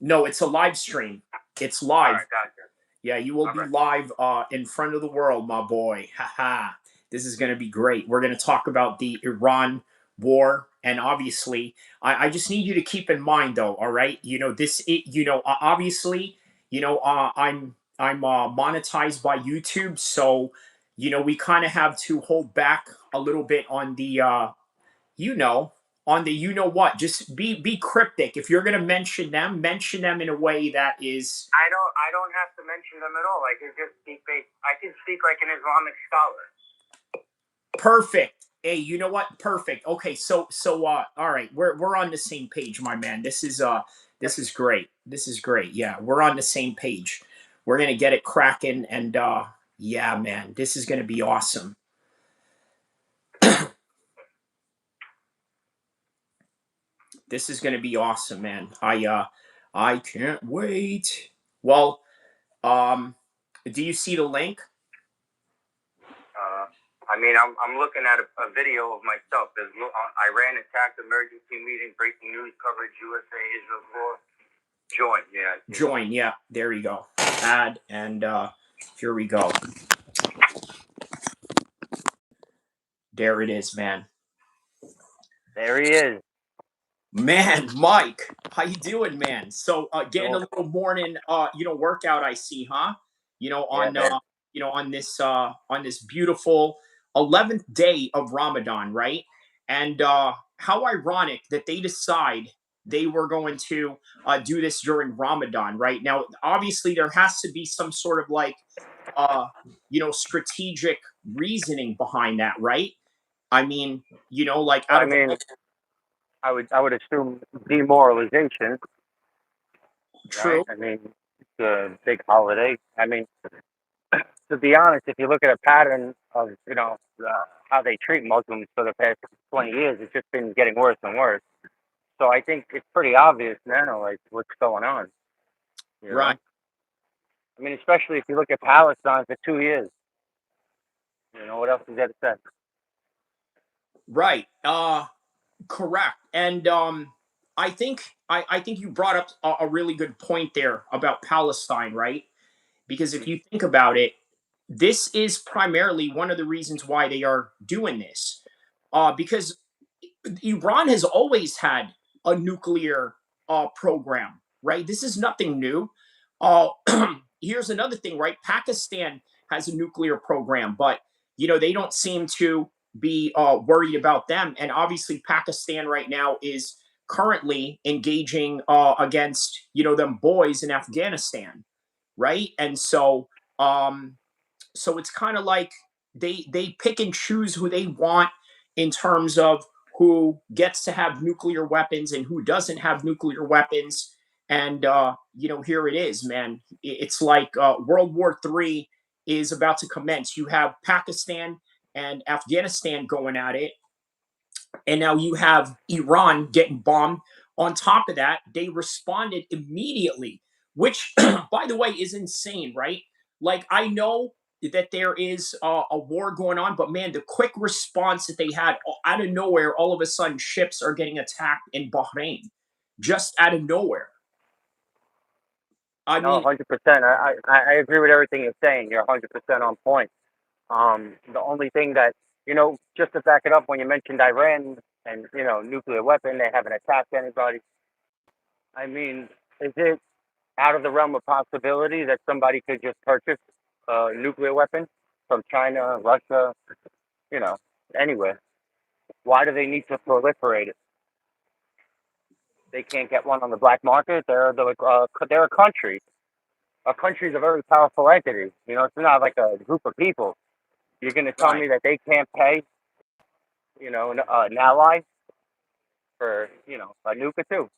No, it's a live stream. It's All live. right, gotcha. Yeah, you will All be right. live in front of the world, my boy. Haha. This is going to be great. We're going to talk about the Iran war. And obviously, I just need you to keep in mind, though, all right? Obviously, I'm monetized by YouTube. So, we kind of have to hold back a little bit on you know, you know what. Just be cryptic. If you're going to mention them in a way that is I don't have to mention them at all. I can just speak. I can speak like an Islamic scholar. perfect. Hey, you know what? Perfect. Okay, all right, we're on the same page, my man. This is great. This is great. Yeah, we're on the same page. We're gonna get it cracking, and yeah, man, this is gonna be awesome. This is gonna be awesome, man. I can't wait. Well, do you see the link? I mean, I'm looking at a video of myself. Iran attacked emergency meeting, breaking news coverage, USA, Israel war. Join, yeah. Join, yeah. There you go. Add, and here we go. There it is, man. There he is. Man, Mike, how you doing, man? So getting a little morning workout, I see, huh? On this beautiful 11th day of Ramadan, right? And how ironic that they decide they were going to do this during Ramadan, right? Now, obviously there has to be some sort of like strategic reasoning behind that, right? I mean, like Well, out of I would assume demoralization. true. Right? I mean, it's a big holiday. I mean, to be honest, if you look at a pattern of how they treat Muslims for the past 20 years, it's just been getting worse and worse. So I think it's pretty obvious now, like what's going on. You know? Right. I mean, especially if you look at Palestine for 2 years. You know what else is there to say? Right. Correct. And I think you brought up a really good point there about Palestine, right? Because if you think about it, this is primarily one of the reasons why they are doing this. Because Iran has always had a nuclear program, right? This is nothing new. Uh, Here's another thing, right? Pakistan has a nuclear program, but they don't seem to be worried about them. And obviously, Pakistan right now is currently engaging against them boys in Afghanistan, right? And so it's kind of like they pick and choose who they want in terms of who gets to have nuclear weapons and who doesn't have nuclear weapons. And here it is, man. It's like World War III is about to commence. You have Pakistan and Afghanistan going at it, and now you have Iran getting bombed. On top of that, they responded immediately, which, by the way, is insane, right? Like, I know that there is a war going on, but man, the quick response that they had out of nowhere, all of a sudden, ships are getting attacked in Bahrain, just out of nowhere. I No, mean, 100%. I agree with everything you're saying. You're 100% on point. The only thing that, just to back it up, when you mentioned Iran and, nuclear weapon, they haven't attacked anybody. I mean, is it out of the realm of possibility that somebody could just purchase a nuclear weapon from China, Russia, you know, anywhere? Why do they need to proliferate it? They can't get one on the black market. They're a country. A country is a very powerful entity. It's not like a group of people. You're going to tell right, me that they can't pay, an ally for, a nuke or two.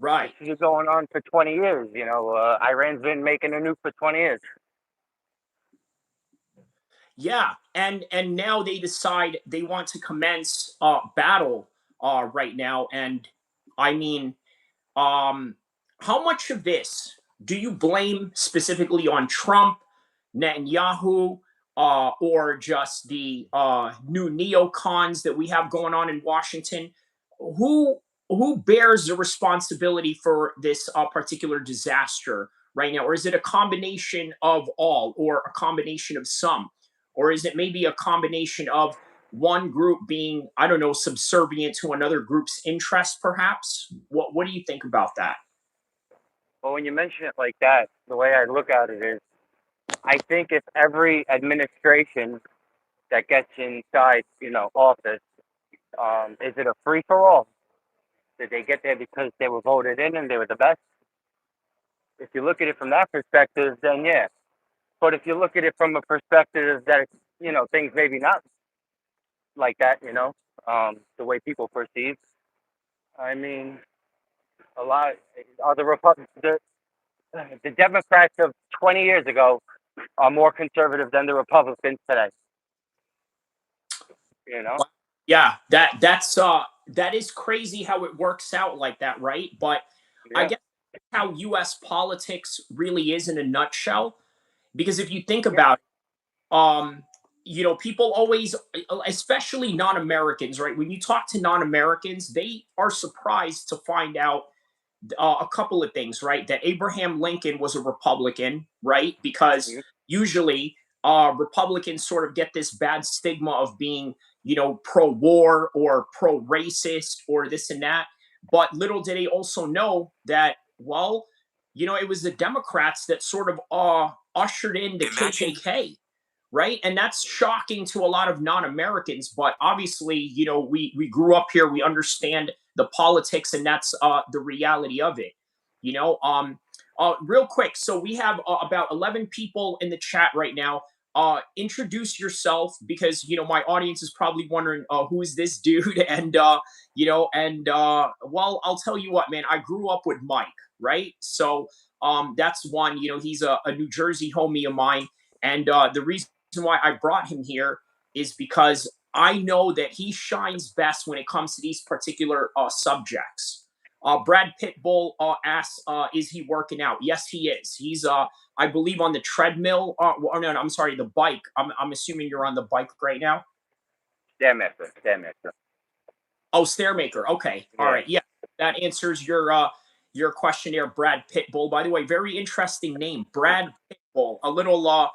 right. This is going on for 20 years. Iran's been making a nuke for 20 years. Yeah, and now they decide they want to commence battle right now. And I mean, um, how much of this do you blame specifically on Trump, Netanyahu, or just the new neocons that we have going on in Washington? Who who bears the responsibility for this particular disaster right now? Or is it a combination of all, or a combination of some? Or is it maybe a combination of one group being, I don't know, subservient to another group's interest, perhaps? What do you think about that? But when you mention it like that, the way I look at it is, I think if every administration that gets inside, office, is it a free for all? Did they get there because they were voted in and they were the best? If you look at it from that perspective, then yeah. But if you look at it from a perspective that, things maybe not like that, the way people perceive, I mean, a lot are the Democrats of 20 years ago are more conservative than the Republicans today. You know? Yeah, that is crazy how it works out like that, right? But I Yeah, guess how US politics really is in a nutshell. Because if you think yeah. about it, people always, especially non-Americans, right? When you talk to non-Americans, they are surprised to find out a couple of things, right? That Abraham Lincoln was a Republican, right? Because Mhm. usually Republicans sort of get this bad stigma of being, pro-war or pro-racist or this and that. But little did they also know that, well, it was the Democrats that sort of ushered in the Imagine. KKK, right? And that's shocking to a lot of non-Americans. But obviously, we grew up here, we understand the politics, and that's the reality of it. You know, real quick. So we have about 11 people in the chat right now. Introduce yourself, because my audience is probably wondering who is this dude, and well, I'll tell you what, man. I grew up with Mike, right? So that's one. He's a New Jersey homie of mine, and the reason why I brought him here is because I know that he shines best when it comes to these particular subjects. Brad Pitbull asks, "Is he working out?" Yes, he is. He's, I believe, on the treadmill. No, I'm sorry, the bike. I'm assuming you're on the bike right now. Stairmaster, Stairmaster. Oh, Stairmaker. Okay. All Yeah, right. Yeah. That answers your question there, Brad Pitbull. By the way, very interesting name, Brad Pitbull. A little a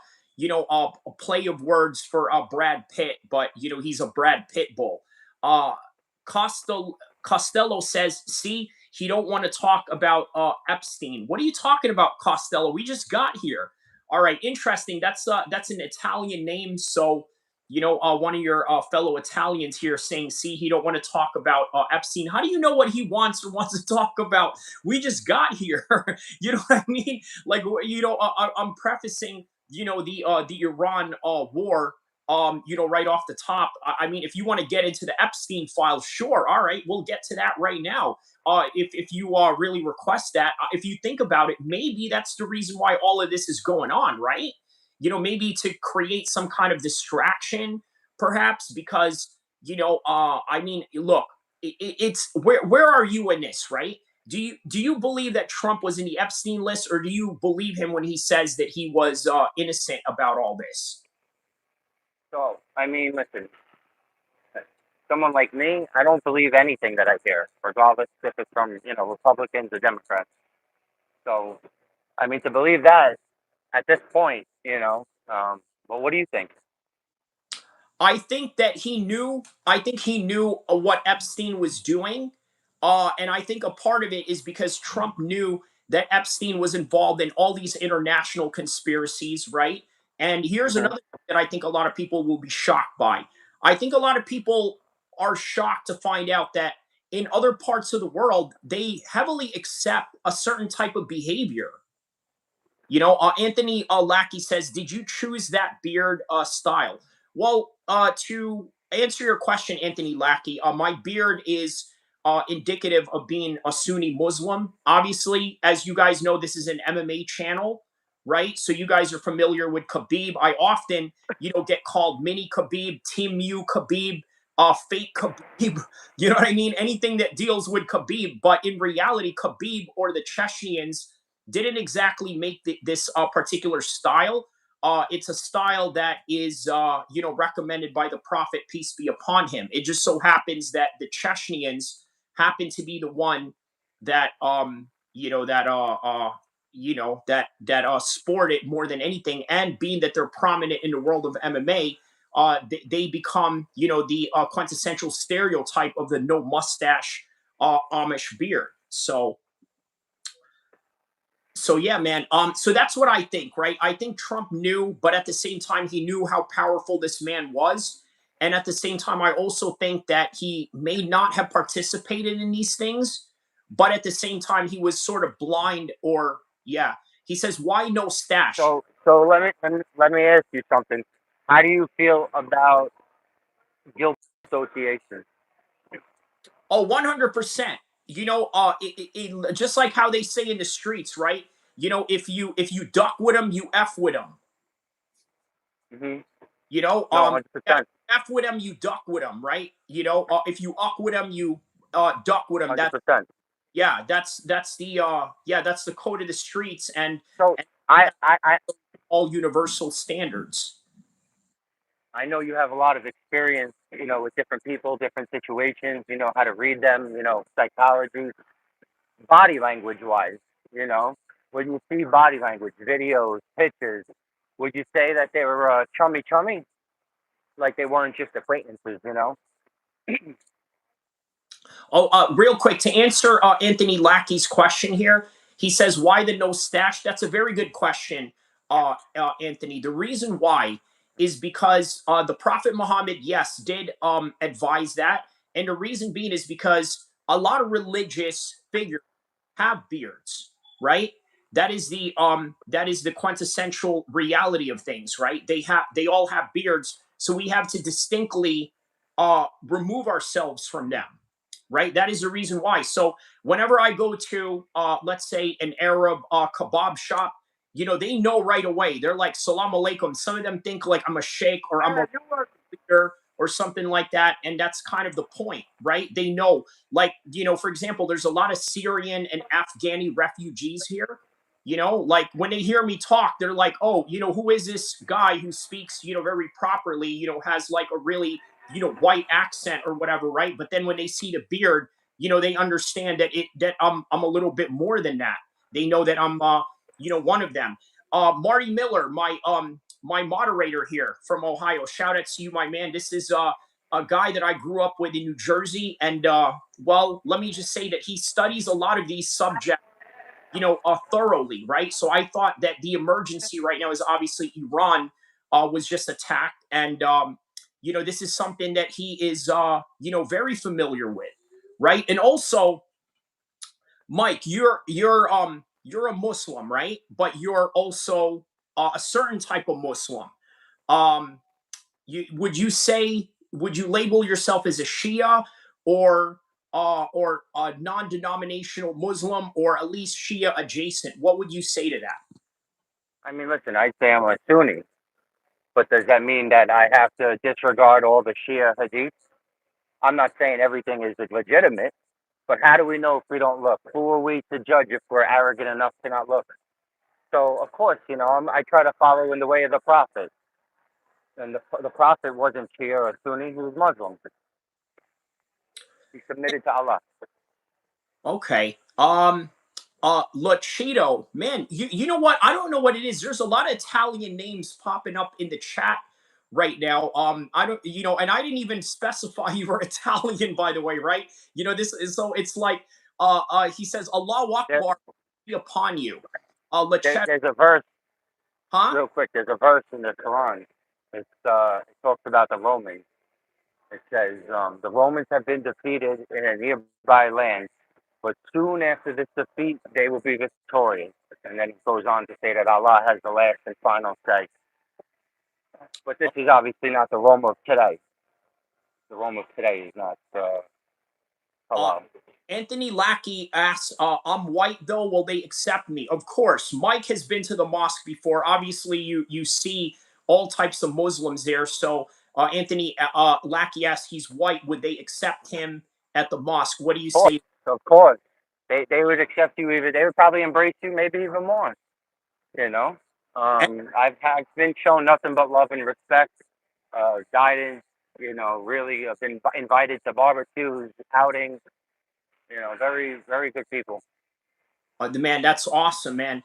play of words for Brad Pitt, but he's a Brad Pitbull. Uh Costello says, "See, he don't want to talk about Epstein." What are you talking about, Costello? We just got here. All right, interesting. That's an Italian name, so one of your fellow Italians here saying, "See, he don't want to talk about Epstein." How do you know what he wants or wants to talk about? We just got here. You know what I mean? Like, I'm prefacing, the Iran war. Right off the top. I mean, if you want to get into the Epstein files, sure. All right, we'll get to that right now. If you really request that, if you think about it, maybe that's the reason why all of this is going on, right? Maybe to create some kind of distraction, perhaps, because I mean, look, it's where are you in this, right? Do you believe that Trump was in the Epstein list, or do you believe him when he says that he was innocent about all this? so I mean, listen, someone like me, I don't believe anything that I hear, regardless if it's from, Republicans or Democrats. So, I mean, to believe that at this point, well, what do you think? I think that he knew. I think he knew what Epstein was doing, and I think a part of it is because Trump knew that Epstein was involved in all these international conspiracies, right? And here's Mhm. another thing that I think a lot of people will be shocked by. I think a lot of people are shocked to find out that in other parts of the world they heavily accept a certain type of behavior. Anthony Lackey says, "Did you choose that beard style?" Well, to answer your question, Anthony Lackey, my beard is indicative of being a Sunni Muslim. Obviously, as you guys know, this is an MMA channel, right? So you guys are familiar with Khabib. I often, get called Mini Khabib, Team U Khabib, Fake Khabib. You know what I mean? Anything that deals with Khabib. But in reality, Khabib or the Chechens didn't exactly make this particular style. It's a style that is, recommended by the Prophet, peace be upon him. It just so happens that the Chechens happened to be the one that sport it more than anything, and being that they're prominent in the world of MMA, they become the quintessential stereotype of the no mustache Amish beard. So yeah, man. So that's what I think, right? I think Trump knew, but at the same time, he knew how powerful this man was. And at the same time, I also think that he may not have participated in these things, but at the same time, he was sort of blind, or yeah. He says, why no stash? So let me ask you something. How do you feel about guilt association? Oh, 100%. Just like how they say in the streets, right? If you duck with them, you F with them. Hmm. You know, No, yeah, 100%, F with them, you duck with them, right? If you uck with them, you duck with them. hundred percent. That's the code of the streets, So and I, that's I I all universal standards. I know you have a lot of experience, with different people, different situations. You know how to read them. Psychology, body language wise. You know, when you see body language, videos, pictures, would you say that they were chummy chummy, like they weren't just acquaintances? Oh, real quick to answer Anthony Lackey's question here. He says, "Why the no stash?" That's a very good question, Anthony. The reason why is because the Prophet Muhammad, yes, did advise that, and the reason being is because a lot of religious figures have beards, right? That is the quintessential reality of things, right? They all have beards, so we have to distinctly remove ourselves from them, right? That is the reason why. So whenever I go to, let's say, an Arab kebab shop, they know right away. They're like, "Salam alaikum." Some of them think like I'm a sheikh or I'm a leader or something like that, and that's kind of the point, right? They know, like, for example, there's a lot of Syrian and Afghani refugees here. Like when they hear me talk, they're like, "Oh, who is this guy who speaks, very properly, has like a really white accent or whatever, right?" But then when they see the beard, they understand that I'm a little bit more than that. They know that I'm one of them. Marty Miller, my moderator here from Ohio. Shout out to you, my man. This is a guy that I grew up with in New Jersey, and well, let me just say that he studies a lot of these subjects, thoroughly, right? So I thought that the emergency right now is obviously Iran was just attacked, and this is something that he is, very familiar with, right? And also, Mike, you're a Muslim, right? But you're also a certain type of Muslim. Um, would you label yourself as a Shia, or a non-denominational Muslim, or at least Shia adjacent? What would you say to that? I mean, listen, I say I'm a Sunni, but does that mean that I have to disregard all the Shia hadiths? I'm not saying everything is legitimate, but how do we know if we don't look? Who are we to judge if we're arrogant enough to not look? So, of course, I try to follow in the way of the Prophet. And the Prophet wasn't Shia or Sunni, he was Muslim. He submitted to Allah. Okay. Lucido, man, you know what? I don't know what it is. There's a lot of Italian names popping up in the chat right now. I don't, and I didn't even specify you were Italian, by the way, right? This is, so it's like, he says, "Allahu There, Akbar be upon you." there, Lucido, there's a verse, huh? real quick, there's a verse in the Quran. It talks about the Romans. It says, the Romans have been defeated in a nearby land, but soon after this defeat, they will be victorious. And then it goes on to say that Allah has the last and final say. But this is obviously not the Rome of today. The Rome of today is not Uh, halal. Anthony Lackey asks, "I'm white though. Will they accept me?" Of course. Mike has been to the mosque before. Obviously, you see all types of Muslims there. So Anthony Lackey asks, he's white. Would they accept him at the mosque? What do you Of course, say? of course. They would accept you even. They would probably embrace you, maybe even more. You know, I've been shown nothing but love and respect, guidance. Really, I've been invited to barbecues, outings. Very, very good people. The man, that's awesome, man.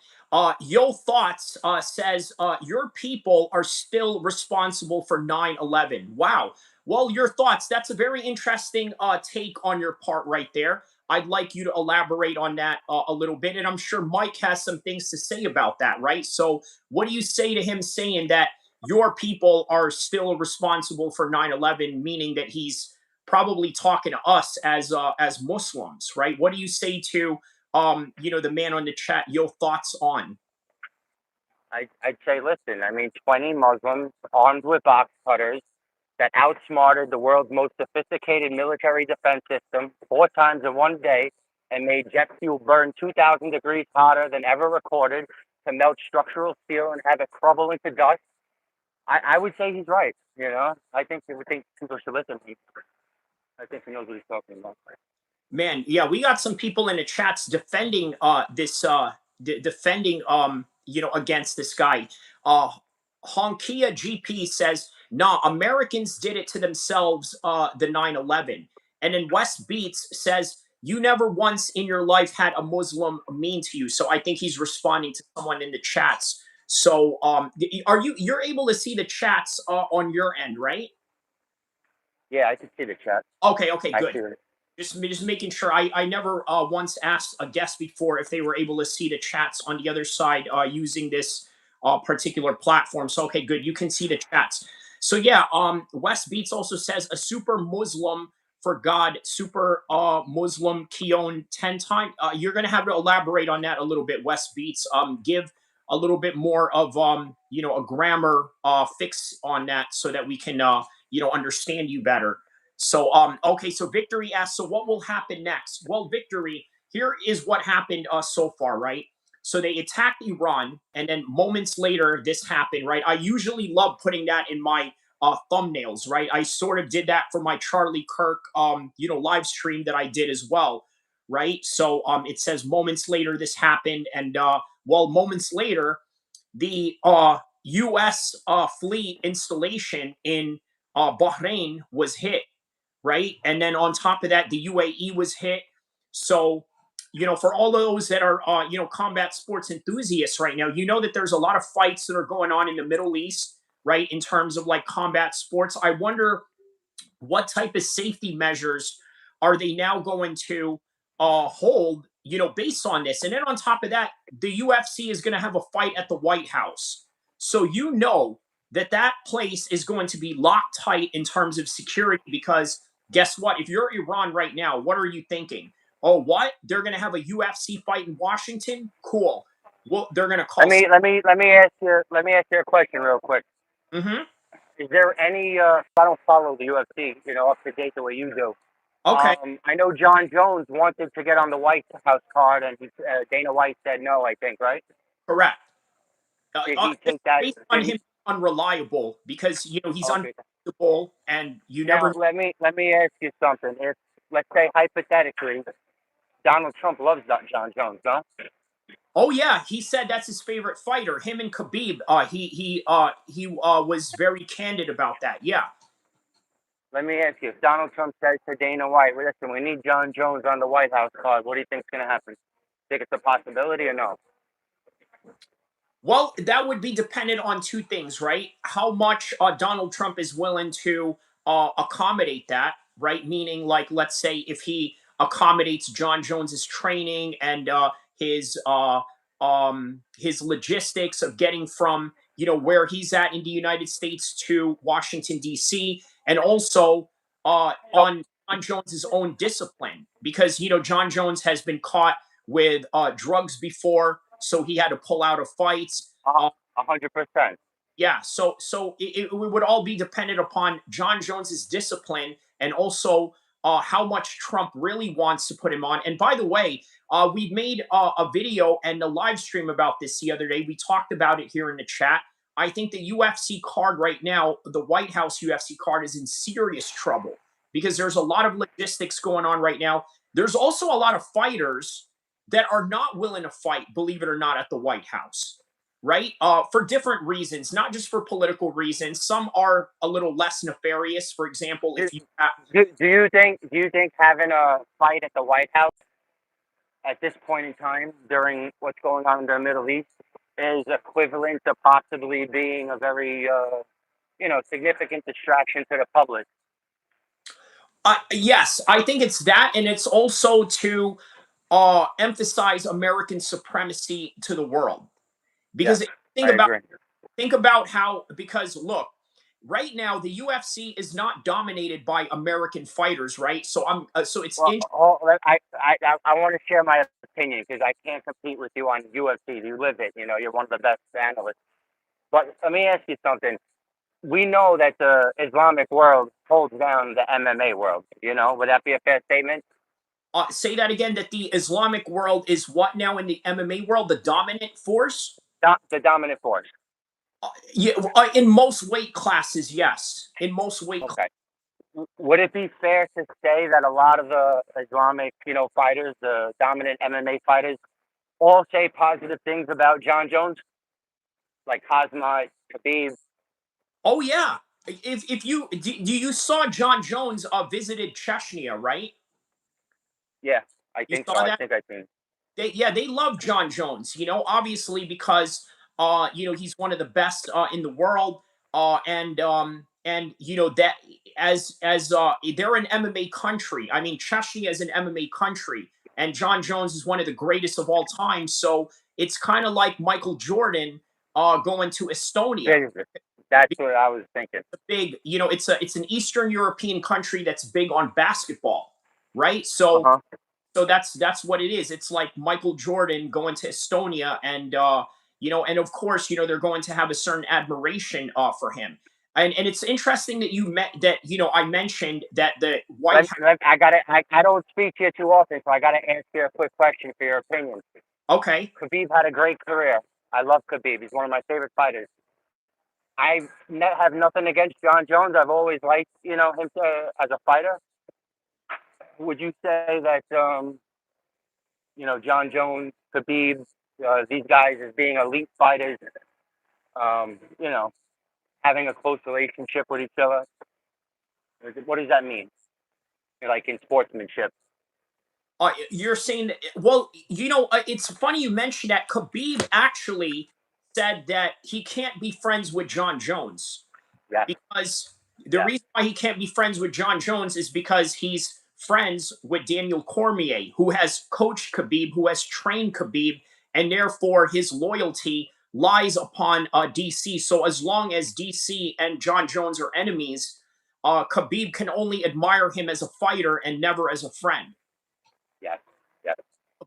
Yo Thoughts says your people are still responsible for 9/11. Wow. Well, your thoughts. That's a very interesting take on your part right there. I'd like you to elaborate on that a little bit, and I'm sure Mike has some things to say about that. Right. So, what do you say to him saying that your people are still responsible for 9/11, meaning that he's probably talking to us as Muslims, right? What do you say to the man on the chat, your thoughts on? I'd say, listen, I mean, 20 Muslims armed with box cutters that outsmarted the world's most sophisticated military defense system 4 times in one day and made jet fuel burn 2,000 degrees hotter than ever recorded to melt structural steel and have it crumble into dust. I would say he's right. I think people should listen. I think he knows what he's talking about. Man, yeah, we got some people in the chats defending this defending against this guy. Honkia GP says, "Nah, Americans did it to themselves the 9/11." And then West Beats says, "You never once in your life had a Muslim mean to you." So I think he's responding to someone in the chats. So you're able to see the chats on your end, right? Yeah, I can see the chat. Okay, okay, I good. see it. Just making sure. I never once asked a guest before if they were able to see the chats on the other side using this particular platform. So okay, good. You can see the chats. So yeah, West Beats also says a super Muslim for God, super Muslim Keon 10 times. You're gonna have to elaborate on that a little bit, West Beats. Give a little bit more of a grammar fix on that so that we can understand you better. So, okay, so Victory asks, so what will happen next? Well, Victory, here is what happened so far, right? So they attacked Iran, and then moments later, this happened, right? I usually love putting that in my thumbnails, right? I sort of did that for my Charlie Kirk, live stream that I did as well, right? So it says moments later, this happened, and moments later, the U.S. Fleet installation in Bahrain was hit, right? And then on top of that, the UAE was hit. So, for all those that are, combat sports enthusiasts right now, you know that there's a lot of fights that are going on in the Middle East, right? In terms of like combat sports. I wonder what type of safety measures are they now going to hold, based on this? And then on top of that, the UFC is going to have a fight at the White House. So that place is going to be locked tight in terms of security because guess what? If you're Iran right now, what are you thinking? Oh, what? They're going to have a UFC fight in Washington? Cool. Well, they're going to Let call. me let me let me ask you a question real quick. Mm-hmm. Is there any? I don't follow the UFC, up to date the way you do. Okay. I know Jon Jones wanted to get on the White House card, and Dana White said no. I think, right? Correct. Did he take that? Based on Did him he? unreliable because he's Okay. unpredictable and you never. Now let me ask you something. If, let's say, hypothetically, Donald Trump loves that Jon Jones, no? Oh yeah, he said that's his favorite fighter. Him and Khabib. He was very candid about that. Yeah. Let me ask you, if Donald Trump says to Dana White, well, "Listen, we need Jon Jones on the White House card," what do you think's going to happen? Think it's a possibility or no? Well, that would be dependent on two things, right? How much Donald Trump is willing to accommodate that, right? Meaning, like, let's say if he accommodates John Jones's training and his logistics of getting from where he's at in the United States to Washington D.C. and also on John Jones's own discipline because John Jones has been caught with drugs before, so he had to pull out of fights. Uh, 100%. Yeah, so it would all be dependent upon John Jones's discipline and also how much Trump really wants to put him on. And by the way, we made a video and a live stream about this the other day. We talked about it here in the chat. I think the UFC card right now, the White House UFC card, is in serious trouble because there's a lot of logistics going on right now. There's also a lot of fighters that are not willing to fight, believe it or not, at the White House. right? For different reasons, not just for political reasons. Some are a little less nefarious. For example, Do, if you have, do you think having a fight at the White House at this point in time during what's going on in the Middle East is equivalent to possibly being a very significant distraction to the public? yes, I think it's that, and it's also to emphasize American supremacy to the world. Yes, Because think I about agree. how, because look, right now the UFC is not dominated by American fighters, right? So so it's Well, I want to share my opinion because I can't compete with you on UFC. You live it. You're one of the best analysts. But let me ask you something. We know that the Islamic world holds down the MMA world. Would that be a fair statement? say that again. That the Islamic world is what now in the MMA world, the dominant force. The dominant force. Yeah, in most weight classes, yes. In most weight classes. Okay. Would it be fair to say that a lot of the Islamic, fighters, the dominant MMA fighters, all say positive things about Jon Jones, like Kazma, Khabib? Oh yeah. If you you saw Jon Jones visited Chechnya, right? Yeah, I You think so. saw I that. think I think. They love Jon Jones, obviously because he's one of the best in the world, and that as they're an MMA country. I mean, Chechnya is an MMA country, and Jon Jones is one of the greatest of all time. So it's kind of like Michael Jordan going to Estonia. That's what I was thinking. Big, it's an Eastern European country that's big on basketball, right? Uh So huh. that's what it is. It's like Michael Jordan going to Estonia, and and of course, they're going to have a certain admiration for him. And it's interesting that you met that I mentioned that the White House. I got to I don't speak to you too often, so I got to ask you a quick question for your opinion. Okay, Khabib had a great career. I love Khabib. He's one of my favorite fighters. Have nothing against Jon Jones. I've always liked, him as a fighter. Would you say that, Jon Jones, Khabib, these guys as being elite fighters, um, you know, having a close relationship with each other? What does that mean? Like in sportsmanship? you're saying that, well, it's funny you mentioned that Khabib actually said that he can't be friends with Jon Jones Yes, because the yes, reason why he can't be friends with Jon Jones is because he's friends with Daniel Cormier, who has coached Khabib, who has trained Khabib, and therefore his loyalty lies upon DC. So as long as DC and Jon Jones are enemies, Khabib can only admire him as a fighter and never as a friend. yes, yes.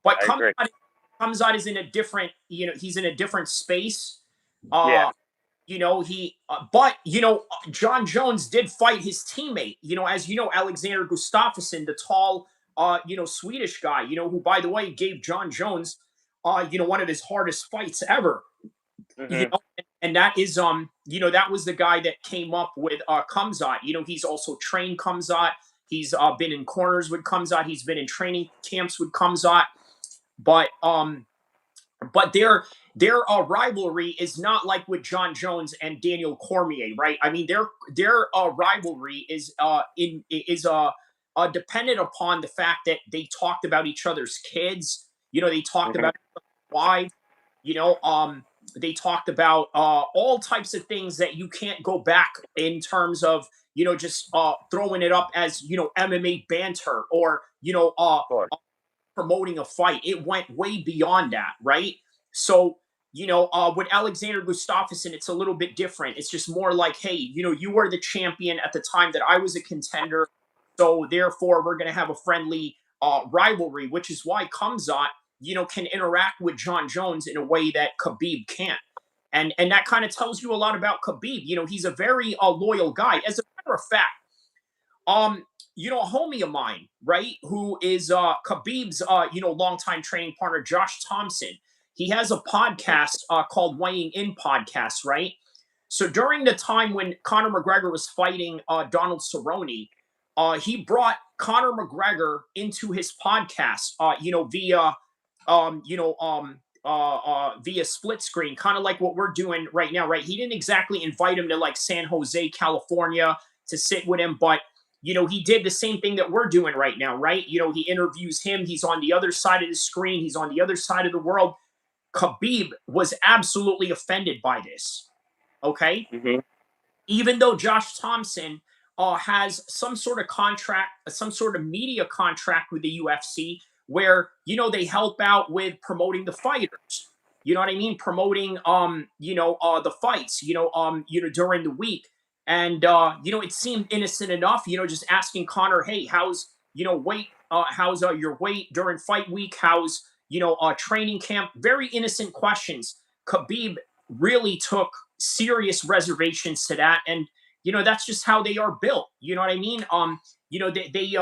But I agree. Kamzat is in a different, he's in a different space. Yeah. Uh, but Jon Jones did fight his teammate, as Alexander Gustafsson, the tall Swedish guy, who by the way gave Jon Jones one of his hardest fights ever. Hmm. And that is that was the guy that came up with Kamzat. He's also trained Kamzat. He's been in corners with Kamzat. He's been in training camps with Kamzat. But their rivalry is not like with Jon Jones and Daniel Cormier, right? I mean, their rivalry is dependent upon the fact that they talked about each other's kids. They talked Hmm. about wives. They talked about all types of things that you can't go back in terms of just throwing it up as MMA banter or Of course. promoting a fight. It went way beyond that, right? So, with Alexander Gustafsson, it's a little bit different. It's just more like, hey, you were the champion at the time that I was a contender. So, therefore, we're going to have a friendly rivalry, which is why Kamzat, can interact with Jon Jones in a way that Khabib can't. And that kind of tells you a lot about Khabib. He's a very loyal guy. As a matter of fact, um, a homie of mine, right, who is Khabib's longtime training partner, Josh Thompson. He has a podcast called Weighing In Podcast, right? So during the time when Conor McGregor was fighting Donald Cerrone, he brought Conor McGregor into his podcast, via via split screen, kind of like what we're doing right now, right? He didn't exactly invite him to like San Jose, California to sit with him, but he did the same thing that we're doing right now, right? He interviews him. He's on the other side of the screen. He's on the other side of the world. Khabib was absolutely offended by this. Okay. Hmm. Even though Josh Thompson has some sort of contract, some sort of media contract with the UFC, where they help out with promoting the fighters. You know what I mean? Promoting the fights. During the week, and it seemed innocent enough. Just asking Connor, hey, how's weight? How's your weight during fight week? How's training camp? Very innocent questions. Khabib really took serious reservations to that, and that's just how they are built. You know what I mean? They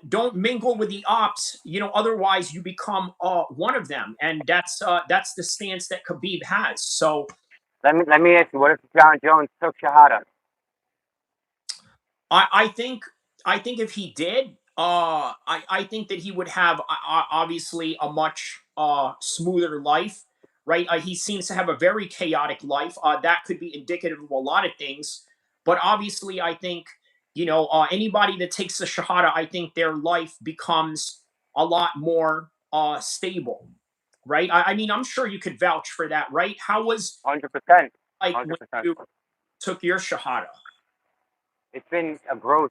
don't mingle with the ops. Otherwise you become one of them, and that's the stance that Khabib has. So Let me ask you, what if Jon Jones took Shahada? I think if he did, I think that he would have obviously a much smoother life, right? He seems to have a very chaotic life. That could be indicative of a lot of things, but obviously, I think anybody that takes the shahada, I think their life becomes a lot more stable, right? I mean, I'm sure you could vouch for that, right? How was 100%. like when 100%. you took your shahada? It's been a growth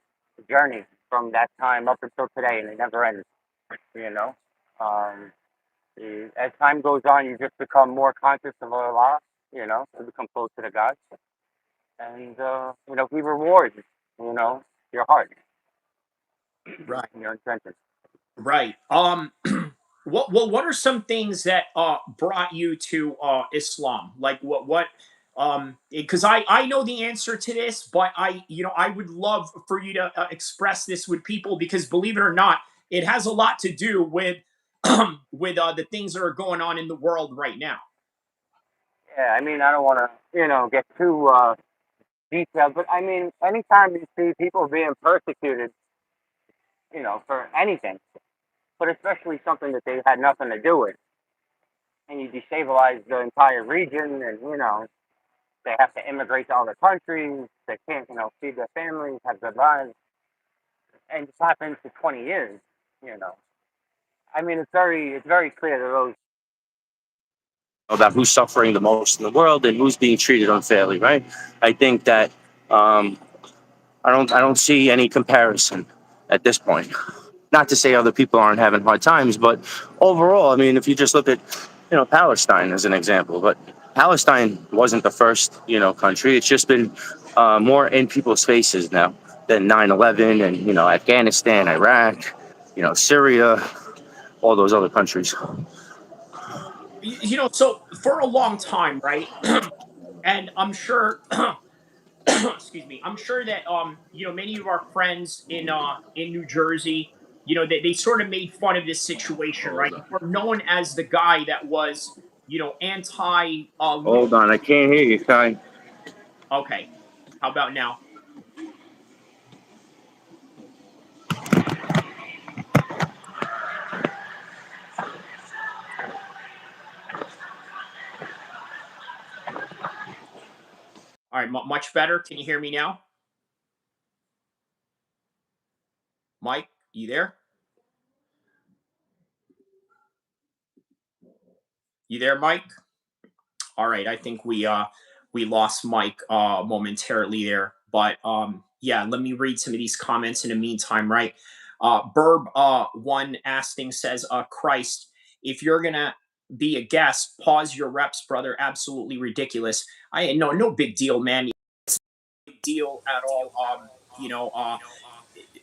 journey from that time up until today, and it never ends. You know, um, as time goes on, you just become more conscious of Allah. You become closer to God, and He rewards. Your heart Right. and your intentions. Right. What are some things that brought you to Islam? Like what because I know the answer to this, but I would love for you to express this with people, because believe it or not, it has a lot to do with with the things that are going on in the world right now. Yeah, I mean, I don't want to, get too detailed, but I mean, anytime you see people being persecuted, for anything, but especially something that they had nothing to do with, and you destabilize the entire region, and they have to immigrate to other countries, they can't, feed their families, have good lives, and this happens for 20 years, you know. I mean, it's very clear to those about who's suffering the most in the world and who's being treated unfairly, right? I think that um, I don't see any comparison at this point. Not to say other people aren't having hard times, but overall, I mean, if you just look at Palestine as an example, but Palestine wasn't the first country. It's just been more in people's faces now than 9/11 and Afghanistan, Iraq, Syria, all those other countries. So for a long time, right? And I'm sure excuse me, I'm sure that many of our friends in New Jersey, they sort of made fun of this situation, right? Hold on. We're known as the guy that was anti Hold on, I can't hear you, Kai. okay, how about now? All right, much better. Can you hear me now? Mike, you there? You there, Mike? All right, I think we lost Mike momentarily there, but yeah, let me read some of these comments in the meantime, right? Burb one asking says, Christ, if you're gonna be a guest, pause your reps, brother. Absolutely ridiculous. I no big deal, man. Big deal at all. You know,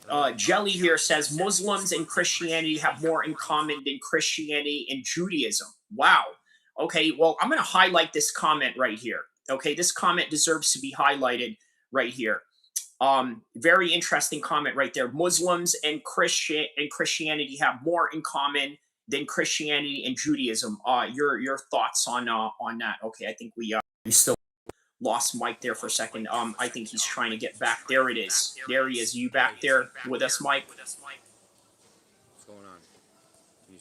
uh, Jelly here says Muslims and Christianity have more in common than Christianity and Judaism. Wow. Okay, well, I'm going to highlight this comment right here. Okay, this comment deserves to be highlighted right here. Very interesting comment right there. Muslims and Christianity have more in common than Christianity and Judaism. Your thoughts on that? Okay, I think we still lost Mike there for a second. I think he's trying to get back. There it is. There he is. You back there with us, Mike? What's going on?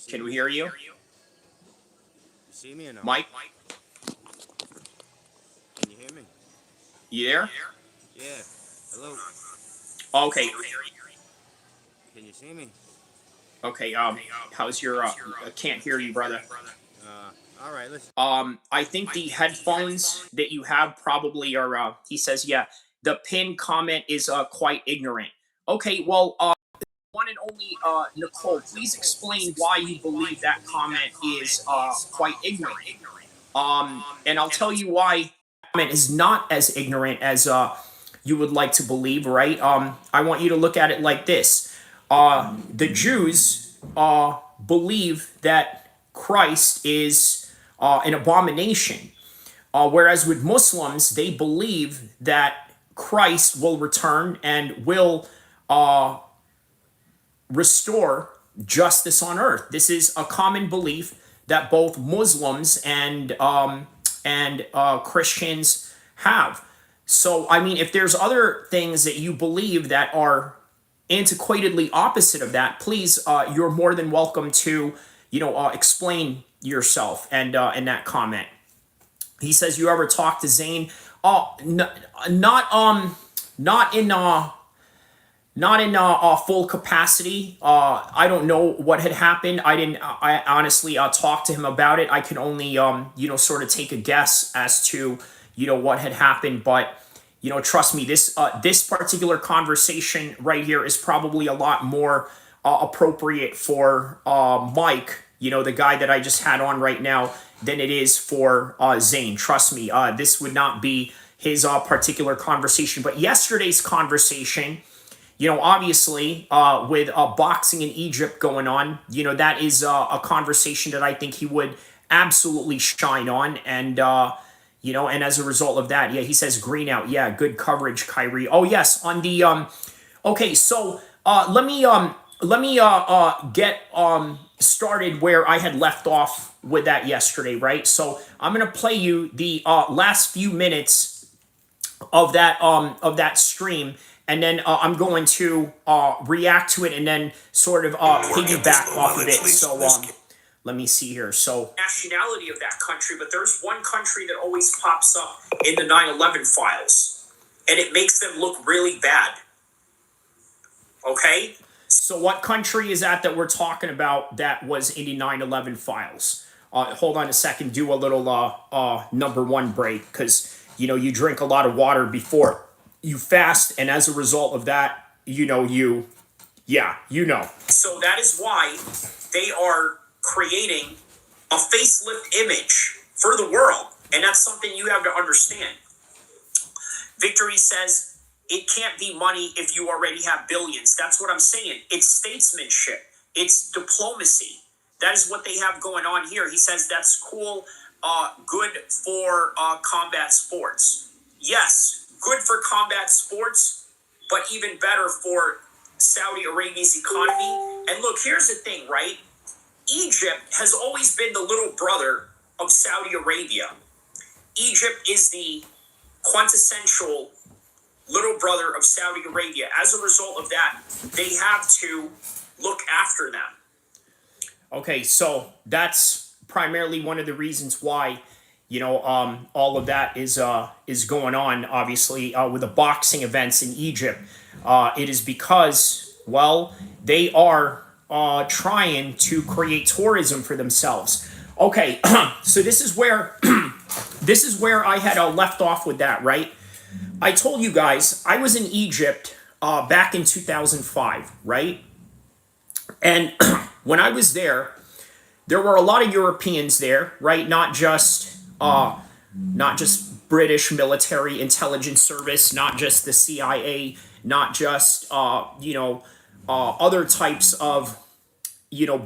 Can we hear you? See me or no? Mike, Can you hear me? you there? Yeah. Hello. Okay. Can you see me? Okay. How's your? I can't hear you, brother. All right. Listen. I think the headphones that you have probably are. He says, yeah. The pin comment is quite ignorant. Okay. Well, one and only Nicole, please explain why you believe that comment is quite ignorant. And I'll tell you why comment is not as ignorant as you would like to believe, right? I want you to look at it like this. The Jews believe that Christ is an abomination, whereas with Muslims, they believe that Christ will return and will restore justice on earth. This is a common belief that both Muslims and Christians have. So, I mean, if there's other things that you believe that are antiquatedly opposite of that, please, you're more than welcome to, explain yourself and in that comment. He says, "You ever talk to Zane?" Not in full capacity. I don't know what had happened. I honestly talked to him about it. I can only sort of take a guess as to what had happened. But trust me, this particular conversation right here is probably a lot more appropriate for Mike, the guy that I just had on right now, than it is for Zane. Trust me, this would not be his particular conversation. But yesterday's conversation, obviously, with boxing in Egypt going on, that is a conversation that I think he would absolutely shine on. And, and as a result of that, yeah, he says green out. Yeah, good coverage, Kyrie. Oh, yes, on the, okay, so let me get started where I had left off with that yesterday, right? So I'm going to play you the last few minutes of that stream, and then I'm going to react to it and then sort of piggyback off of it. So let me see here. So nationality of that country, but there's one country that always pops up in the 9/11 files, and it makes them look really bad. Okay? So what country is that we're talking about that was in the 9/11 files? Hold on a second. Do a little number one break, because you drink a lot of water before you fast, and as a result of that, So that is why they are creating a facelift image for the world, and that's something you have to understand. Victory says it can't be money if you already have billions. That's what I'm saying. It's statesmanship. It's diplomacy. That is what they have going on here. He says that's cool, good for combat sports. Yes, good for combat sports, but even better for Saudi Arabia's economy. And look, here's the thing, right? Egypt has always been the little brother of Saudi Arabia. Egypt is the quintessential little brother of Saudi Arabia. As a result of that, they have to look after them. Okay, so that's primarily one of the reasons why, all of that is going on, obviously, with the boxing events in Egypt. It is because, well, they are trying to create tourism for themselves. Okay, so this is where I had left off with that, right? I told you guys I was in Egypt back in 2005, right? And when I was there were a lot of Europeans there, right? Not just British military intelligence service, not just the CIA, not just other types of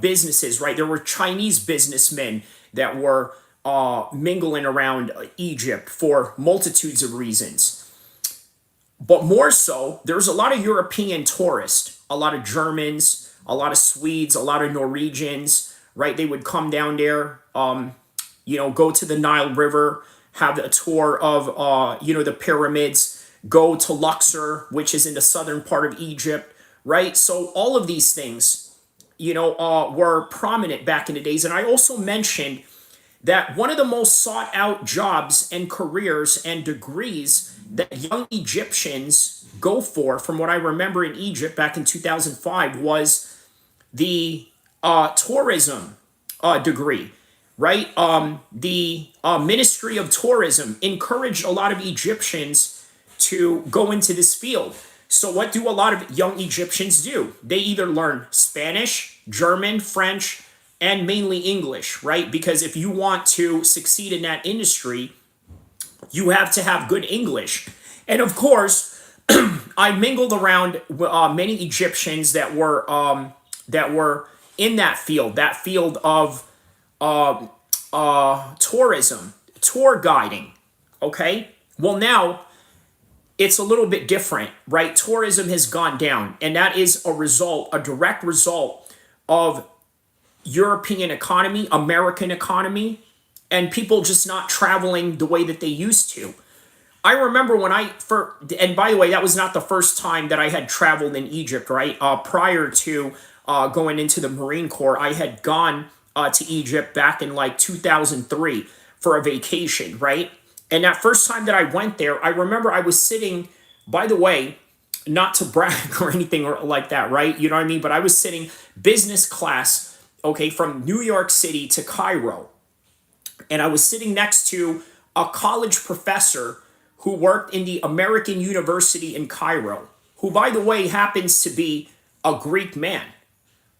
businesses, right? There were Chinese businessmen that were mingling around Egypt for multitudes of reasons. But more so, there's a lot of European tourists, a lot of Germans, a lot of Swedes, a lot of Norwegians, right? They would come down there, go to the Nile River, have a tour of, the pyramids, go to Luxor, which is in the southern part of Egypt, right? So all of these things, were prominent back in the days. And I also mentioned that one of the most sought out jobs and careers and degrees that young Egyptians go for, from what I remember in Egypt back in 2005, was the tourism degree, right? The Ministry of Tourism encouraged a lot of Egyptians to go into this field. So, what do a lot of young Egyptians do? They either learn Spanish, German, French, and mainly English, right? Because if you want to succeed in that industry, you have to have good English. And of course, I mingled around many Egyptians that were in that field of tourism, tour guiding. Okay, well now it's a little bit different, right? Tourism has gone down, and that is a direct result of European economy, American economy, and people just not traveling the way that they used to. I remember when and by the way, that was not the first time that I had traveled in Egypt, right? Prior to going into the Marine Corps, I had gone to Egypt back in like 2003 for a vacation, right? And that first time that I went there, I remember I was sitting, by the way, not to brag or anything like that, right? You know what I mean? But I was sitting business class, okay, from New York City to Cairo. And I was sitting next to a college professor who worked in the American University in Cairo, who, by the way, happens to be a Greek man,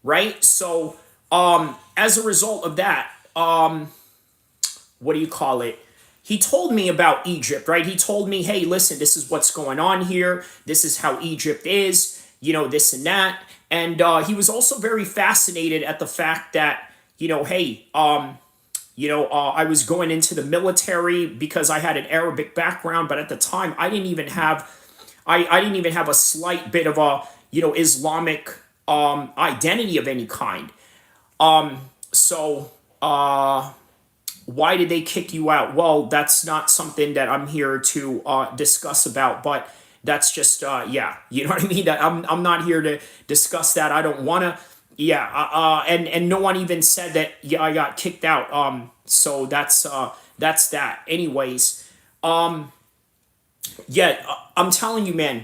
right? So, as a result of that, what do you call it? He told me about Egypt, right? He told me, hey, listen, this is what's going on here. This is how Egypt is, this and that. And he was also very fascinated at the fact that, hey, I was going into the military because I had an Arabic background, but at the time I didn't even have a slight bit of a, Islamic identity of any kind. So why did they kick you out? Well, that's not something that I'm here to discuss about, but that's just, yeah, you know what I mean? That I'm not here to discuss that. I don't want to. Yeah, and no one even said that. Yeah, I got kicked out. So that's that. Anyways, yeah, I'm telling you, man,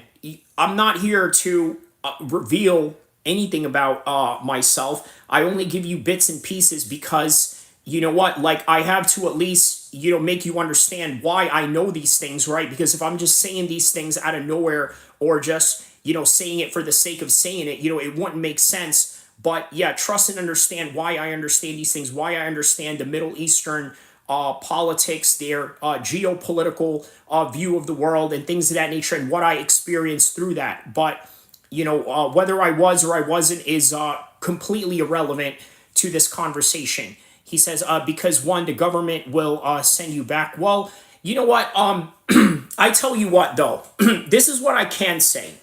I'm not here to reveal anything about myself. I only give you bits and pieces because you know what? Like I have to at least make you understand why I know these things, right? Because if I'm just saying these things out of nowhere or just saying it for the sake of saying it, it wouldn't make sense. But yeah, trust and understand why I understand these things, why I understand the Middle Eastern politics, their geopolitical view of the world and things of that nature, and what I experienced through that. But, whether I was or I wasn't is completely irrelevant to this conversation. He says, because one, the government will send you back. Well, you know what? I tell you what, though, this is what I can say.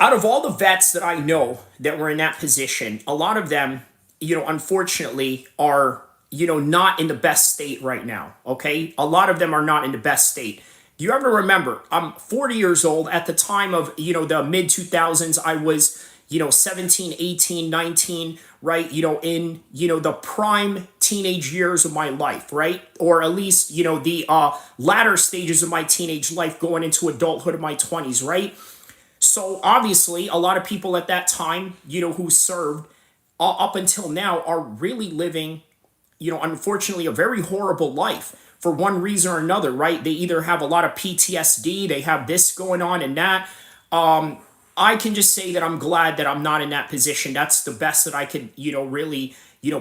Out of all the vets that I know that were in that position, a lot of them, unfortunately are, not in the best state right now. Okay. A lot of them are not in the best state. Do you ever remember? I'm 40 years old at the time of, the mid 2000s. I was, 17, 18, 19, right? In, the prime teenage years of my life, right? Or at least, the latter stages of my teenage life going into adulthood of my 20s, right? So obviously, a lot of people at that time, who served up until now are really living, unfortunately, a very horrible life for one reason or another, right? They either have a lot of PTSD, they have this going on and that. I can just say that I'm glad that I'm not in that position. That's the best that I could, really,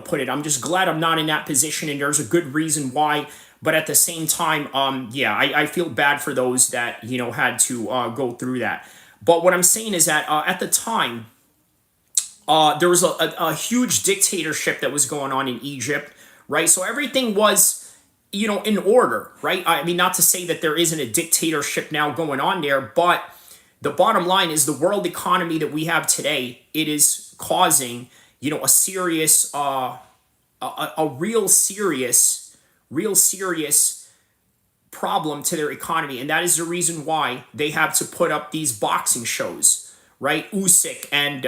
put it. I'm just glad I'm not in that position, and there's a good reason why. But at the same time, yeah, I feel bad for those that, had to go through that. But what I'm saying is that at the time, there was a huge dictatorship that was going on in Egypt, right? So everything was, in order, right? I mean, not to say that there isn't a dictatorship now going on there, but the bottom line is the world economy that we have today, it is causing, a serious, a real serious problem to their economy, and that is the reason why they have to put up these boxing shows, right? Usyk and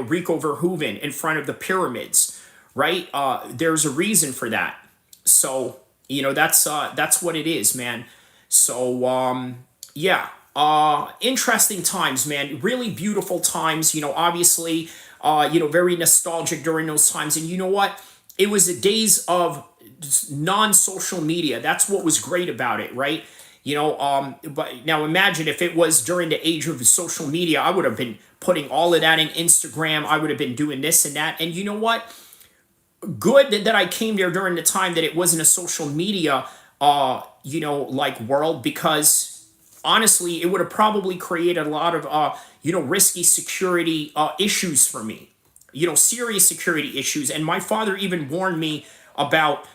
Rico Verhoeven in front of the pyramids, right? There's a reason for that. So that's what it is, man. So yeah, interesting times, man. Really beautiful times. Obviously, very nostalgic during those times. And you know what? It was the days of non-social media. That's what was great about it, right? But now imagine if it was during the age of social media, I would have been putting all of that in Instagram. I would have been doing this and that. And you know what? Good that I came there during the time that it wasn't a social media, like world, because honestly, it would have probably created a lot of, risky security issues for me, serious security issues. And my father even warned me about,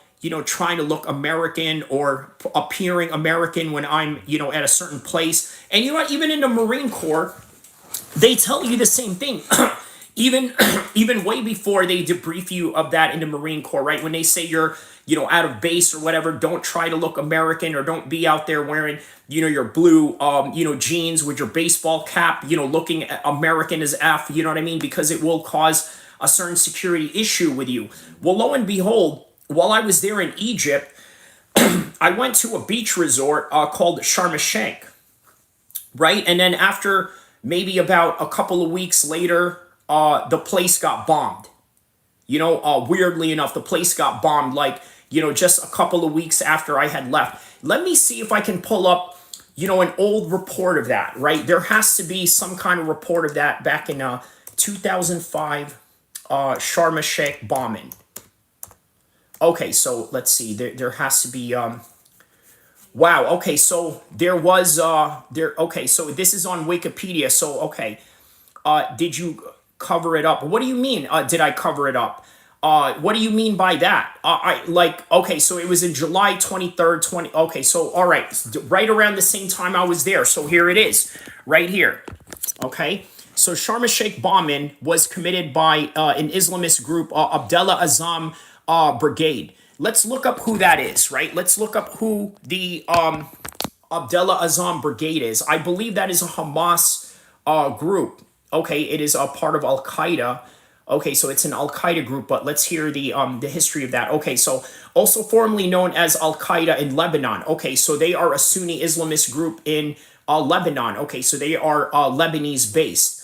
trying to look American or appearing American when I'm, at a certain place. And even in the Marine Corps, they tell you the same thing. even even way before they debrief you of that in the Marine Corps, right? When they say you're, out of base or whatever, don't try to look American, or don't be out there wearing, your blue, jeans with your baseball cap, looking American as F, you know what I mean? Because it will cause a certain security issue with you. Well, lo and behold, while I was there in Egypt, I went to a beach resort called Sharm el-Sheikh, right? And then after maybe about a couple of weeks later, the place got bombed. Weirdly enough, the place got bombed, like, just a couple of weeks after I had left. Let me see if I can pull up, an old report of that, right? There has to be some kind of report of that back in 2005, Sharm el-Sheikh bombing. Okay, so let's see. There has to be. Wow. Okay, so there was there. Okay, so this is on Wikipedia. So okay, did you cover it up? What do you mean? Did I cover it up? What do you mean by that? Okay, so it was in July 23rd, 20. Okay, so all right, right around the same time I was there. So here it is, right here. Okay, so Sharm el-Sheikh bombing was committed by an Islamist group, Abdullah Azam Brigade. Let's look up who that is, right? Let's look up who the Abdullah Azam Brigade is. I believe that is a Hamas group. Okay, it is a part of Al-Qaeda. Okay, so it's an Al-Qaeda group, but let's hear the history of that. Okay, so also formerly known as Al-Qaeda in Lebanon. Okay, so they are a Sunni Islamist group in Lebanon. Okay, so they are Lebanese based.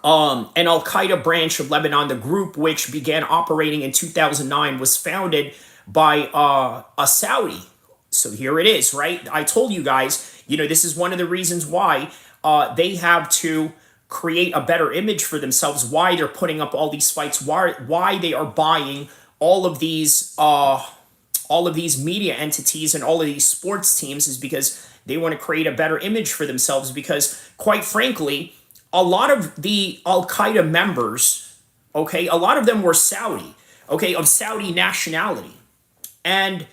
An Al-Qaeda branch of Lebanon, the group which began operating in 2009, was founded by a Saudi. So here it is, right? I told you guys, this is one of the reasons why they have to create a better image for themselves, why they're putting up all these fights, why they are buying all of these media entities and all of these sports teams, is because they want to create a better image for themselves. Because quite frankly, a lot of the Al-Qaeda members, okay, a lot of them were Saudi, okay, of Saudi nationality. And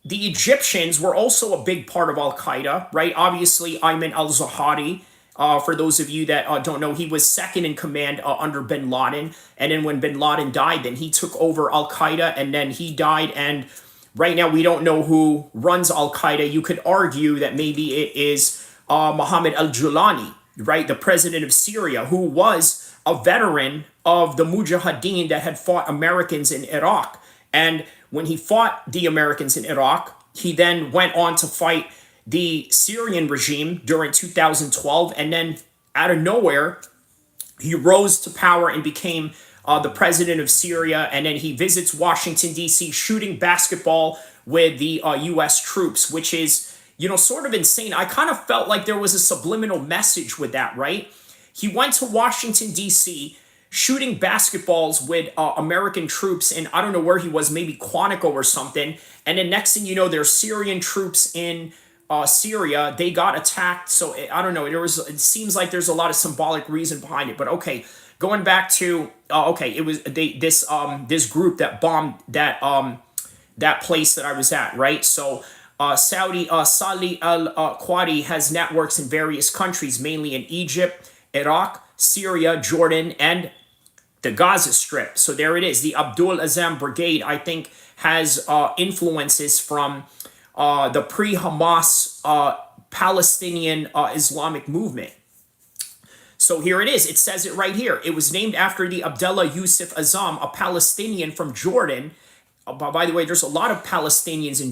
the Egyptians were also a big part of Al-Qaeda, right? Obviously, Ayman al-Zawahiri, for those of you that don't know, he was second in command under bin Laden. And then when bin Laden died, then he took over Al-Qaeda, and then he died. And right now, we don't know who runs Al-Qaeda. You could argue that maybe it is Mohammed al-Julani, right? The president of Syria, who was a veteran of the Mujahideen that had fought Americans in Iraq. And when he fought the Americans in Iraq, he then went on to fight the Syrian regime during 2012. And then out of nowhere, he rose to power and became the president of Syria. And then he visits Washington, D.C., shooting basketball with the U.S. troops, which is, sort of insane. I kind of felt like there was a subliminal message with that, right? He went to Washington, D.C., shooting basketballs with American troops, and I don't know where he was, maybe Quantico or something. And then next thing you know, there's Syrian troops in Syria. They got attacked. So I don't know. It seems like there's a lot of symbolic reason behind it. But okay, going back to it was this group that bombed that place that I was at, right? So Saudi Salih al-Qadi has networks in various countries, mainly in Egypt, Iraq, Syria, Jordan, and the Gaza Strip. So there it is. The Abdul Azam Brigade, I think, has influences from the pre-Hamas Palestinian Islamic movement. So here it is. It says it right here. It was named after the Abdullah Yusuf Azam, a Palestinian from Jordan. By the way, there's a lot of Palestinians in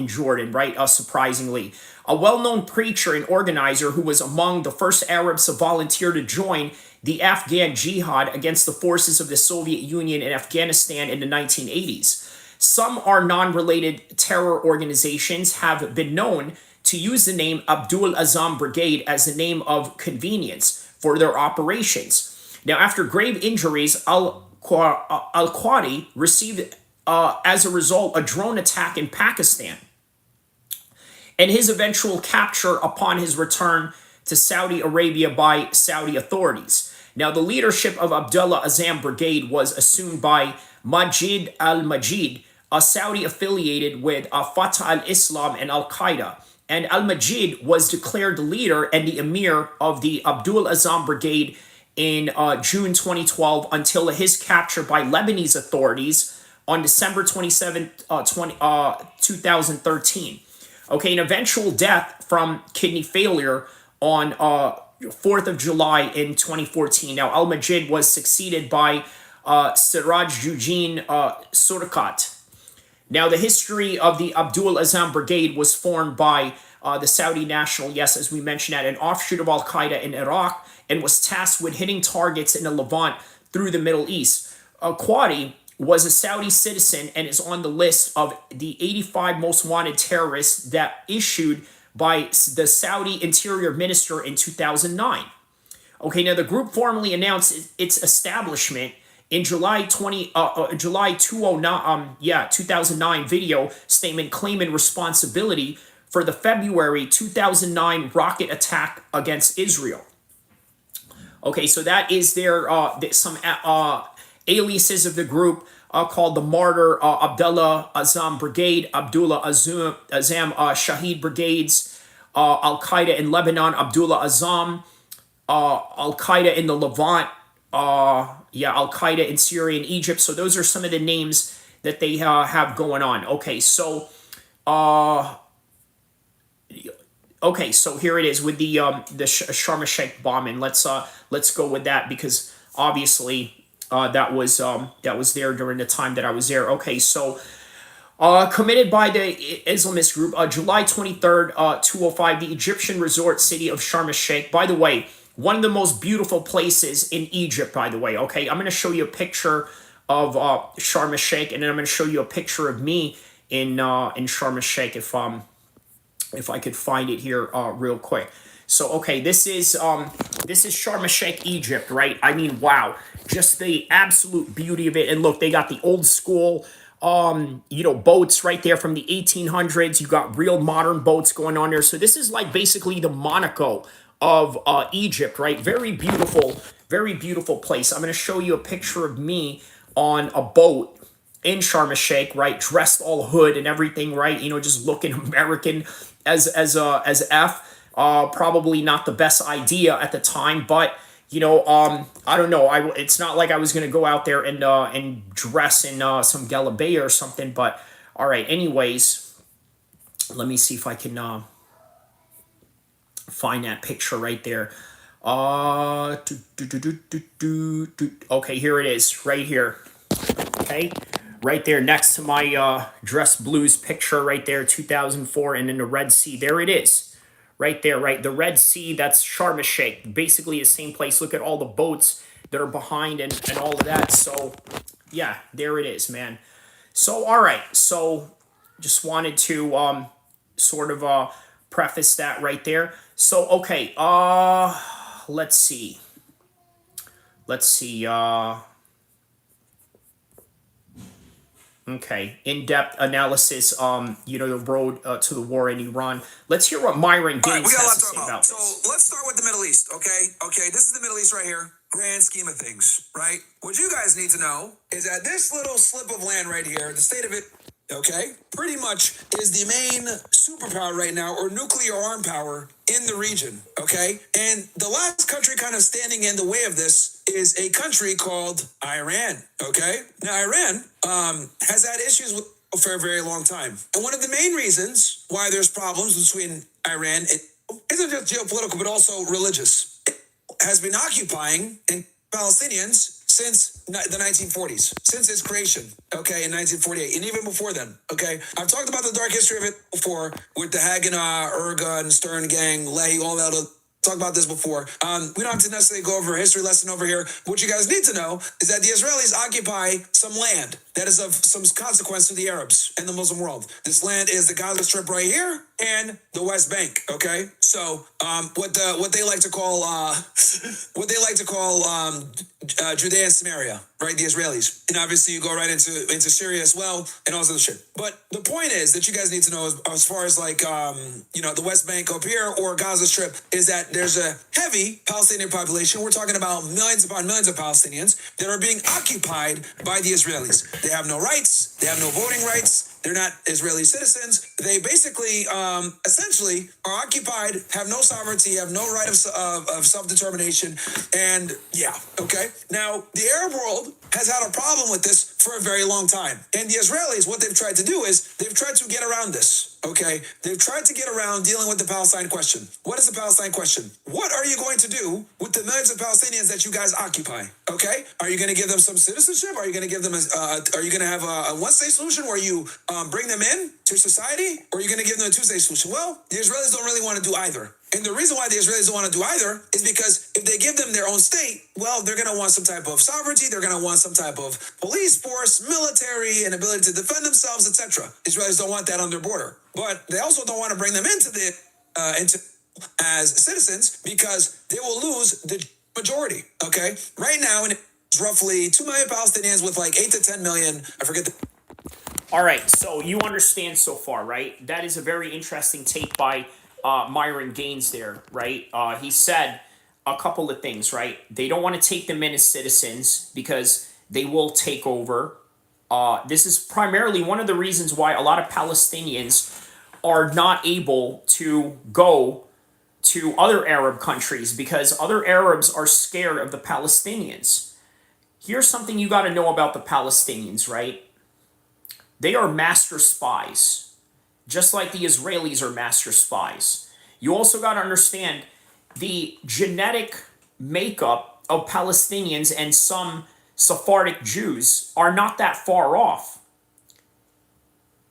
Jordan, right? Surprisingly, a well-known preacher and organizer who was among the first Arabs to volunteer to join the Afghan jihad against the forces of the Soviet Union in Afghanistan in the 1980s. Some are non-related terror organizations have been known to use the name Abdul Azam Brigade as a name of convenience for their operations. Now, after grave injuries, Al-Qadi received, as a result, a drone attack in Pakistan, and his eventual capture upon his return to Saudi Arabia by Saudi authorities. Now, the leadership of Abdullah Azam Brigade was assumed by Majid al-Majid, a Saudi affiliated with Fatah al-Islam and Al-Qaeda. And al-Majid was declared the leader and the emir of the Abdul Azam Brigade in June 2012 until his capture by Lebanese authorities on December 27, 2013. Okay, an eventual death from kidney failure on 4th of July in 2014. Now, al-Majid was succeeded by Siraj Jujin Surkat. Now, the history of the Abdul Azam Brigade was formed by the Saudi National, yes, as we mentioned, at an offshoot of Al-Qaeda in Iraq, and was tasked with hitting targets in the Levant through the Middle East. Qadi was a Saudi citizen and is on the list of the 85 most wanted terrorists that issued by the Saudi Interior Minister in 2009. Okay, now the group formally announced its establishment in July 2009 video statement claiming responsibility for the February 2009 rocket attack against Israel. Okay, so that is their some aliases of the group called the Martyr Abdullah Azam Brigade, Abdullah Azam Shahid Brigades, Al-Qaeda in Lebanon, Abdullah Azam, Al-Qaeda in the Levant, Al-Qaeda in Syria and Egypt. So those are some of the names that they have going on. Okay, so here it is with the Sharm el-Sheikh bombing. Let's go with that because obviously that was there during the time that I was there. Okay, so committed by the Islamist group, July 23rd, 2005, the Egyptian resort city of Sharm el-Sheikh. By the way, one of the most beautiful places in Egypt, by the way. Okay, I'm going to show you a picture of Sharm el-Sheikh, and then I'm going to show you a picture of me in Sharm el-Sheikh if I could find it here real quick. So, okay, this is Sharm el-Sheikh, Egypt, right? I mean, wow, just the absolute beauty of it. And look, they got the old school, boats right there from the 1800s. You got real modern boats going on there. So this is like basically the Monaco of Egypt, right? Very beautiful place. I'm going to show you a picture of me on a boat in Sharm el-Sheikh, right? Dressed all hood and everything, right? Just looking American as F. Probably not the best idea at the time, but I don't know. It's not like I was gonna go out there and dress in some Galabea or something. But all right. Anyways, let me see if I can find that picture right there. Okay, here it is, right here. Okay, right there next to my Dress Blues picture, right there, 2004, and in the Red Sea. There it is. Right there, right? The Red Sea, that's Sharm el-Sheikh. Basically the same place. Look at all the boats that are behind and all of that. So, yeah, there it is, man. So, all right. So, just wanted to sort of preface that right there. So, okay. Let's see. Okay, in-depth analysis, the road to the war in Iran. Let's hear what Myron Gaines has to say about this. So let's start with the Middle East, okay? Okay, this is the Middle East right here. Grand scheme of things, right? What you guys need to know is that this little slip of land right here, the state of it, okay, pretty much is the main superpower right now, or nuclear arm power in the region, okay? And the last country kind of standing in the way of this is a country called Iran, okay? Now, Iran has had issues with for a very long time. And one of the main reasons why there's problems between Iran, it isn't just geopolitical, but also religious. has been occupying Palestinians since the 1940s, since its creation, okay, in 1948, and even before then, okay? I've talked about the dark history of it before with the Haganah, Erga, and Stern gang, Leahy, all that other. Talked about this before. We don't have to necessarily go over a history lesson over here. What you guys need to know is that the Israelis occupy some land that is of some consequence to the Arabs and the Muslim world. This land is the Gaza Strip right here and the West Bank. Okay, so what they like to call Judea and Samaria, right? The Israelis, and obviously you go right into Syria as well and all this other shit. But the point is that you guys need to know as far as like the West Bank up here or Gaza Strip is that there's a heavy Palestinian population. We're talking about millions upon millions of Palestinians that are being occupied by the Israelis. They have no rights. They have no voting rights. They're not Israeli citizens. They basically, essentially, are occupied, have no sovereignty, have no right of self-determination, and yeah, okay? Now, the Arab world has had a problem with this for a very long time. And the Israelis, what they've tried to do is, they've tried to get around this, okay? They've tried to get around dealing with the Palestine question. What is the Palestine question? What are you going to do with the millions of Palestinians that you guys occupy, okay? Are you going to give them some citizenship? Are you going to give them are you going to have a one-state solution where you bring them in to society? Or are you going to give them a two-state solution? Well, the Israelis don't really want to do either. And the reason why the Israelis don't want to do either is because if they give them their own state, well, they're going to want some type of sovereignty. They're going to want some type of police force, military, and ability to defend themselves, etc. Israelis don't want that on their border. But they also don't want to bring them into as citizens because they will lose the majority, okay? Right now, it's roughly 2 million Palestinians with like 8 to 10 million, I forget the... All right, so you understand so far, right? That is a very interesting take by Myron Gaines there, right? He said a couple of things, right? They don't want to take them in as citizens because they will take over. This is primarily one of the reasons why a lot of Palestinians are not able to go to other Arab countries because other Arabs are scared of the Palestinians. Here's something you got to know about the Palestinians, right? They are master spies, just like the Israelis are master spies. You also got to understand the genetic makeup of Palestinians and some Sephardic Jews are not that far off.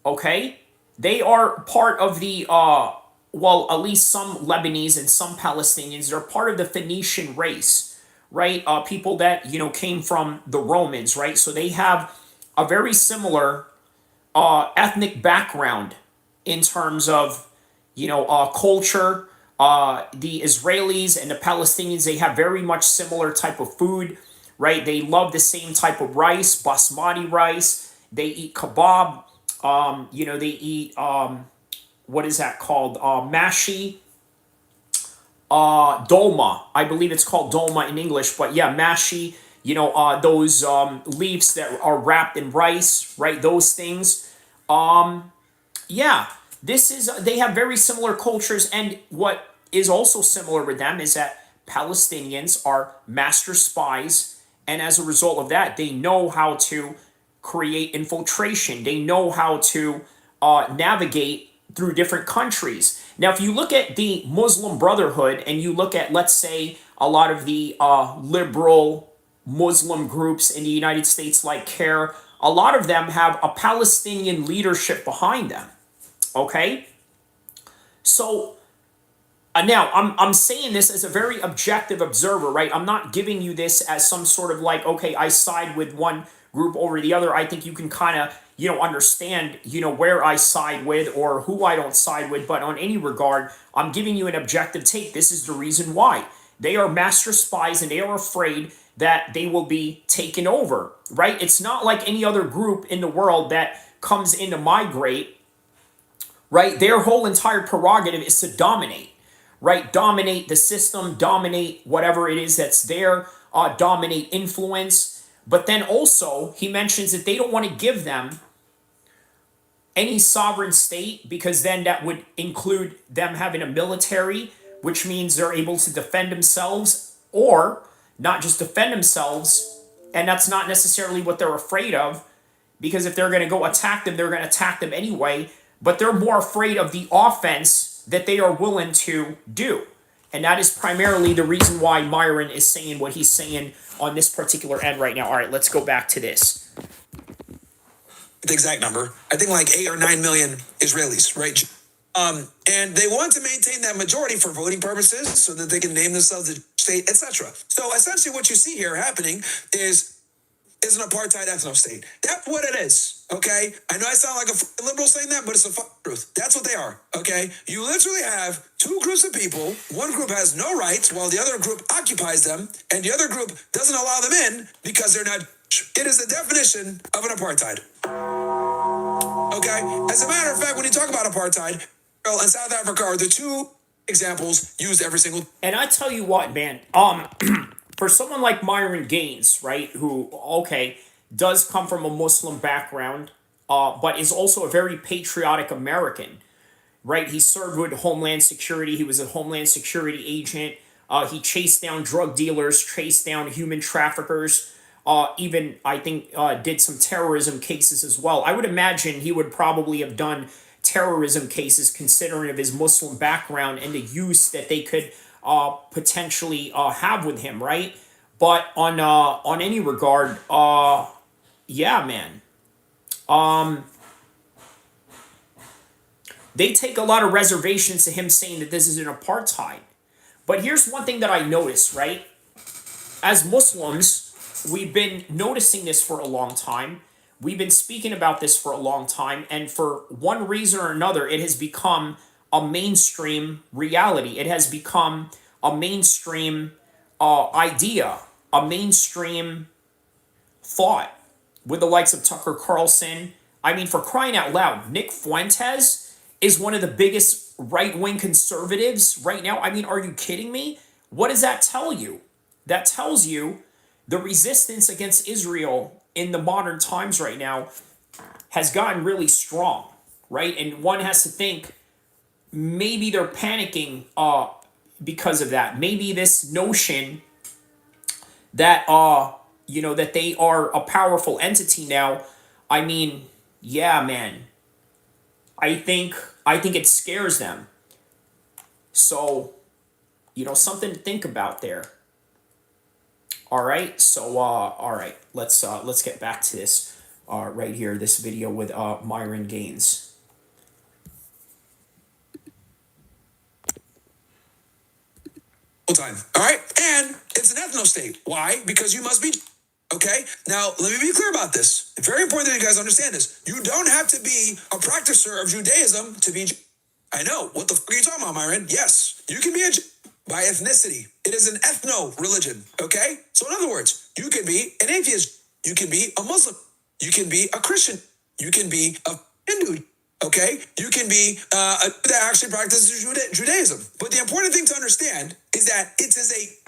Okay? They are part of the, at least some Lebanese and some Palestinians, they're part of the Phoenician race, right? People that, came from the Romans, right? So they have a very similar ethnic background in terms of, culture. The Israelis and the Palestinians, they have very much similar type of food, right? They love the same type of rice, basmati rice. They eat kebab. They eat, what is that called? Mashi. Dolma. I believe it's called dolma in English, but yeah, mashi. Those leaves that are wrapped in rice, right? Those things. They have very similar cultures, and what is also similar with them is that Palestinians are master spies, and as a result of that, they know how to create infiltration. They know how to navigate through different countries. Now, if you look at the Muslim Brotherhood and you look at, let's say, a lot of the liberal Muslim groups in the United States like CARE, a lot of them have a Palestinian leadership behind them. Okay? So, now, I'm saying this as a very objective observer, right? I'm not giving you this as some sort of like, okay, I side with one group over the other. I think you can kind of, understand, where I side with or who I don't side with. But on any regard, I'm giving you an objective take. This is the reason why. They are master spies and they are afraid that they will be taken over, right? It's not like any other group in the world that comes in to migrate, right? Their whole entire prerogative is to dominate, right? Dominate the system, dominate whatever it is that's there, dominate influence. But then also, he mentions that they don't want to give them any sovereign state because then that would include them having a military, which means they're able to defend themselves or not just defend themselves. And that's not necessarily what they're afraid of, because if they're going to go attack them, they're going to attack them anyway. But they're more afraid of the offense that they are willing to do. And that is primarily the reason why Myron is saying what he's saying on this particular end right now. All right, let's go back to this. The exact number, I think like 8 or 9 million Israelis, right? And they want to maintain that majority for voting purposes so that they can name themselves a state, etc. So essentially what you see here happening is an apartheid ethno-state. That's what it is, okay? I know I sound like a liberal saying that, but it's the truth. That's what they are, okay? You literally have two groups of people. One group has no rights while the other group occupies them, and the other group doesn't allow them in because they're not. It is the definition of an apartheid, okay? As a matter of fact, when you talk about apartheid, Israel and South Africa are the two examples used every single. And I tell you what, man, for someone like Myron Gaines, right, who, okay, does come from a Muslim background, but is also a very patriotic American, right? He served with Homeland Security. He was a Homeland Security agent. He chased down drug dealers, chased down human traffickers, even, I think, did some terrorism cases as well. I would imagine he would probably have done terrorism cases considering of his Muslim background and the use that they could potentially have with him, right? But on any regard, yeah, man. They take a lot of reservations to him saying that this is an apartheid. But here's one thing that I noticed, right? As Muslims, we've been noticing this for a long time. We've been speaking about this for a long time, and for one reason or another, it has become a mainstream reality. It has become a mainstream idea, a mainstream thought with the likes of Tucker Carlson. I mean, for crying out loud, Nick Fuentes is one of the biggest right-wing conservatives right now. I mean, are you kidding me? What does that tell you? That tells you the resistance against Israel in the modern times right now has gotten really strong, right? And one has to think maybe they're panicking because of that. Maybe this notion that that they are a powerful entity now. I mean, yeah, man. I think it scares them. So, something to think about there. All right, so all right, let's get back to this right here, this video with Myron Gaines. Time, all right, and it's an ethno-state. Why? Because you must be. Okay, now let me be clear about this. It's very important that you guys understand this. You don't have to be a practicer of Judaism to be. I know. What the fuck are you talking about, Myron? Yes, you can be a Jew by ethnicity. It is an ethno-religion, okay? So in other words, you can be an atheist. You can be a Muslim. You can be a Christian. You can be a Hindu, okay? You can be a that actually practices Judaism. But the important thing to understand is that it is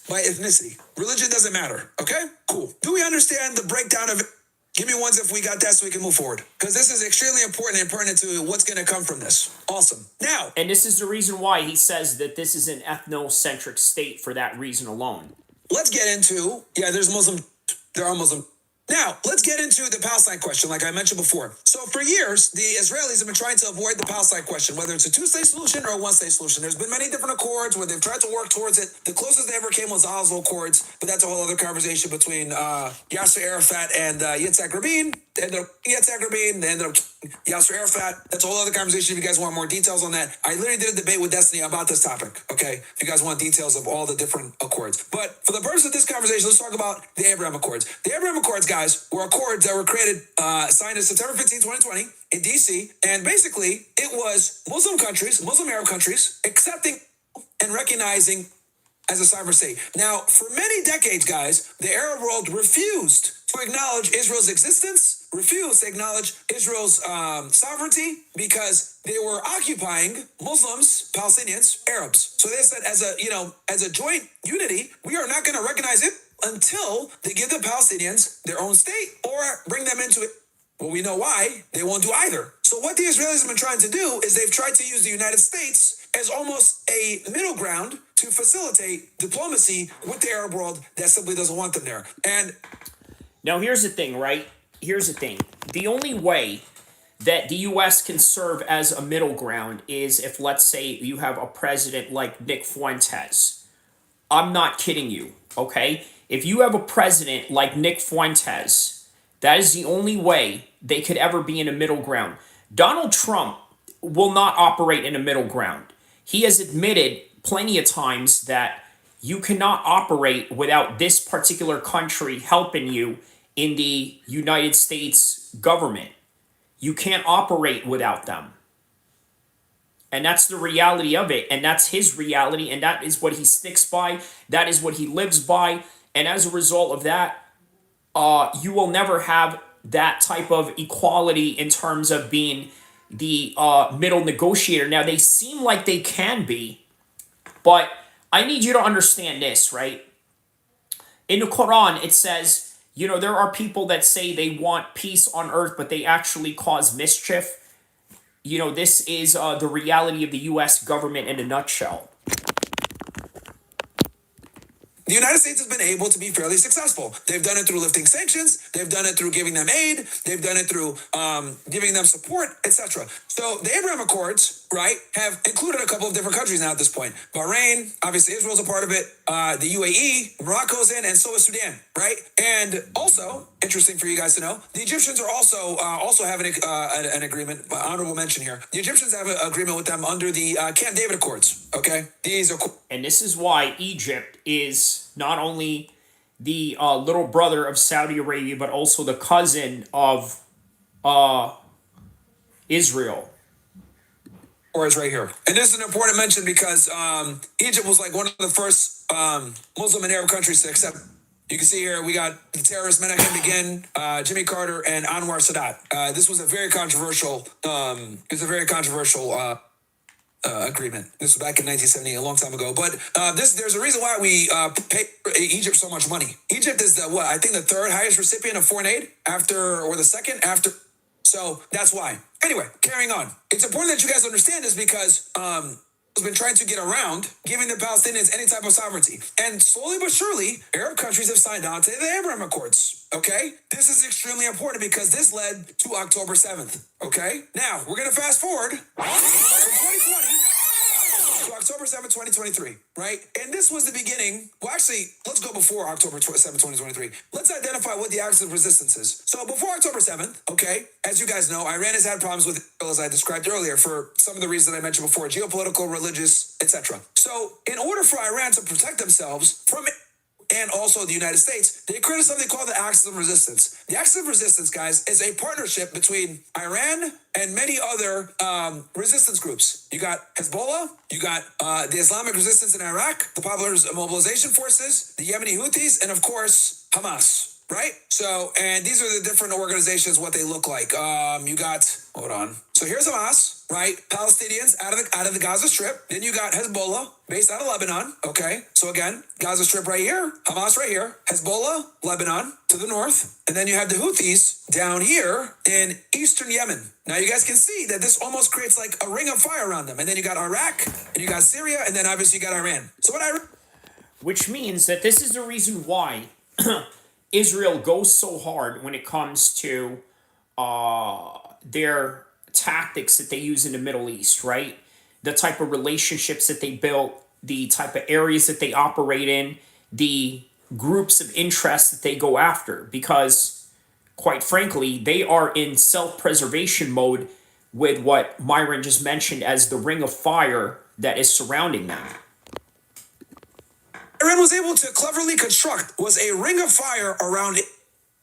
by ethnicity. Religion doesn't matter, okay? Cool. Do we understand the breakdown of it? Give me ones if we got that so we can move forward. Because this is extremely important and pertinent to what's going to come from this. Awesome. Now. And this is the reason why he says that this is an ethnocentric state for that reason alone. Let's get into, there are Muslim. Now, let's get into the Palestine question, like I mentioned before. So for years, the Israelis have been trying to avoid the Palestine question, whether it's a two-state solution or a one-state solution. There's been many different accords where they've tried to work towards it. The closest they ever came was the Oslo Accords, but that's a whole other conversation between Yasser Arafat and Yitzhak Rabin. They ended up Yitzhak Rabin, they ended up Yasser Arafat. That's a whole other conversation if you guys want more details on that. I literally did a debate with Destiny about this topic, okay? If you guys want details of all the different accords. But for the purpose of this conversation, let's talk about the Abraham Accords. The Abraham Accords, guys, were accords that were created, signed on September 15, 2020 in D.C. And basically, it was Muslim countries, Muslim Arab countries, accepting and recognizing as a sovereign state. Now, for many decades, guys, the Arab world refused to acknowledge Israel's existence, refused to acknowledge Israel's sovereignty because they were occupying Muslims, Palestinians, Arabs. So they said, as a joint unity, we are not going to recognize it until they give the Palestinians their own state or bring them into it. Well, we know why. They won't do either. So what the Israelis have been trying to do is they've tried to use the United States as almost a middle ground to facilitate diplomacy with the Arab world that simply doesn't want them there. And now here's the thing, right? Here's the thing. The only way that the US can serve as a middle ground is if, let's say, you have a president like Nick Fuentes. I'm not kidding you, okay? If you have a president like Nick Fuentes, that is the only way they could ever be in a middle ground. Donald Trump will not operate in a middle ground. He has admitted plenty of times that you cannot operate without this particular country helping you in the United States government. You can't operate without them. And that's the reality of it. And that's his reality. And that is what he sticks by. That is what he lives by. And as a result of that, you will never have that type of equality in terms of being the middle negotiator. Now, they seem like they can be, but I need you to understand this, right? In the Quran, it says, you know, there are people that say they want peace on earth, but they actually cause mischief. You know, this is the reality of the U.S. government in a nutshell. The United States has been able to be fairly successful. They've done it through lifting sanctions. They've done it through giving them aid. They've done it through giving them support, etc. So the Abraham Accords, right, have included a couple of different countries now at this point. Bahrain, obviously Israel's a part of it. The UAE, Morocco's in, and so is Sudan, right? And also, interesting for you guys to know, the Egyptians are also having an agreement. Honorable mention here. The Egyptians have an agreement with them under the Camp David Accords. Okay, these are. And this is why Egypt is not only the little brother of Saudi Arabia, but also the cousin of Israel. Or is right here. And this is an important mention because Egypt was like one of the first Muslim and Arab countries to accept. You can see here we got the terrorist Menachem Begin, Jimmy Carter, and Anwar Sadat. This was a very controversial. Agreement. This was back in 1978, a long time ago. But there's a reason why we pay Egypt so much money. Egypt is I think the third highest recipient of foreign aid or the second after. So that's why. Anyway, carrying on. It's important that you guys understand this because has been trying to get around giving the Palestinians any type of sovereignty. And slowly but surely, Arab countries have signed on to the Abraham Accords. Okay? This is extremely important because this led to October 7th. Okay? Now, we're going to fast forward from 2020 to October 7th, 2023, right? And this was the beginning. Well, actually, let's go before October 7th, 2023. Let's identify what the axis of resistance is. So before October 7th, okay, as you guys know, Iran has had problems with Israel, as I described earlier, for some of the reasons I mentioned before, geopolitical, religious, etc. So in order for Iran to protect themselves from it, and also the United States, they created something called the Axis of Resistance. The Axis of Resistance, guys, is a partnership between Iran and many other resistance groups. You got Hezbollah, you got the Islamic Resistance in Iraq, the Popular Mobilization Forces, the Yemeni Houthis, and of course, Hamas. Right? So, and these are the different organizations, what they look like. You got, hold on. So here's Hamas, right? Palestinians out of the Gaza Strip. Then you got Hezbollah, based out of Lebanon. Okay. So again, Gaza Strip right here, Hamas right here, Hezbollah, Lebanon to the north. And then you have the Houthis down here in eastern Yemen. Now you guys can see that this almost creates like a ring of fire around them. And then you got Iraq, and you got Syria, and then obviously you got Iran. So which means that this is the reason why Israel goes so hard when it comes to their tactics that they use in the Middle East, right? The type of relationships that they built, the type of areas that they operate in, the groups of interest that they go after, because quite frankly, they are in self-preservation mode with what Myron just mentioned as the ring of fire that is surrounding them. Iran was able to cleverly construct was a ring of fire around it.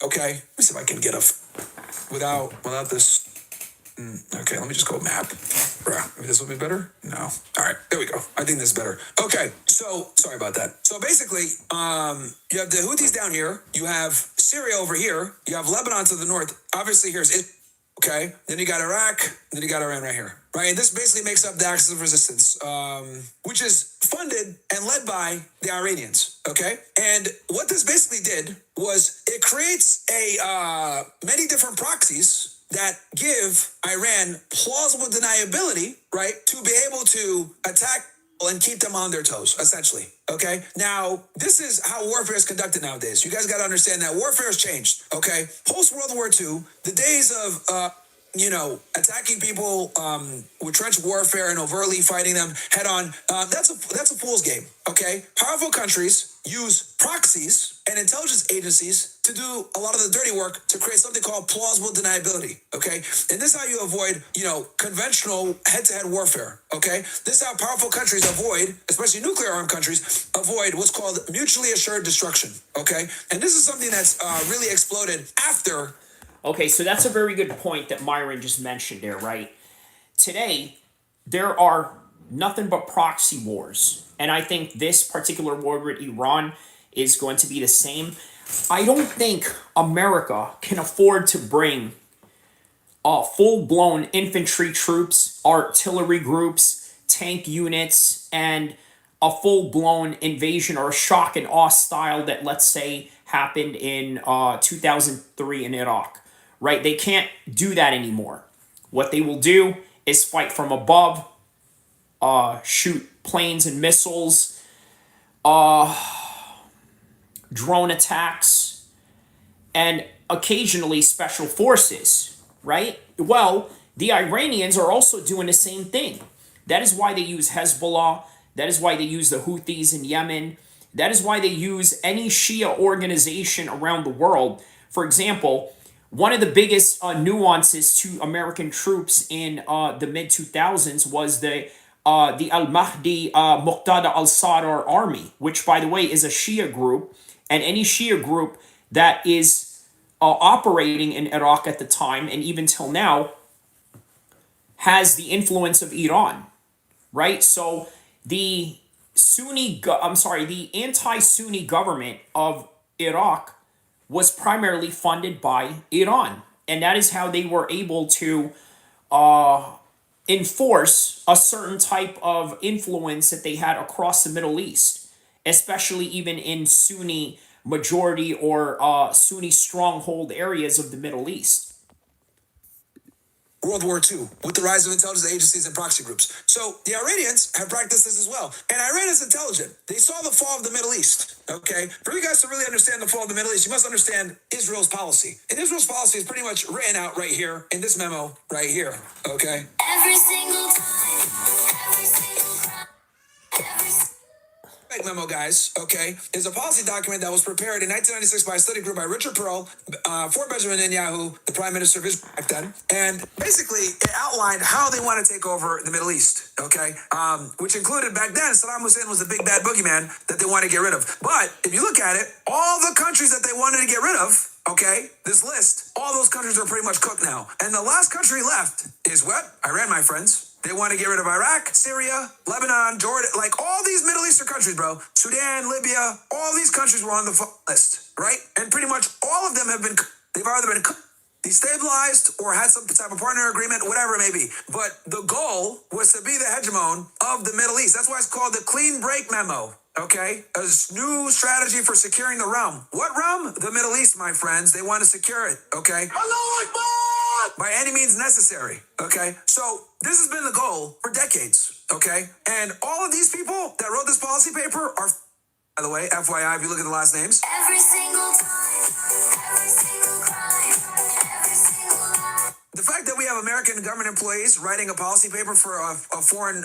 Okay, let me see if I can get without this. Okay, let me just go map. Maybe this will be better. No. All right, there we go. I think this is better. Okay, so sorry about that. So basically, you have the Houthis down here. You have Syria over here. You have Lebanon to the north. Obviously, here's it. Okay, then you got Iraq. Then you got Iran right here. Right, and this basically makes up the Axis of Resistance, which is funded and led by the Iranians. Okay, and what this basically did was it creates many different proxies that give Iran plausible deniability, right, to be able to attack and keep them on their toes, essentially. Okay, now this is how warfare is conducted nowadays. You guys got to understand that warfare has changed. Okay, post World War II, the days of attacking people with trench warfare and overtly fighting them head on. That's a fool's game. Okay, powerful countries use proxies and intelligence agencies to do a lot of the dirty work to create something called plausible deniability. Okay, and this is how you avoid, conventional head-to-head warfare. Okay, this is how powerful countries avoid, especially nuclear-armed countries, avoid what's called mutually assured destruction. Okay, and this is something that's really exploded after. Okay, so that's a very good point that Myron just mentioned there, right? Today, there are nothing but proxy wars. And I think this particular war with Iran is going to be the same. I don't think America can afford to bring full-blown infantry troops, artillery groups, tank units, and a full-blown invasion or shock and awe style that, let's say, happened in 2003 in Iraq, right? They can't do that anymore. What they will do is fight from above, shoot planes and missiles, drone attacks, and occasionally special forces, right? Well, the Iranians are also doing the same thing. That is why they use Hezbollah. That is why they use the Houthis in Yemen. That is why they use any Shia organization around the world. For example, one of the biggest nuances to American troops in the mid-2000s was the Al-Mahdi Muqtada al-Sadr army, which, by the way, is a Shia group. And any Shia group that is operating in Iraq at the time, and even till now, has the influence of Iran, right? So the the anti-Sunni government of Iraq was primarily funded by Iran. And that is how they were able to enforce a certain type of influence that they had across the Middle East, especially even in Sunni majority or Sunni stronghold areas of the Middle East. World War II, with the rise of intelligence agencies and proxy groups. So the Iranians have practiced this as well. And Iran is intelligent. They saw the fall of the Middle East, okay? For you guys to really understand the fall of the Middle East, you must understand Israel's policy. And Israel's policy is pretty much written out right here in this memo right here, okay? Every single time, every single crime, memo, guys, okay, is a policy document that was prepared in 1996 by a study group by Richard Pearl for Benjamin Netanyahu, the prime minister of Israel back then. And basically, it outlined how they want to take over the Middle East, okay, which included back then, Saddam Hussein was the big bad boogeyman that they wanted to get rid of. But if you look at it, all the countries that they wanted to get rid of, okay, this list, all those countries are pretty much cooked now. And the last country left is what? Iran, my friends. They want to get rid of Iraq, Syria, Lebanon, Jordan, like all these Middle Eastern countries, bro. Sudan, Libya, all these countries were on the list, right? And pretty much all of them they've either been destabilized or had some type of partner agreement, whatever it may be. But the goal was to be the hegemon of the Middle East. That's why it's called the Clean Break Memo. Okay, a new strategy for securing the realm. What realm? The Middle East, my friends. They want to secure it. Okay. Allahu Akbar! By any means necessary. Okay. So this has been the goal for decades. Okay. And all of these people that wrote this policy paper are, by the way, FYI, if you look at the last names. Every single time, every single crime, every single lie. The fact that we have American government employees writing a policy paper for a foreign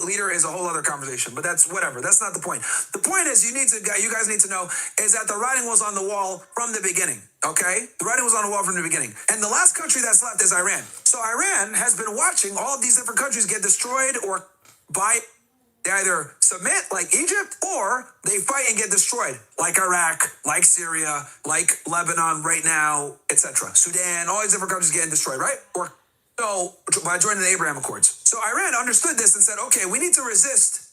leader is a whole other conversation, but that's whatever. That's not the point. The point is you guys need to know is that the writing was on the wall from the beginning, okay? The writing was on the wall from the beginning. And the last country that's left is Iran. So Iran has been watching all of these different countries get destroyed or by they either submit like Egypt or they fight and get destroyed like Iraq, like Syria, like Lebanon right now, etc. Sudan, all these different countries getting destroyed, right? Or so by joining the Abraham Accords. So Iran understood this and said, okay, we need to resist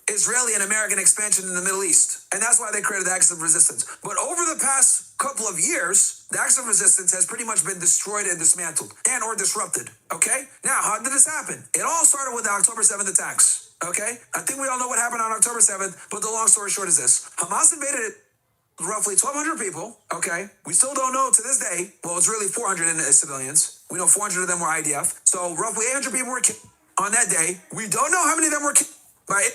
Israeli and American expansion in the Middle East. And that's why they created the Axis of Resistance. But over the past couple of years, the Axis of Resistance has pretty much been destroyed and dismantled and or disrupted, okay? Now, how did this happen? It all started with the October 7th attacks. Okay, I think we all know what happened on October 7th, but the long story short is this. Hamas invaded roughly 1,200 people, okay? We still don't know to this day. Well, it's really 400 civilians. We know 400 of them were IDF. So roughly 800 people were killed on that day. We don't know how many of them were killed by it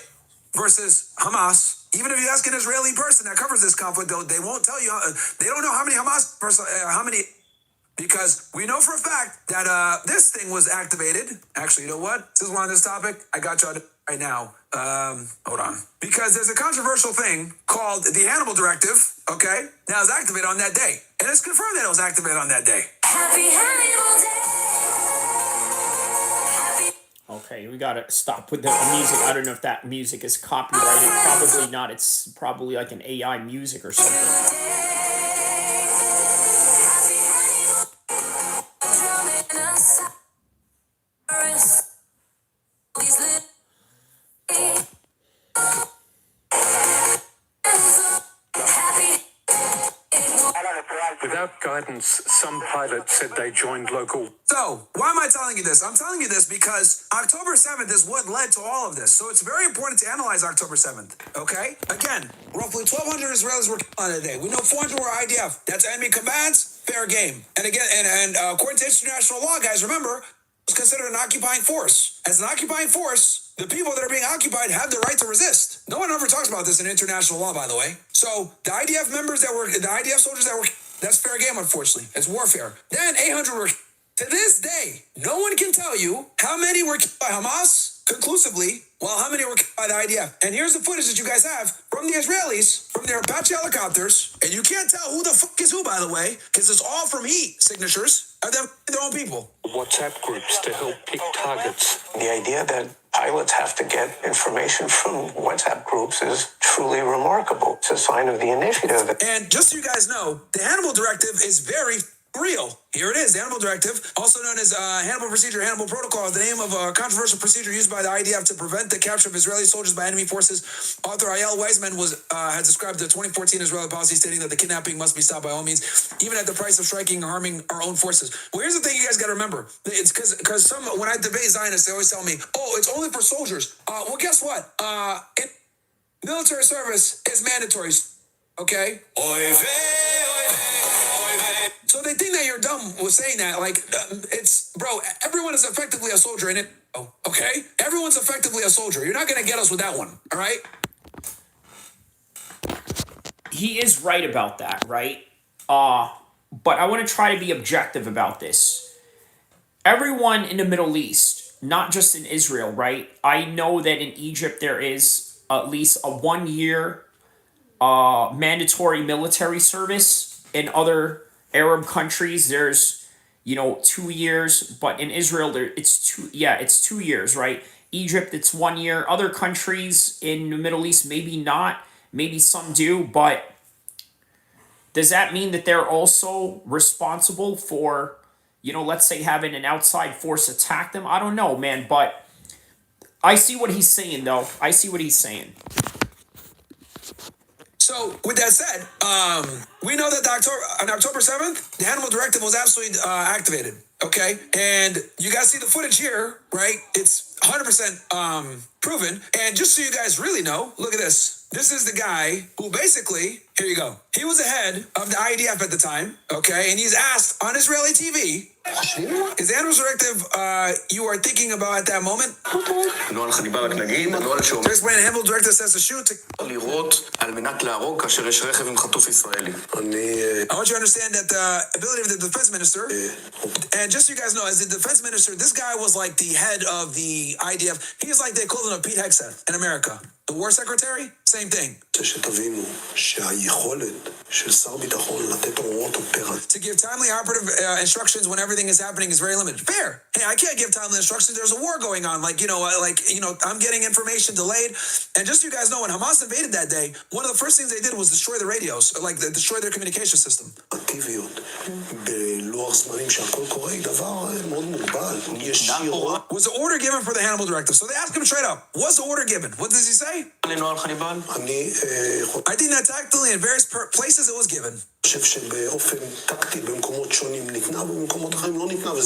versus Hamas. Even if you ask an Israeli person that covers this conflict, though, they won't tell you. They don't know how many Hamas Because we know for a fact that this thing was activated. Actually, you know what? Since we're on this topic, I got you right now. Hold on. Because there's a controversial thing called the Hannibal Directive, okay? Now it's activated on that day. And it's confirmed that it was activated on that day. Happy Hannibal Day! Okay, we gotta stop with the music. I don't know if that music is copyrighted. Probably not. It's probably like an AI music or something. Without guidance, some pilots said they joined local. So, why am I telling you this? I'm telling you this because October 7th is what led to all of this. So it's very important to analyze October 7th, okay? Again, roughly 1,200 Israelis were killed on the day. We know 400 were IDF. That's enemy combatants, fair game. And again, and according to international law, guys, remember, it's considered an occupying force. As an occupying force, the people that are being occupied have the right to resist. No one ever talks about this in international law, by the way. So the IDF members that were, the IDF soldiers that were, that's fair game, unfortunately. It's warfare. Then 800 were. To this day, no one can tell you how many were killed by Hamas conclusively, while how many were killed by the IDF. And here's the footage that you guys have from the Israelis, from their Apache helicopters. And you can't tell who the fuck is who, by the way, because it's all from heat signatures of them, their own people. WhatsApp groups to help pick targets. The idea that pilots have to get information from WhatsApp groups is truly remarkable. It's a sign of the initiative. And just so you guys know, the Hannibal Directive is very real. Here it is, the Hannibal Directive, also known as Hannibal Procedure, Hannibal Protocol, the name of a controversial procedure used by the IDF to prevent the capture of Israeli soldiers by enemy forces. Author Ayel Weizman has described the 2014 Israeli policy stating that the kidnapping must be stopped by all means, even at the price of striking or harming our own forces. Well, here's the thing you guys got to remember. It's because when I debate Zionists, they always tell me, oh, it's only for soldiers. Well, guess what? Military service is mandatory, okay? So they think that you're dumb with saying that. Like, bro, everyone is effectively a soldier in it. Oh, okay? Everyone's effectively a soldier. You're not going to get us with that one, all right? He is right about that, right? But I want to try to be objective about this. Everyone in the Middle East, not just in Israel, right? I know that in Egypt there is at least a 1 year mandatory military service. In other Arab countries, there's 2 years, but in Israel it's 2 years, right? Egypt, it's 1 year. Other countries in the Middle East, maybe not, maybe some do, but does that mean that they're also responsible for, let's say having an outside force attack them? I don't know, man, but I see what he's saying, though. I see what he's saying. So, with that said, we know that on October 7th, the Hannibal Directive was absolutely activated, okay? And you guys see the footage here, right? It's 100% proven. And just so you guys really know, look at this. This is the guy who basically, here you go. He was the head of the IDF at the time, okay? And he's asked on Israeli TV, is the Hannibal Directive you are thinking about at that moment? Just when the Hannibal Directive says to shoot I want you to understand that the ability of the defense minister, and just so you guys know, as the defense minister, this guy was like the head of the IDF. He's like the equivalent of Pete Hegseth in America. The war secretary, same thing. To give timely operative instructions when everything is happening is very limited. Fair. Hey, I can't give timely instructions. There's a war going on. I'm getting information delayed. And just so you guys know, when Hamas invaded that day, one of the first things they did was destroy the radios, destroy their communication system. Was the order given for the Hannibal Directive? So they asked him straight up, was the order given? What does he say? I think that tactically in various places it was given.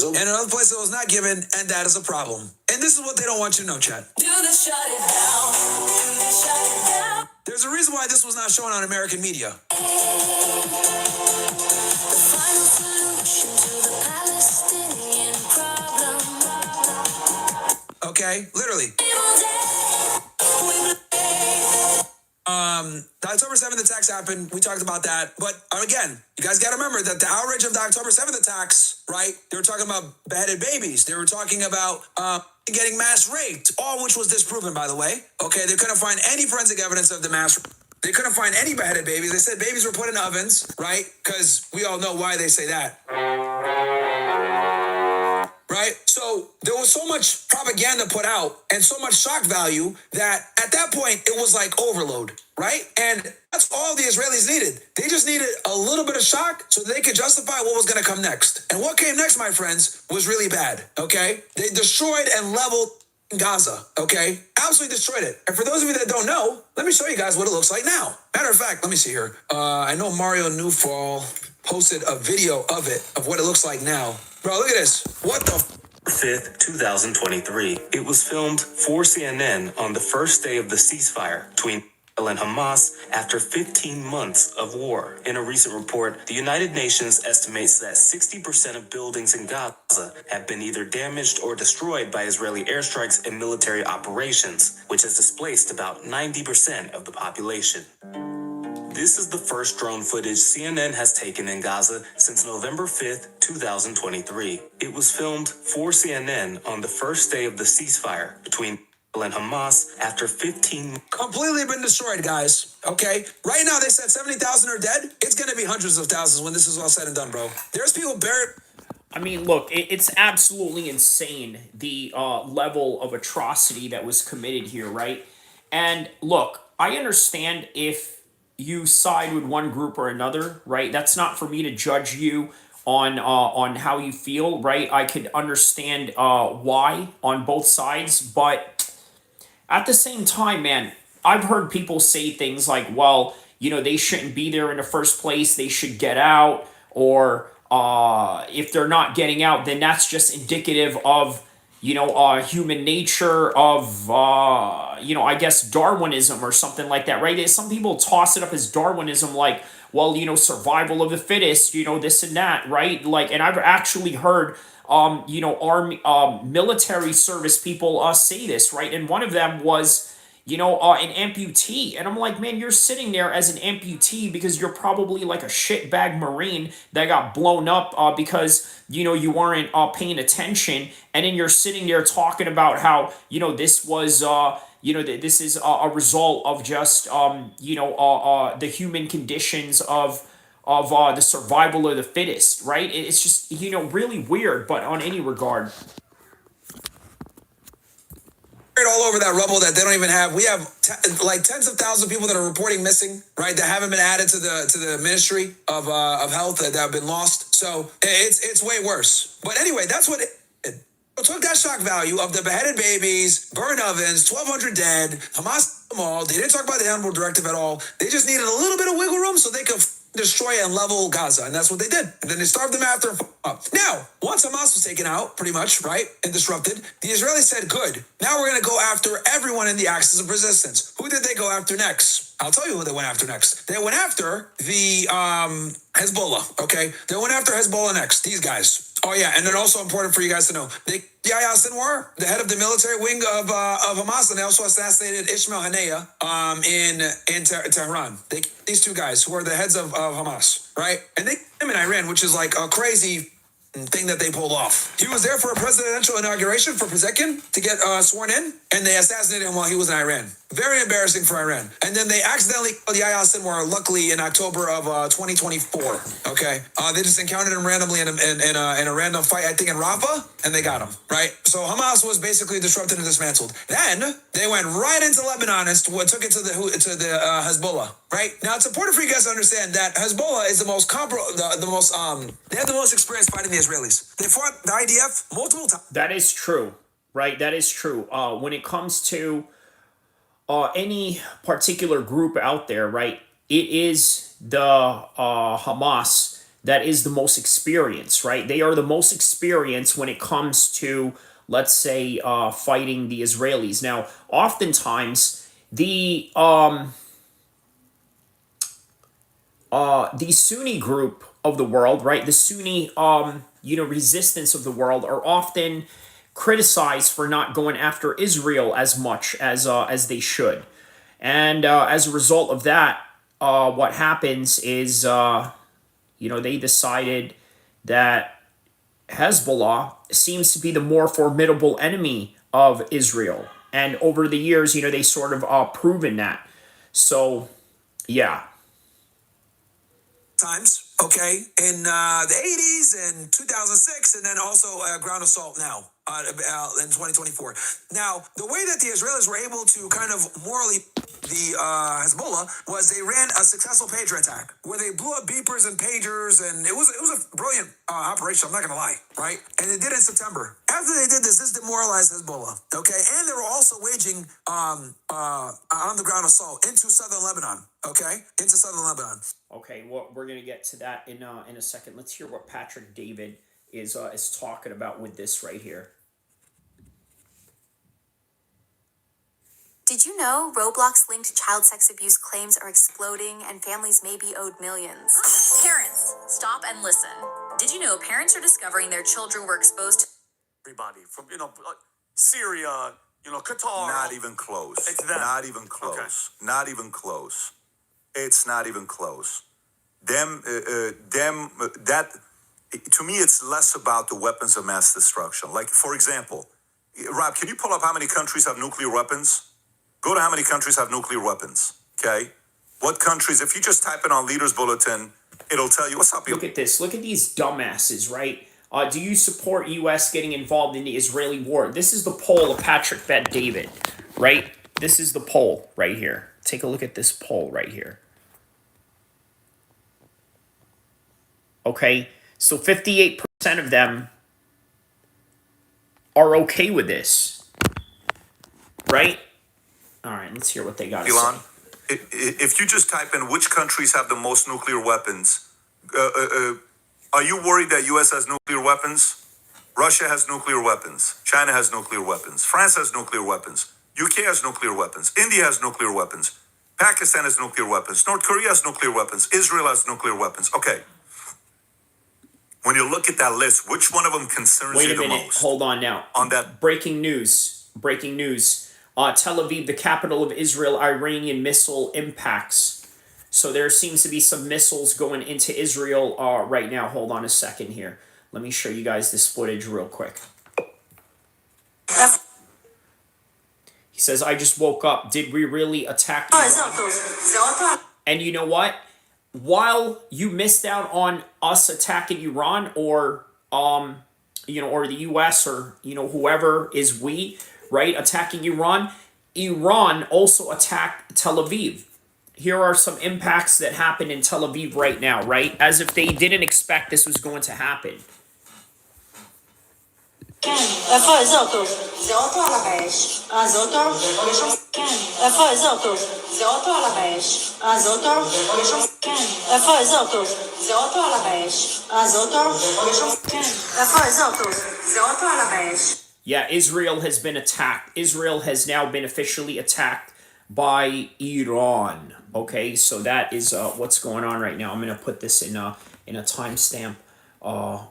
And in other places it was not given, and that is a problem. And this is what they don't want you to know, Chad. There's a reason why this was not shown on American media. Okay, literally. the October 7th attacks happened. We talked about that. But again, you guys got to remember that the outrage of the October 7th attacks, right? They were talking about beheaded babies. They were talking about getting mass raped, all which was disproven, by the way. Okay, they couldn't find any forensic evidence of the mass. They couldn't find any beheaded babies. They said babies were put in ovens, right? Because we all know why they say that. Right? So there was so much propaganda put out and so much shock value that at that point it was like overload, right? And that's all the Israelis needed. They just needed a little bit of shock so they could justify what was going to come next. And what came next, my friends, was really bad, okay? They destroyed and leveled Gaza, okay? Absolutely destroyed it. And for those of you that don't know, let me show you guys what it looks like now. Matter of fact, let me see here. I know Mario Newfall posted a video of it, of what it looks like now. Bro, look at this. What the 5th, 2023. It was filmed for CNN on the first day of the ceasefire between Israel and Hamas after 15 months of war. In a recent report, the United Nations estimates that 60% of buildings in Gaza have been either damaged or destroyed by Israeli airstrikes and military operations, which has displaced about 90% of the population. This is the first drone footage CNN has taken in Gaza since November 5th, 2023. It was filmed for CNN on the first day of the ceasefire between Israel and Hamas after 15 completely been destroyed, guys. Okay? Right now, they said 70,000 are dead. It's going to be hundreds of thousands when this is all said and done, bro. There's people buried. I mean, look, it's absolutely insane, the level of atrocity that was committed here, right? And look, I understand if you side with one group or another, right? That's not for me to judge you on how you feel, right? I could understand why on both sides, but at the same time, man, I've heard people say things like, well, you know, they shouldn't be there in the first place, they should get out, or if they're not getting out, then that's just indicative of, you know, human nature, of, you know, I guess Darwinism or something like that, right? Some people toss it up as Darwinism, like, well, you know, survival of the fittest, you know, this and that, right? Like, and I've actually heard, you know, army, military service people say this, right? And one of them was, you know, an amputee. And I'm like, man, you're sitting there as an amputee because you're probably like a shitbag Marine that got blown up because, you know, you weren't paying attention. And then you're sitting there talking about how, you know, this was, you know, this is a result of just, you know, the human conditions of the survival of the fittest, right? It's just, you know, really weird, but on any regard. All over that rubble that they don't even have. We have like tens of thousands of people that are reporting missing, right? That haven't been added to the Ministry of Health that have been lost. So it's way worse. But anyway, that's what it took. That shock value of the beheaded babies, burned ovens, 1,200 dead, Hamas them all. They didn't talk about the animal directive at all. They just needed a little bit of wiggle room so they could destroy and level Gaza, and that's what they did. And then they starved them after. Now, once Hamas was taken out, pretty much, right, and disrupted, the Israelis said, good, now we're going to go after everyone in the axis of resistance. Who did they go after next? I'll tell you who they went after next. They went after the Hezbollah, okay? They went after Hezbollah next, these guys. Oh, yeah, and then also important for you guys to know, Yahya Sinwar, the head of the military wing of Hamas, and they also assassinated Ismail Haniyeh in Tehran. These two guys who are the heads of Hamas, right? And they him in Iran, which is like a crazy thing that they pulled off. He was there for a presidential inauguration for Pezekian to get sworn in, and they assassinated him while he was in Iran. Very embarrassing for Iran. And then they accidentally killed Yahya Sinwar, luckily, in October of 2024. Okay? They just encountered him randomly in a random fight, I think in Rafah, and they got him, right? So Hamas was basically disrupted and dismantled. Then they went right into Lebanon and took it to the Hezbollah, right? Now, it's important for you guys to understand that Hezbollah is they have the most experience fighting the Israelis. They fought the IDF multiple times. That is true, right? That is true. When it comes to any particular group out there, right, it is the Hamas that is the most experienced, right? They are the most experienced when it comes to, let's say, fighting the Israelis. Now, oftentimes, the Sunni group of the world, right, the Sunni, you know, resistance of the world are often criticized for not going after Israel as much as they should. And as a result of that, what happens is, they decided that Hezbollah seems to be the more formidable enemy of Israel. And over the years, they sort of proven that. So, yeah. Times, okay, in the 80s and 2006, and then also ground assault now in 2024. Now, the way that the Israelis were able to kind of morally the Hezbollah was they ran a successful pager attack where they blew up beepers and pagers, and it was a brilliant operation. I'm not gonna lie, right? And they did it in September. After they did this demoralized Hezbollah, okay, and they were also waging on the ground assault into southern Lebanon, okay, into southern Lebanon. Okay, well, we're gonna get to that in a second. Let's hear what Patrick David is talking about with this right here. Did you know Roblox-linked child sex abuse claims are exploding and families may be owed millions? Parents, stop and listen. Did you know parents are discovering their children were exposed to everybody from, Syria, Qatar? Not even close. It's them. Not even close. Okay. Not even close. It's not even close. To me, it's less about the weapons of mass destruction. Like, for example, Rob, can you pull up how many countries have nuclear weapons? Go to how many countries have nuclear weapons, okay? What countries, if you just type it on Leaders Bulletin, it'll tell you, what's up, Look at this. Look at these dumbasses, right? Do you support U.S. getting involved in the Israeli war? This is the poll of Patrick Bet David, right? This is the poll right here. Take a look at this poll right here. Okay, so 58% of them are okay with this, right? All right, let's hear what they got to Elon, say. if you just type in which countries have the most nuclear weapons, are you worried that U.S. has nuclear weapons? Russia has nuclear weapons. China has nuclear weapons. France has nuclear weapons. UK has nuclear weapons. India has nuclear weapons. Pakistan has nuclear weapons. North Korea has nuclear weapons. Israel has nuclear weapons. Okay. When you look at that list, which one of them concerns you the most? Wait a minute. Hold on now. On that breaking news. Breaking news. Tel Aviv, the capital of Israel, Iranian missile impacts. So there seems to be some missiles going into Israel right now. Hold on a second here. Let me show you guys this footage real quick. He says, I just woke up. Did we really attack Iran? And you know what? While you missed out on us attacking Iran or or the US or, whoever is we, right, attacking Iran, Iran also attacked Tel Aviv. Here are some impacts that happened in Tel Aviv right now, right? As if they didn't expect this was going to happen. Yeah, Israel has been attacked. Israel has now been officially attacked by Iran. Okay, so that is what's going on right now. I'm going to put this in a timestamp. 1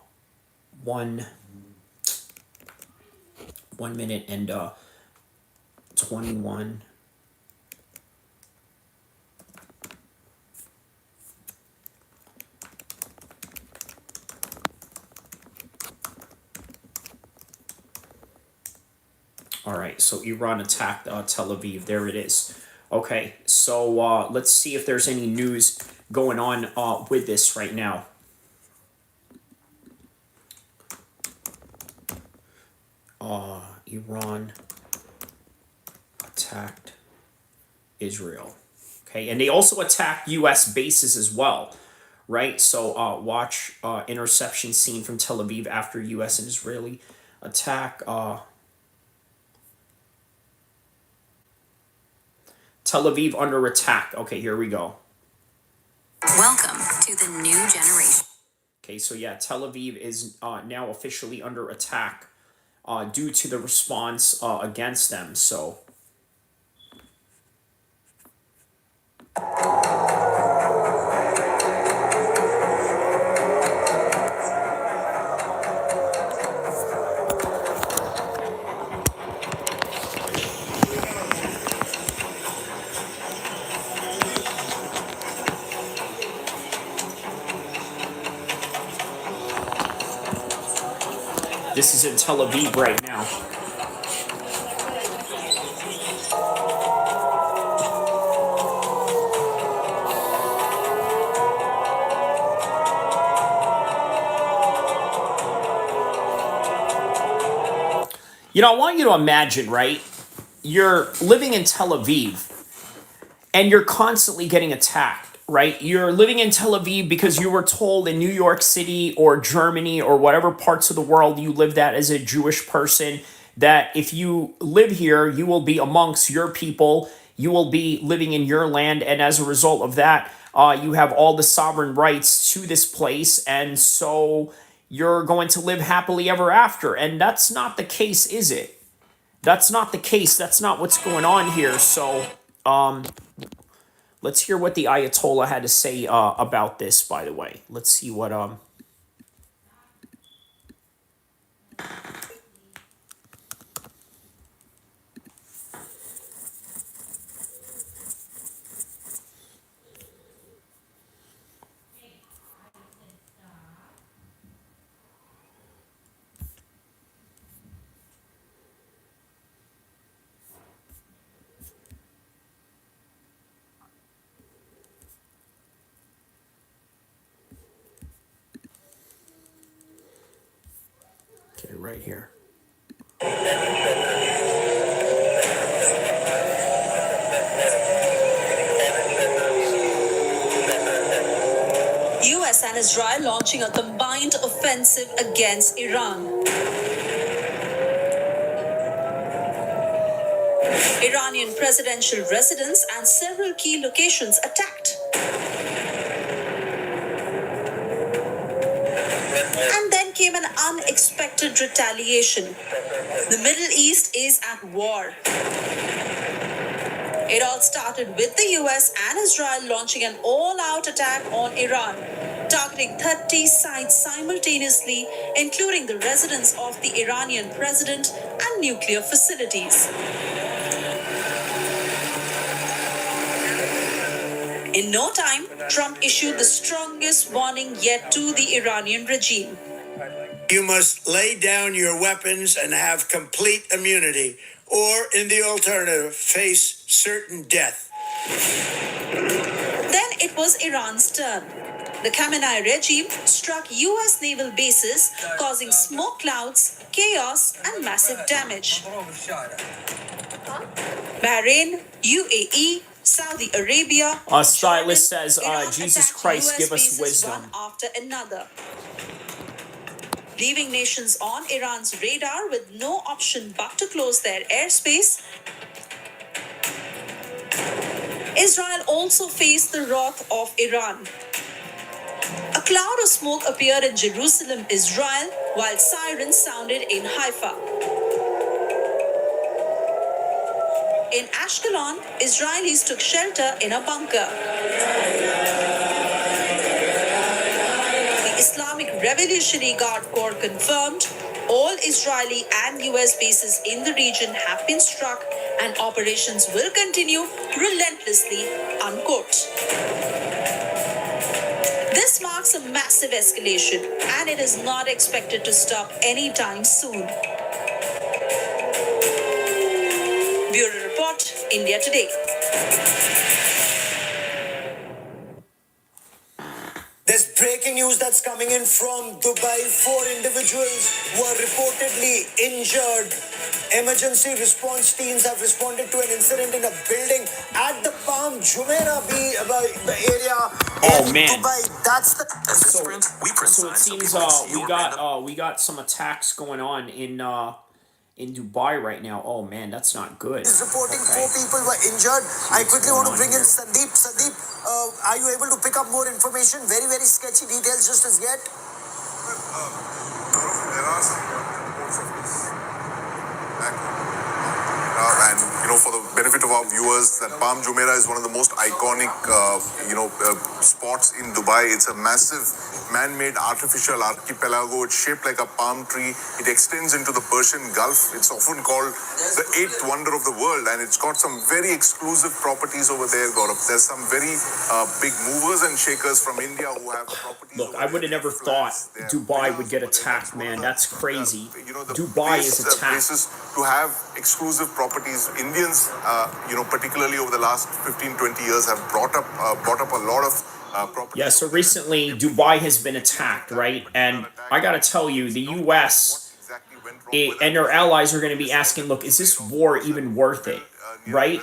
minute and 21. All right, so Iran attacked Tel Aviv. There it is. Okay, so let's see if there's any news going on with this right now. Iran attacked Israel. Okay, and they also attacked U.S. bases as well, right? So watch interception seen from Tel Aviv after U.S. and Israeli attack. Tel Aviv under attack. Okay, here we go. Welcome to the new generation. Okay, so yeah, Tel Aviv is now officially under attack due to the response against them. So. This is in Tel Aviv right now. I want you to imagine, right? You're living in Tel Aviv and you're constantly getting attacked, right? You're living in Tel Aviv because you were told in New York City or Germany or whatever parts of the world you lived at as a Jewish person that if you live here, you will be amongst your people, you will be living in your land, and as a result of that, you have all the sovereign rights to this place, and so you're going to live happily ever after. And that's not the case, is it? That's not the case. That's not what's going on here. So, let's hear what the Ayatollah had to say about this, by the way. Let's see what... Okay, right here. US and Israel launching a combined offensive against Iran. Iranian presidential residence and several key locations attacked. And then came an unexpected retaliation. The Middle East is at war. It all started with the US and Israel launching an all-out attack on Iran, targeting 30 sites simultaneously, including the residence of the Iranian president and nuclear facilities. In no time, Trump issued the strongest warning yet to the Iranian regime. You must lay down your weapons and have complete immunity, or in the alternative, face certain death. Then it was Iran's turn. The Khamenei regime struck US naval bases, causing smoke clouds, chaos, and massive damage. Bahrain, UAE, Saudi Arabia. Stylist says, Iran Jesus attacked Christ, US give us bases wisdom. one after another, leaving nations on Iran's radar with no option but to close their airspace. Israel also faced the wrath of Iran. A cloud of smoke appeared in Jerusalem, Israel, while sirens sounded in Haifa. In Ashkelon, Israelis took shelter in a bunker. The Islamic Revolutionary Guard Corps confirmed all Israeli and US bases in the region have been struck and operations will continue relentlessly, unquote. This marks a massive escalation and it is not expected to stop anytime soon. Bureau Report, India Today. There's breaking news that's coming in from Dubai. 4 individuals were reportedly injured. Emergency response teams have responded to an incident in a building at the Palm Jumeirah area in man. Dubai. That's the... So it seems we got some attacks going on in Dubai right now. Oh man, that's not good. Is reporting 4 people were injured. I quickly want to bring in Sandeep. Sandeep, are you able to pick up more information? Very, very sketchy details just as yet. There are some reports of this. And for the benefit of our viewers, that Palm Jumeirah is one of the most iconic, spots in Dubai. It's a massive man-made artificial archipelago. It's shaped like a palm tree. It extends into the Persian Gulf. It's often called the eighth wonder of the world, and it's got some very exclusive properties over there, Gaurav. There's some very big movers and shakers from India who have properties. Look, over I would have there. never thought Dubai would get attacked, man. That's crazy. Dubai is attacked. Places to have exclusive properties. Indians, particularly over the last 15, 20 years, have brought up a lot of properties. Yeah, so recently Dubai has been attacked, right? And I got to tell you, the U.S. And their allies are going to be asking, look, is this war even worth it, right?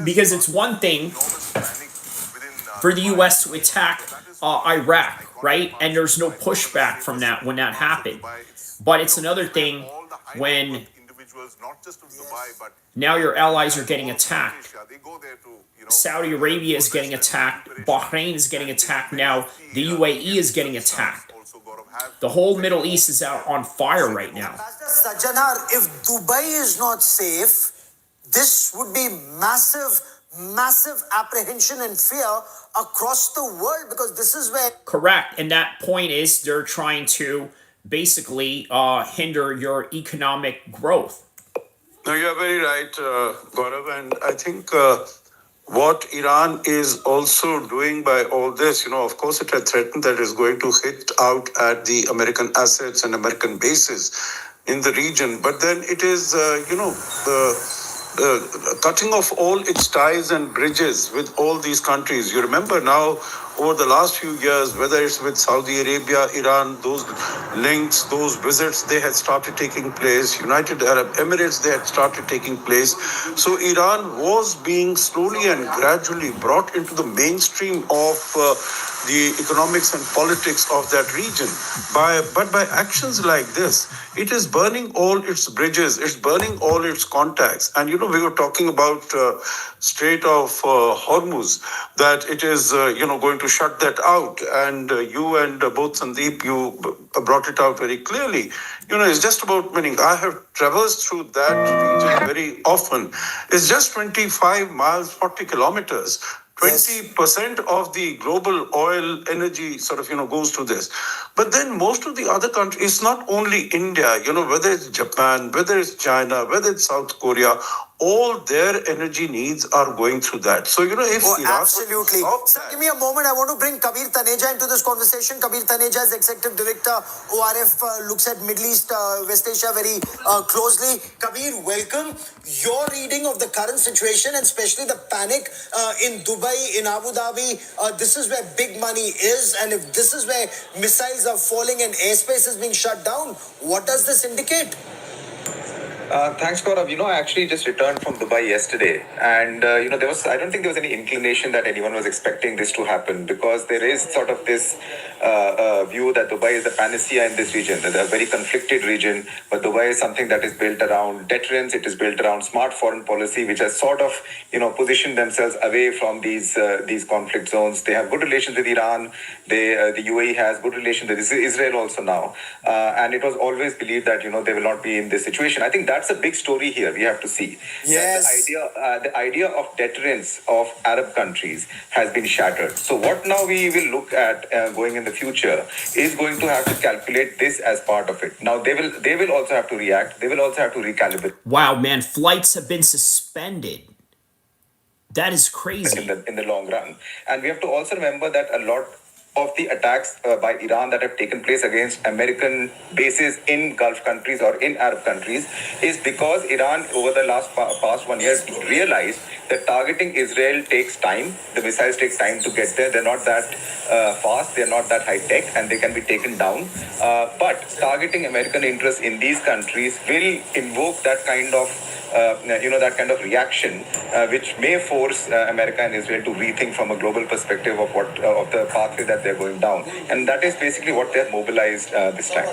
Because it's one thing for the U.S. to attack Iraq, right? And there's no pushback from that when that happened. But it's another thing when now your allies are getting attacked. Saudi Arabia is getting attacked. Bahrain is getting attacked now. The UAE is getting attacked. The whole Middle East is out on fire right now. Sajjanar, if Dubai is not safe, this would be massive apprehension and fear across the world, because this is where... Correct. And that point is they're trying to basically hinder your economic growth. No, you're very right, Gaurav. And I think what Iran is also doing by all this, of course, it had threatened that it's going to hit out at the American assets and American bases in the region. But then it is, cutting off all its ties and bridges with all these countries. You remember now, over the last few years, whether it's with Saudi Arabia, Iran, those links, those visits, they had started taking place. United Arab Emirates, they had started taking place. So Iran was being slowly and gradually brought into the mainstream of the economics and politics of that region. But by actions like this, it is burning all its bridges, it's burning all its contacts. And we were talking about Strait of Hormuz, that it is going to shut that out. And you and both Sandeep, you brought it out very clearly. It's just about, meaning I have traversed through that region very often. It's just 25 miles, 40 kilometers. 20% of the global oil energy goes to this. But then most of the other countries, it's not only India, whether it's Japan, whether it's China, whether it's South Korea, all their energy needs are going through that. So, if Iraq... Absolutely. Sir, give me a moment. I want to bring Kabir Taneja into this conversation. Kabir Taneja is Executive Director, ORF, looks at Middle East, West Asia very closely. Kabir, welcome. Your reading of the current situation, and especially the panic in Dubai, in Abu Dhabi, this is where big money is. And if this is where missiles are falling and airspace is being shut down, what does this indicate? Thanks, Gaurav. I actually just returned from Dubai yesterday, and I don't think there was any inclination that anyone was expecting this to happen, because there is sort of this view that Dubai is the panacea in this region, a very conflicted region, but Dubai is something that is built around deterrence, it is built around smart foreign policy, which has sort of, positioned themselves away from these conflict zones. They have good relations with Iran, the UAE has good relations with Israel also now, and it was always believed that, they will not be in this situation. I think that's a big story here we have to see. Yes. The idea of deterrence of Arab countries has been shattered. So what now we will look at going in the future is going to have to calculate this as part of it. Now they will also have to react. They will also have to recalibrate. Wow, man, flights have been suspended. That is crazy. In the long run. And we have to also remember that a lot of the attacks by Iran that have taken place against American bases in Gulf countries or in Arab countries is because Iran, over the past 1 year, realized that targeting Israel takes time. The missiles take time to get there. They're not that fast. They're not that high tech, and they can be taken down. But targeting American interests in these countries will invoke that kind of reaction, which may force America and Israel to rethink from a global perspective of the pathway that they're going down. And that is basically what they've mobilized this time.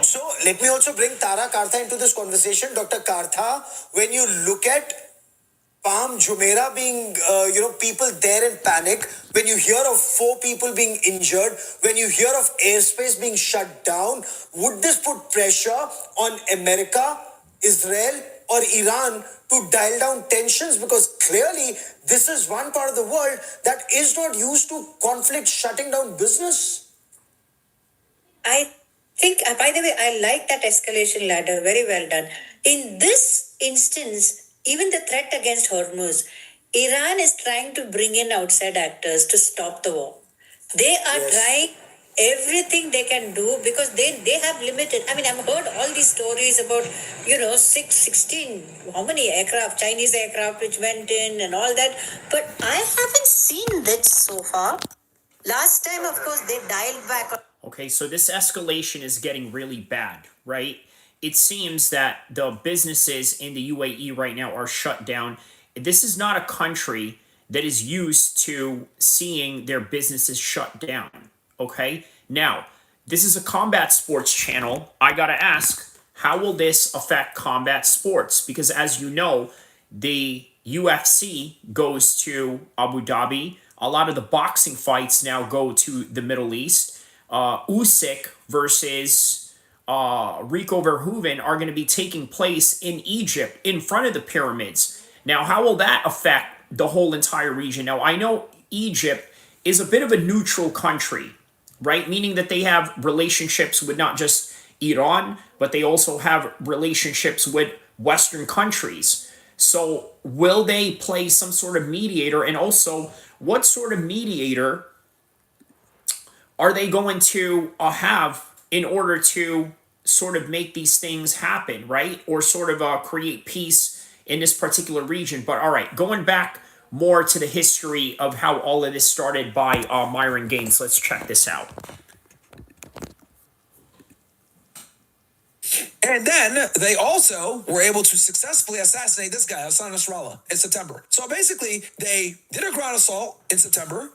So let me also bring Tara Kartha into this conversation. Dr. Kartha, when you look at Palm Jumeirah being, people there in panic, when you hear of 4 people being injured, when you hear of airspace being shut down, would this put pressure on America Israel or Iran to dial down tensions? Because clearly this is one part of the world that is not used to conflict shutting down business. I think, by the way, I like that escalation ladder. Very well done. In this instance, even the threat against Hormuz, Iran is trying to bring in outside actors to stop the war. They are trying everything they can do because they have limited. I mean, I've heard all these stories about, 16, how many aircraft, Chinese aircraft which went in and all that. But I haven't seen that so far. Last time, of course, they dialed back. Okay, so this escalation is getting really bad, right? It seems that the businesses in the UAE right now are shut down. This is not a country that is used to seeing their businesses shut down, okay? Now, this is a combat sports channel. I gotta ask, how will this affect combat sports? Because as you know, the UFC goes to Abu Dhabi. A lot of the boxing fights now go to the Middle East. Usyk versus Rico Verhoeven are going to be taking place in Egypt in front of the pyramids. Now, how will that affect the whole entire region? Now, I know Egypt is a bit of a neutral country, right? Meaning that they have relationships with not just Iran, but they also have relationships with Western countries. So will they play some sort of mediator? And also, what sort of mediator are they going to have in order to sort of make these things happen, right? Or sort of create peace in this particular region. But all right, going back more to the history of how all of this started by Myron Gaines. Let's check this out. And then they also were able to successfully assassinate this guy, Hassan Nasrallah, in September. So basically, they did a ground assault in September,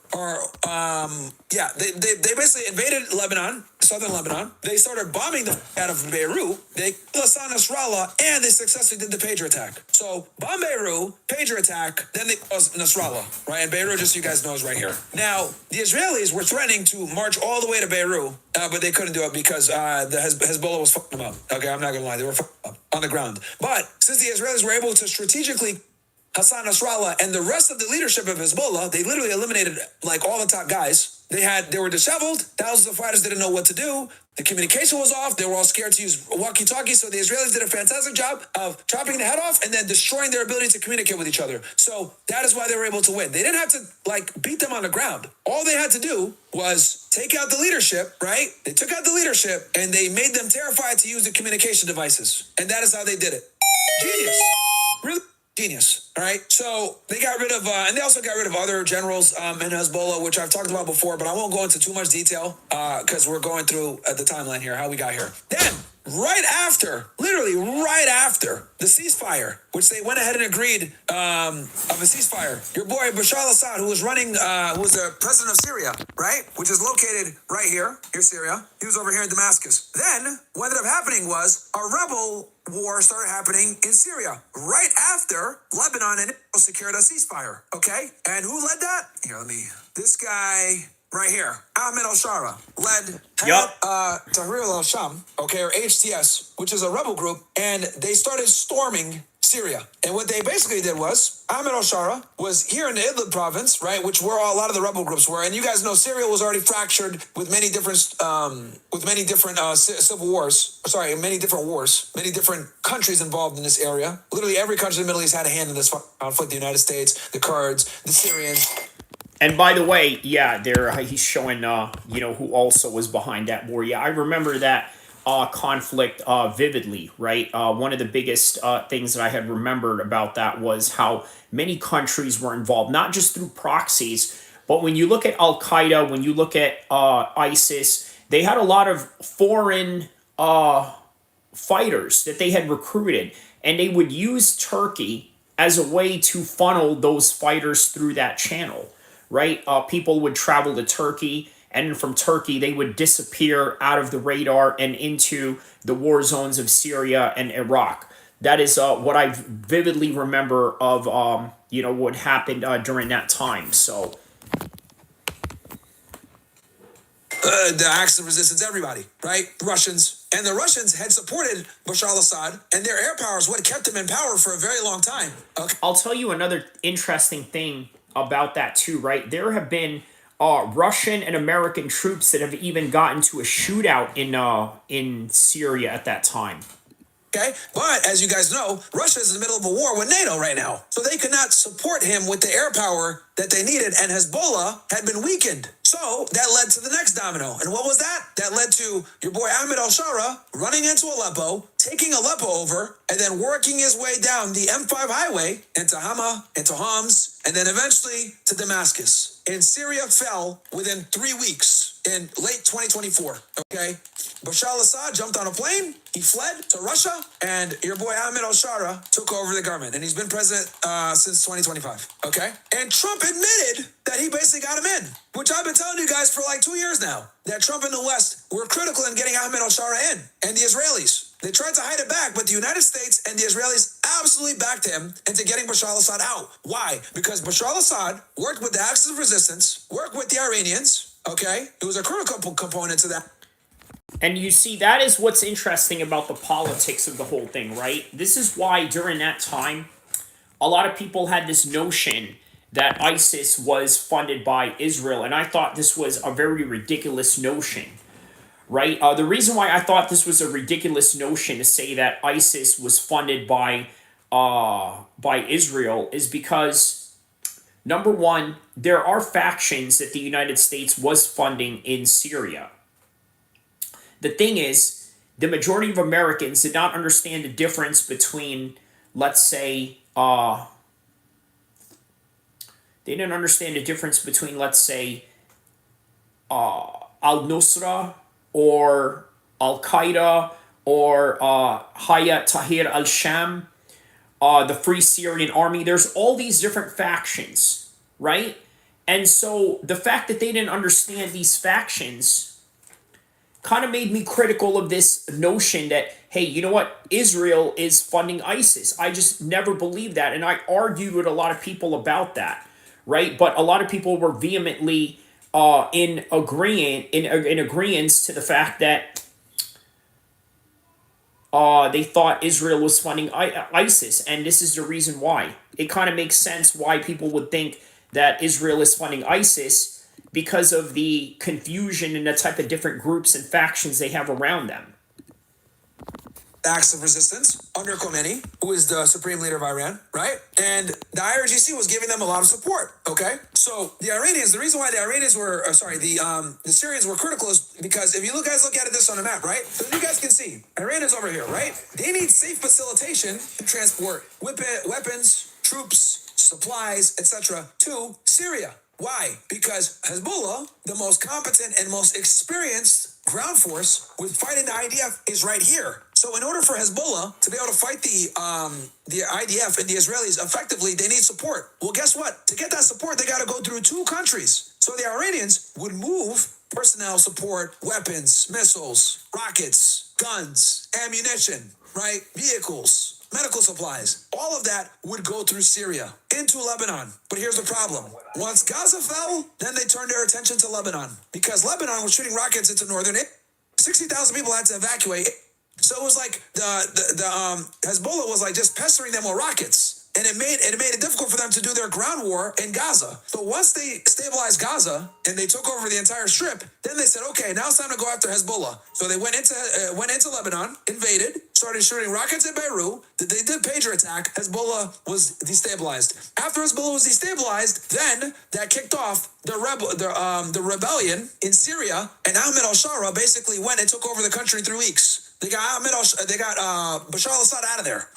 they basically invaded Lebanon, southern Lebanon. They started bombing the out of Beirut. They killed Hassan Nasrallah, and they successfully did the pager attack. So bomb Beirut, pager attack, then they caused Nasrallah, right? And Beirut, just so you guys know, is right here. Now, the Israelis were threatening to march all the way to Beirut, but they couldn't do it because the Hezbollah was fucking them up. Okay, I'm not gonna lie, they were fucking up on the ground. But since the Israelis were able to strategically Hassan Nasrallah and the rest of the leadership of Hezbollah, they literally eliminated like all the top guys. They were disheveled. Thousands of fighters didn't know what to do. The communication was off. They were all scared to use walkie-talkies. So the Israelis did a fantastic job of chopping the head off and then destroying their ability to communicate with each other. So that is why they were able to win. They didn't have to beat them on the ground. All they had to do was take out the leadership, right? They took out the leadership and they made them terrified to use the communication devices. And that is how they did it. Genius. Really genius. All right. So they got rid of, and they also got rid of other generals in Hezbollah, which I've talked about before, but I won't go into too much detail because we're going through the timeline here, how we got here. Then, literally right after the ceasefire, which they went ahead and agreed of a ceasefire, your boy Bashar al-Assad, who was the president of Syria, right? Which is located right here. Here's Syria. He was over here in Damascus. Then what ended up happening was a rebel war started happening in Syria right after Lebanon and Israel secured a ceasefire. Okay? And who led that? Here, this guy right here, Ahmed al-Shara, led Tahrir al-Sham, okay, or HTS, which is a rebel group, and they started storming Syria. And what they basically did was, Ahmed al-Shara was here in the Idlib province, right, which where a lot of the rebel groups were. And you guys know Syria was already fractured with many different civil wars. Sorry, many different countries involved in this area. Literally every country in the Middle East had a hand in this conflict. The United States, the Kurds, the Syrians. And by the way, yeah, he's showing, who also was behind that war. Yeah, I remember that conflict vividly, right? One of the biggest things that I had remembered about that was how many countries were involved, not just through proxies, but when you look at Al-Qaeda, when you look at ISIS, they had a lot of foreign fighters that they had recruited, and they would use Turkey as a way to funnel those fighters through that channel. Right? People would travel to Turkey, and from Turkey, they would disappear out of the radar and into the war zones of Syria and Iraq. That is what I vividly remember of, what happened during that time. So, the acts of resistance, everybody, right? Russians, And the Russians had supported Bashar al-Assad, and their air power is what kept them in power for a very long time. Okay. I'll tell you another interesting thing about that too, right? There have been Russian and American troops that have even gotten to a shootout in Syria at that time. Okay, but as you guys know, Russia is in the middle of a war with NATO right now. So they could not support him with the air power that they needed, and Hezbollah had been weakened. So that led to the next domino. And what was that? That led to your boy Ahmed al-Shara running into Aleppo, taking Aleppo over, and then working his way down the M5 highway into Hama, into Homs, and then eventually to Damascus. And Syria fell within 3 weeks in late 2024, okay? Bashar al-Assad jumped on a plane, he fled to Russia, and your boy Ahmed al-Shara took over the government. And he's been president since 2025, okay? And Trump admitted that he basically got him in, which I've been telling you guys for like 2 years now, that Trump and the West were critical in getting Ahmed al-Shara in, and the Israelis. They tried to hide it back, but the United States and the Israelis absolutely backed him into getting Bashar al-Assad out. Why? Because Bashar al-Assad worked with the Axis of Resistance, worked with the Iranians, okay? It was a critical component to that. And you see, that is what's interesting about the politics of the whole thing, right? This is why during that time, a lot of people had this notion that ISIS was funded by Israel, and I thought this was a very ridiculous notion, right? The reason why I thought this was a ridiculous notion to say that ISIS was funded by Israel is because, number one, there are factions that the United States was funding in Syria. The thing is, the majority of Americans did not understand the difference between, let's say, they didn't understand the difference between, let's say, al-Nusra or Al-Qaeda or Hayat Tahrir al-Sham, the Free Syrian Army. There's all these different factions, right? And so the fact that they didn't understand these factions kind of made me critical of this notion that, hey, you know what? Israel is funding ISIS. I just never believed that. And I argued with a lot of people about that, right? But a lot of people were vehemently in agreement to the fact that they thought Israel was funding ISIS. And this is the reason why. It kind of makes sense why people would think that Israel is funding ISIS, because of the confusion and the type of different groups and factions they have around them. Acts of resistance under Khomeini, who is the supreme leader of Iran, right? And the IRGC was giving them a lot of support, okay? So the Iranians, the reason why the Iranians were, the Syrians were critical is because if you guys look at this on a map, right? So you guys can see, Iran is over here, right? They need safe facilitation to transport weapons, troops, supplies, etc. to Syria. Why? Because Hezbollah, the most competent and most experienced ground force with fighting the IDF, is right here. So in order for Hezbollah to be able to fight the IDF and the Israelis effectively, they need support. Well, guess what? To get that support, they got to go through 2 countries. So the Iranians would move personnel support, weapons, missiles, rockets, guns, ammunition, right? Vehicles, medical supplies, all of that would go through Syria into Lebanon. But here's the problem. Once Gaza fell, then they turned their attention to Lebanon because Lebanon was shooting rockets into northern Israel. 60,000 people had to evacuate. So it was like the Hezbollah was like just pestering them with rockets. And it made it difficult for them to do their ground war in Gaza. So once they stabilized Gaza and they took over the entire strip, then they said, okay, now it's time to go after Hezbollah. So they went into Lebanon, invaded, started shooting rockets at Beirut. They did pager attack. Hezbollah was destabilized. After Hezbollah was destabilized, then that kicked off the rebellion in Syria, and Ahmed al-Shara basically went and took over the country in 3 weeks. They got Bashar al-Assad out of there.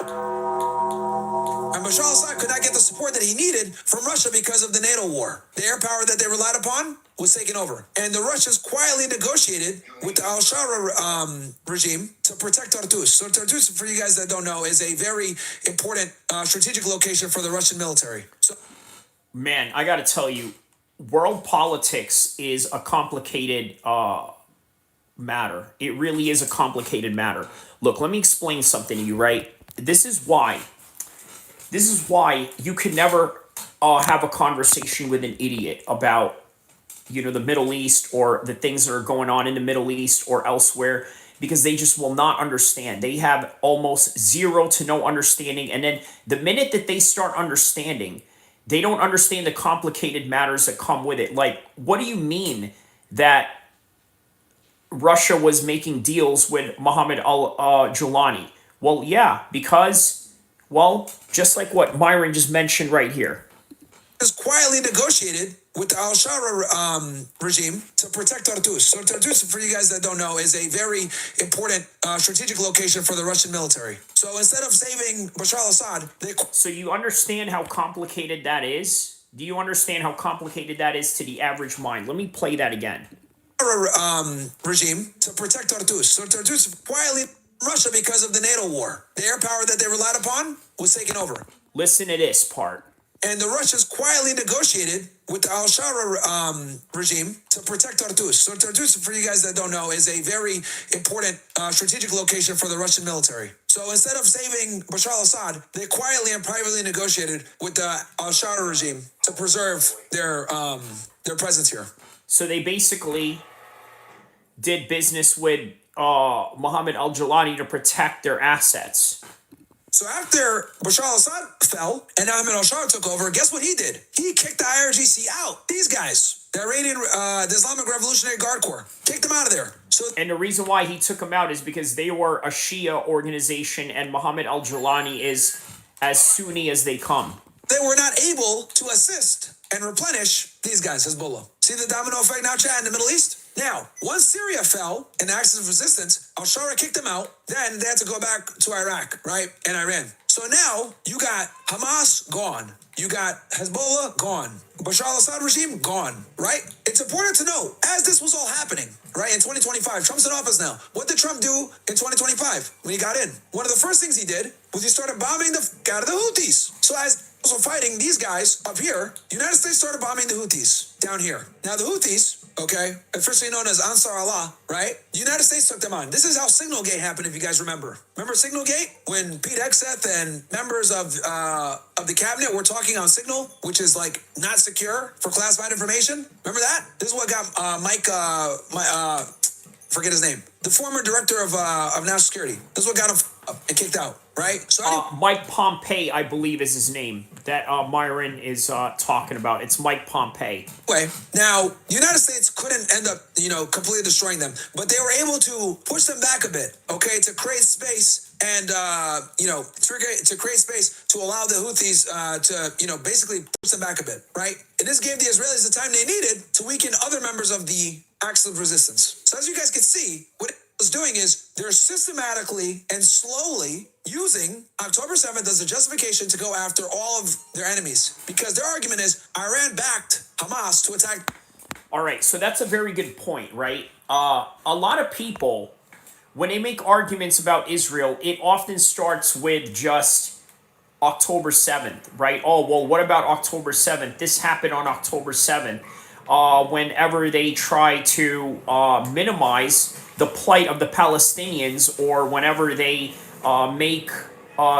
And Bashar al-Assad could not get the support that he needed from Russia because of the NATO war. The air power that they relied upon was taken over. And the Russians quietly negotiated with the al-Shara regime to protect Tartus. So Tartus, for you guys that don't know, is a very important strategic location for the Russian military. So, man, I got to tell you, world politics is a complicated matter. It really is a complicated matter. Look, let me explain something to you, right? This is why you can never have a conversation with an idiot about, the Middle East or the things that are going on in the Middle East or elsewhere. because they just will not understand. They have almost zero to no understanding. And then the minute that they start understanding, they don't understand the complicated matters that come with it. Like, what do you mean that Russia was making deals with Mohammed al-Julani? Well, yeah, because, well, just like what Myron just mentioned right here. Is quietly negotiated with the al-Shara regime to protect Tartus. So Tartus, for you guys that don't know, is a very important strategic location for the Russian military. So instead of saving Bashar al-Assad, So you understand how complicated that is? Do you understand how complicated that is to the average mind? Let me play that again. Regime to protect Tartus. So Tartus quietly Russia because of the NATO war. The air power that they relied upon was taken over. Listen to this part. And the Russians quietly negotiated with the al-Shara regime to protect Tartus. So Tartus, for you guys that don't know, is a very important strategic location for the Russian military. So instead of saving Bashar al-Assad, they quietly and privately negotiated with the al-Shara regime to preserve their presence here. So they basically did business with Mohammed al-Julani to protect their assets. So after Bashar al-Assad fell and Ahmed al-Shara took over, guess what he did? He kicked the IRGC out. These guys, the Iranian, the Islamic Revolutionary Guard Corps, kicked them out of there. And the reason why he took them out is because they were a Shia organization and Mohammed al-Julani is as Sunni as they come. They were not able to assist and replenish these guys, Hezbollah. See the domino effect now, Chad, in the Middle East? Now, once Syria fell in the axis of resistance, al-Shara kicked them out. Then they had to go back to Iraq, right? And Iran. So now you got Hamas gone. You got Hezbollah gone. Bashar al-Assad regime gone, right? It's important to know, as this was all happening, right, in 2025, Trump's in office now. What did Trump do in 2025 when he got in? One of the first things he did was he started bombing the out of the Houthis. So as also fighting these guys up here, the United States started bombing the Houthis down here. Now the Houthis, okay, officially known as Ansar Allah, right? The United States took them on. This is how Signalgate happened, if you guys remember. Remember Signalgate? When Pete Hegseth and members of the cabinet were talking on Signal, which is like not secure for classified information. Remember that? This is what got forget his name. The former director of national security. This is what got him and kicked out, right? So Mike Pompeo, I believe, is his name that Myron is talking about. It's Mike Pompeo. Anyway, now the United States couldn't end up, completely destroying them, but they were able to push them back a bit, okay, to create space and to create space to allow the Houthis to basically push them back a bit, right? And this gave the Israelis the time they needed to weaken other members of the axis of resistance. So as you guys can see, what it was doing is they're systematically and slowly using October 7th as a justification to go after all of their enemies, because their argument is Iran backed Hamas to attack. All right, so that's a very good point, right? A lot of people, when they make arguments about Israel, it often starts with just October 7th, right? Oh, well, what about October 7th? This happened on October 7th. Whenever they try to minimize the plight of the Palestinians, or whenever they make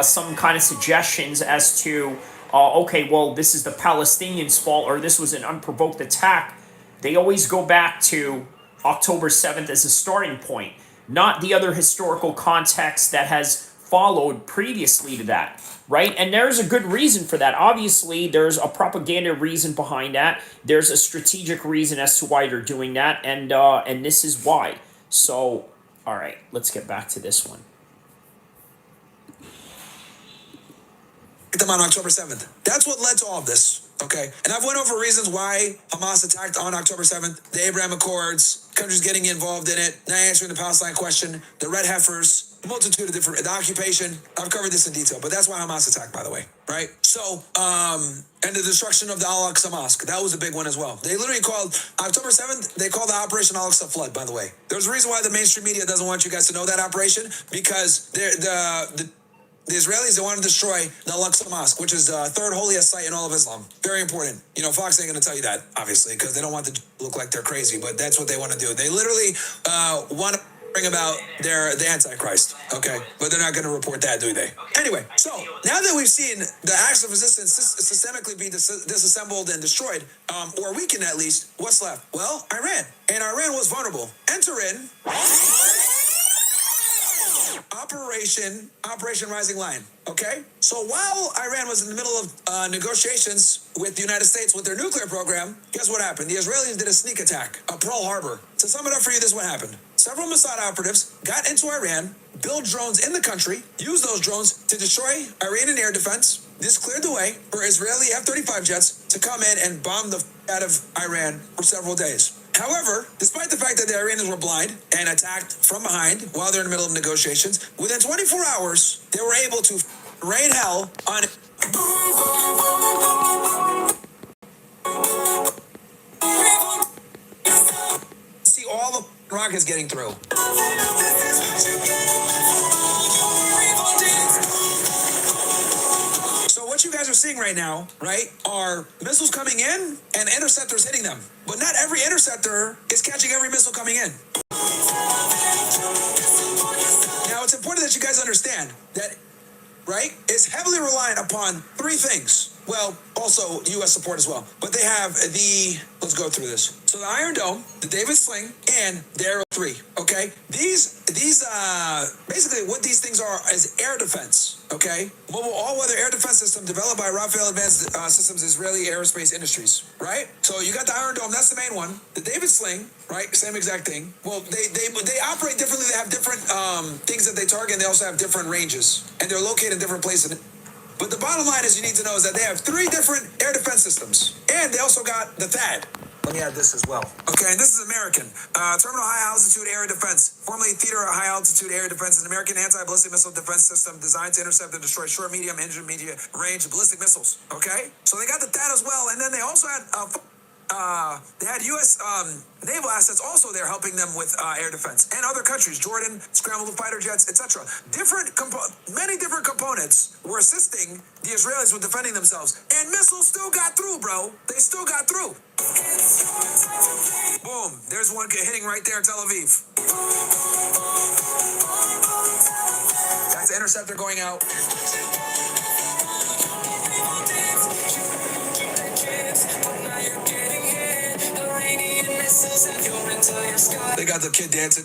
some kind of suggestions as to, okay, well, this is the Palestinians' fault, or this was an unprovoked attack, they always go back to October 7th as a starting point, not the other historical context that has followed previously to that, right? And there's a good reason for that. Obviously, there's a propaganda reason behind that. There's a strategic reason as to why they're doing that, and this is why. So, all right, let's get back to this one. Them on October 7th. That's what led to all of this, okay? And I've went over reasons why Hamas attacked on October 7th. The Abraham Accords, countries getting involved in it, not answering the Palestine question, the Red Heifers, a multitude of different, the occupation. I've covered this in detail, but that's why Hamas attacked, by the way, right? So, and the destruction of the Al-Aqsa Mosque, that was a big one as well. They literally called October 7th, they called the Operation Al-Aqsa Flood, by the way. There's a reason why the mainstream media doesn't want you guys to know that operation, because the Israelis, they want to destroy the Al-Aqsa Mosque, which is the third holiest site in all of Islam. Very important. Fox ain't going to tell you that, obviously, because they don't want to look like they're crazy, but that's what they want to do. They literally want to bring about the Antichrist, okay? But they're not going to report that, do they? Anyway, so now that we've seen the acts of resistance systemically be disassembled and destroyed, or weakened at least, what's left? Well, Iran. And Iran was vulnerable. Enter in Operation Rising Lion. Okay? So while Iran was in the middle of negotiations with the United States with their nuclear program, guess what happened? The Israelis did a sneak attack at Pearl Harbor. To sum it up for you, this is what happened. Several Mossad operatives got into Iran, built drones in the country, used those drones to destroy Iranian air defense. This cleared the way for Israeli F-35 jets to come in and bomb the out of Iran for several days. However, despite the fact that the Iranians were blind and attacked from behind while they're in the middle of negotiations, within 24 hours, they were able to rain hell on see all the rockets getting through. So what you guys are seeing right now, right, are missiles coming in and interceptors hitting them. But not every interceptor is catching every missile coming in. Now, it's important that you guys understand that, right, it's heavily reliant upon three things. Well, also U.S. support as well. But they have let's go through this. So the Iron Dome, the David Sling, and the Arrow 3, okay? These basically what these things are is air defense, okay? Mobile all-weather air defense system developed by Rafael Advanced Systems Israeli Aerospace Industries, right? So you got the Iron Dome, that's the main one. The David Sling, right, same exact thing. Well, they operate differently. They have different things that they target, and they also have different ranges, and they're located in different places. But the bottom line is you need to know is that they have three different air defense systems. And they also got the THAAD. Let me add this as well. Okay, and this is American. Terminal High Altitude Air Defense, formerly Theater High Altitude Air Defense, is an American anti-ballistic missile defense system designed to intercept and destroy short, medium, intermediate range ballistic missiles. Okay? So they got the THAAD as well. And then they also had U.S. naval assets also there helping them with air defense, and other countries, Jordan, scrambled fighter jets, etc. Many different components were assisting the Israelis with defending themselves, and missiles still got through, bro. They still got through. Boom! There's one hitting right there in Tel Aviv. That's the interceptor going out. They got the kid dancing.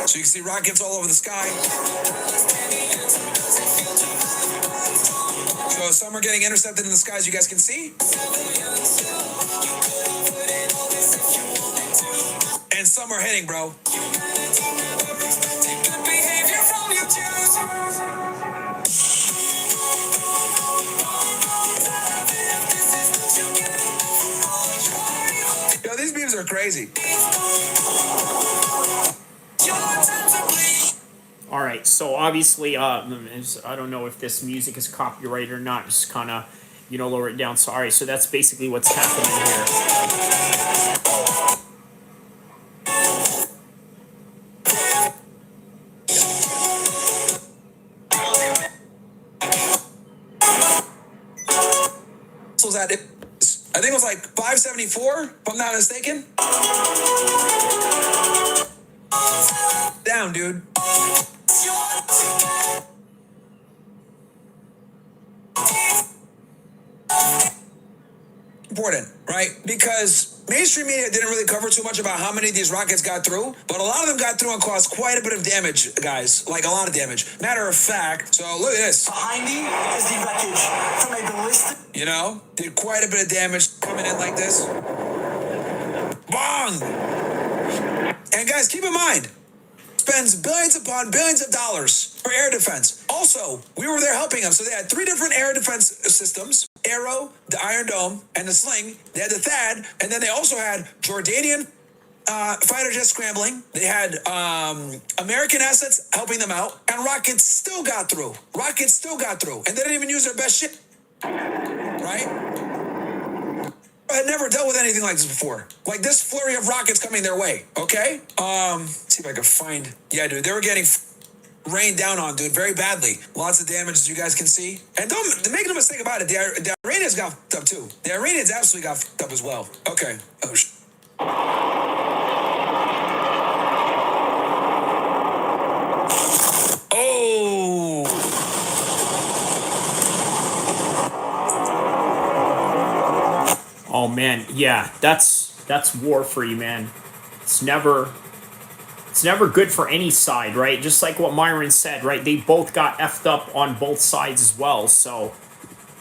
So you can see rockets all over the sky. So some are getting intercepted in the skies, you guys can see. And some are hitting, bro. Yo, these beams are crazy. All right, so obviously, I don't know if this music is copyrighted or not. Just kind of, lower it down. Sorry. So that's basically what's happening here. I think it was like 574, if I'm not mistaken. Down, dude. Important, right? Because mainstream media didn't really cover too much about how many of these rockets got through, but a lot of them got through and caused quite a bit of damage, guys. Like a lot of damage. Matter of fact, so look at this. Behind me is the wreckage from a ballistic. Did quite a bit of damage coming in like this. Bong! And guys, keep in mind, spends billions upon billions of dollars for air defense. Also, we were there helping them. So they had three different air defense systems: Arrow, the Iron Dome, and the Sling. They had the THAAD, and then they also had Jordanian fighter jet scrambling. They had American assets helping them out, and rockets still got through. And they didn't even use their best shit. Right? I had never dealt with anything like this before. Like this flurry of rockets coming their way. Okay? See if I can find. Yeah, dude, they were getting rained down on, dude, very badly. Lots of damage, as you guys can see. And don't make no mistake about it. The Iranians got fucked up too. The Iranians absolutely got fucked up as well. Okay. Oh man, yeah, that's war for you, man. It's never good for any side, right? Just like what Myron said, right? They both got effed up on both sides as well. So,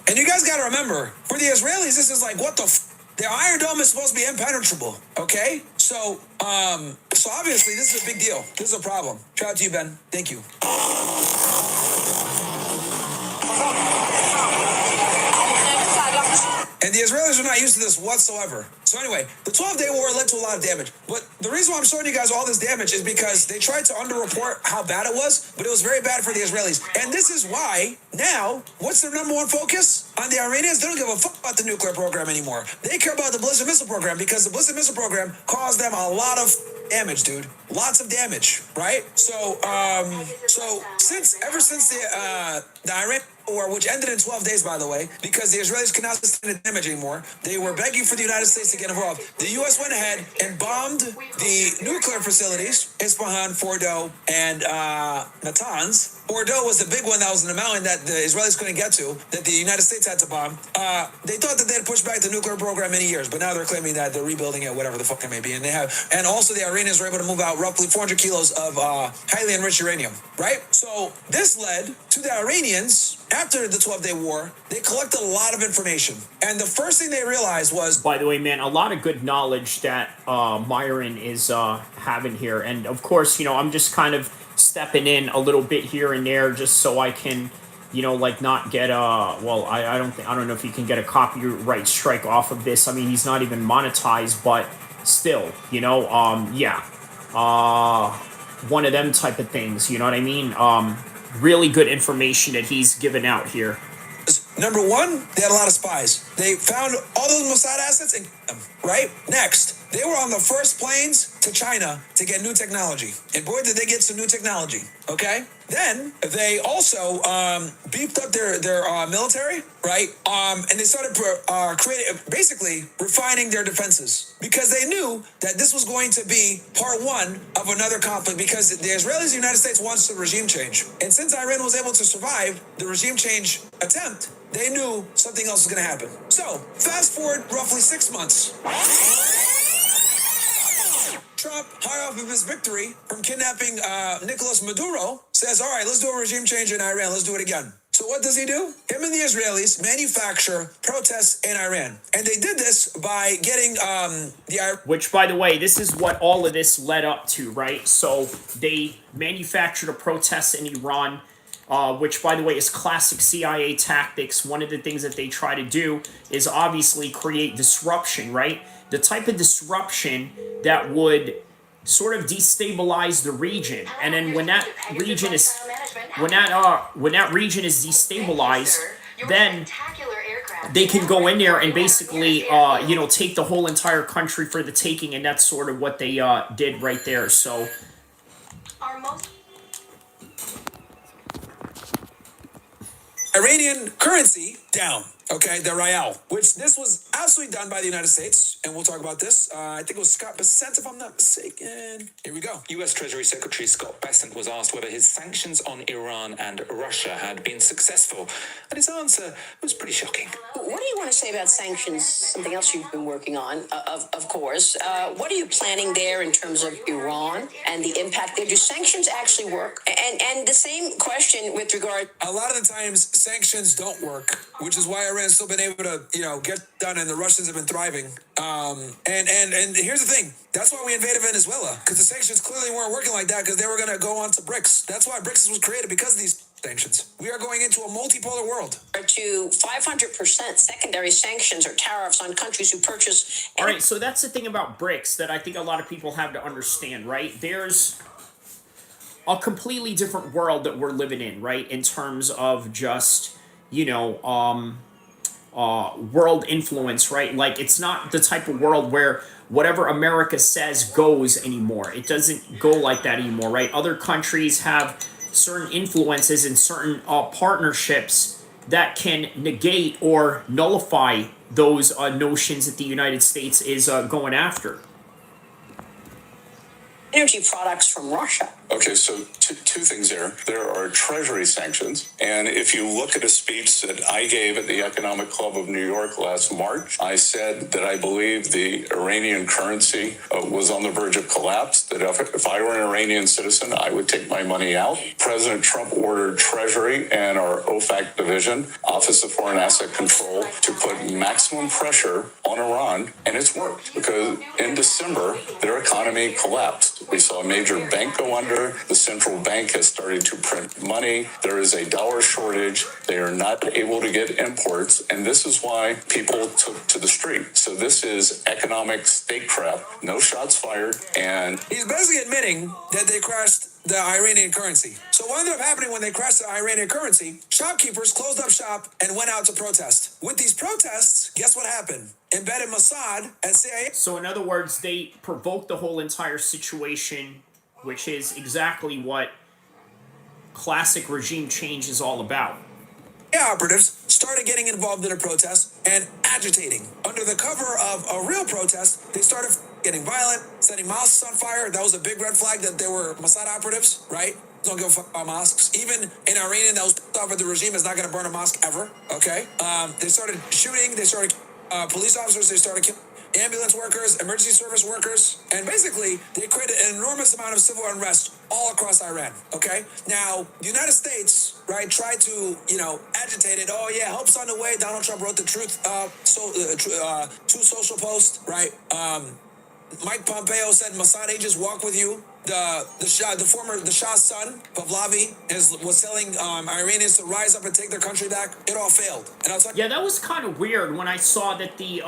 and you guys got to remember, for the Israelis, this is like, what the their Iron Dome is supposed to be impenetrable, okay? So obviously this is a big deal. This is a problem. Shout out to you, Ben. Thank you. And the Israelis are not used to this whatsoever. So anyway, the 12-day war led to a lot of damage. But the reason why I'm showing you guys all this damage is because they tried to underreport how bad it was, but it was very bad for the Israelis. And this is why now, what's their number one focus? On the Iranians, they don't give a fuck about the nuclear program anymore. They care about the ballistic missile program because the ballistic missile program caused them a lot of damage, dude. Lots of damage, right? So ever since the Iran war, which ended in 12 days, by the way, because the Israelis could not sustain the damage anymore, they were begging for the United States to get involved. The U.S. went ahead and bombed the nuclear facilities, Isfahan, Fordo, and Natanz. Fordo was the big one that was in the mountain that the Israelis couldn't get to, that the United States had to bomb. They thought that they had pushed back the nuclear program many years, but now they're claiming that they're rebuilding it, whatever the fuck it may be. And also the Iranians were able to move out roughly 400 kilos of highly enriched uranium, right? So this led to the Iranians, after the 12-day war, they collected a lot of information. And the first thing they realized was... By the way, man, a lot of good knowledge that Myron is having here. And of course, I'm just kind of stepping in a little bit here and there just so I can, not get I don't know if you can get a copyright strike off of this. I mean, he's not even monetized, but still, one of them type of things, you know what I mean? Really good information that he's given out here. Number one, they had a lot of spies. They found all those Mossad assets and them, right? Next, they were on the first planes to China to get new technology. And boy, did they get some new technology, okay? Then they also beefed up their military, right? And they started basically refining their defenses because they knew that this was going to be part one of another conflict because the Israelis, the United States wants the regime change. And since Iran was able to survive the regime change attempt, they knew something else was going to happen. So fast forward roughly 6 months. Trump, high off of his victory from kidnapping Nicolas Maduro, says, all right, let's do a regime change in Iran. Let's do it again. So what does he do? Him and the Israelis manufacture protests in Iran. And they did this by getting Which, by the way, this is what all of this led up to, right? So they manufactured a protest in Iran, which, by the way, is classic CIA tactics. One of the things that they try to do is obviously create disruption, right? The type of disruption that would sort of destabilize the region, and then when that region is destabilized, then they can go in there and basically take the whole entire country for the taking, and that's sort of what they did right there. So Iranian currency down, okay, the rial, which this was absolutely done by the United States, and we'll talk about this. I think it was Scott Bessent, if I'm not mistaken. Here we go. US Treasury Secretary Scott Bessent was asked whether his sanctions on Iran and Russia had been successful, and his answer was pretty shocking. What do you want to say about sanctions, something else you've been working on, of course? What are you planning there in terms of Iran and the impact there? Do sanctions actually work? And the same question with regard... A lot of the times, sanctions don't work, which is why Iran's still been able to, get done, and the Russians have been thriving. And here's the thing. That's why we invaded Venezuela, because the sanctions clearly weren't working like that, because they were going to go on to BRICS. That's why BRICS was created, because of these sanctions. We are going into a multipolar world. To 500% secondary sanctions or tariffs on countries who purchase... All right, so that's the thing about BRICS that I think a lot of people have to understand, right? There's a completely different world that we're living in, right? In terms of just, world influence, right? Like, it's not the type of world where whatever America says goes anymore. It doesn't go like that anymore, right? Other countries have certain influences and certain partnerships that can negate or nullify those notions that the United States is going after. energy products from Russia. Okay, so two things here. There are treasury sanctions. And if you look at a speech that I gave at the Economic Club of New York last March, I said that I believe the Iranian currency was on the verge of collapse, that if I were an Iranian citizen, I would take my money out. President Trump ordered Treasury and our OFAC division, Office of Foreign Asset Control, to put maximum pressure on Iran, and it's worked because in December, their economy collapsed. We saw a major bank go under. The central bank has started to print money. There is a dollar shortage. They are not able to get imports. And this is why people took to the street. So this is economic statecraft. No shots fired. And he's basically admitting that they crashed the Iranian currency. So what ended up happening when they crashed the Iranian currency? Shopkeepers closed up shop and went out to protest. With these protests, guess what happened? Embedded Mossad and CIA. So in other words, they provoked the whole entire situation, which is exactly what classic regime change is all about. Operatives started getting involved in a protest and agitating. Under the cover of a real protest, they started getting violent, setting mosques on fire. That was a big red flag that they were Mossad operatives, right? Don't give a fuck about mosques. Even in Iranian, that was off of the regime is not going to burn a mosque ever, okay? They started shooting, they started police officers, they started killing ambulance workers, emergency service workers, and basically they created an enormous amount of civil unrest all across Iran, okay? Now, the United States, right, tried to, agitate it. Oh, yeah, help's on the way. Donald Trump wrote the Truth Social Post, right? Mike Pompeo said Mossad agents walk with you. The Shah's son, Pahlavi, was telling Iranians to rise up and take their country back. It all failed. And I'll tell yeah, that was kind of weird when I saw that the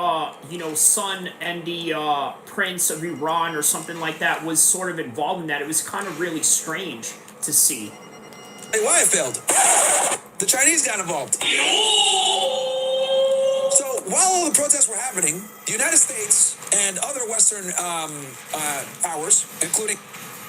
son and the prince of Iran or something like that was sort of involved in that. It was kind of really strange to see. Hey, why it failed? The Chinese got involved. So while all the protests were happening, the United States and other Western powers, including,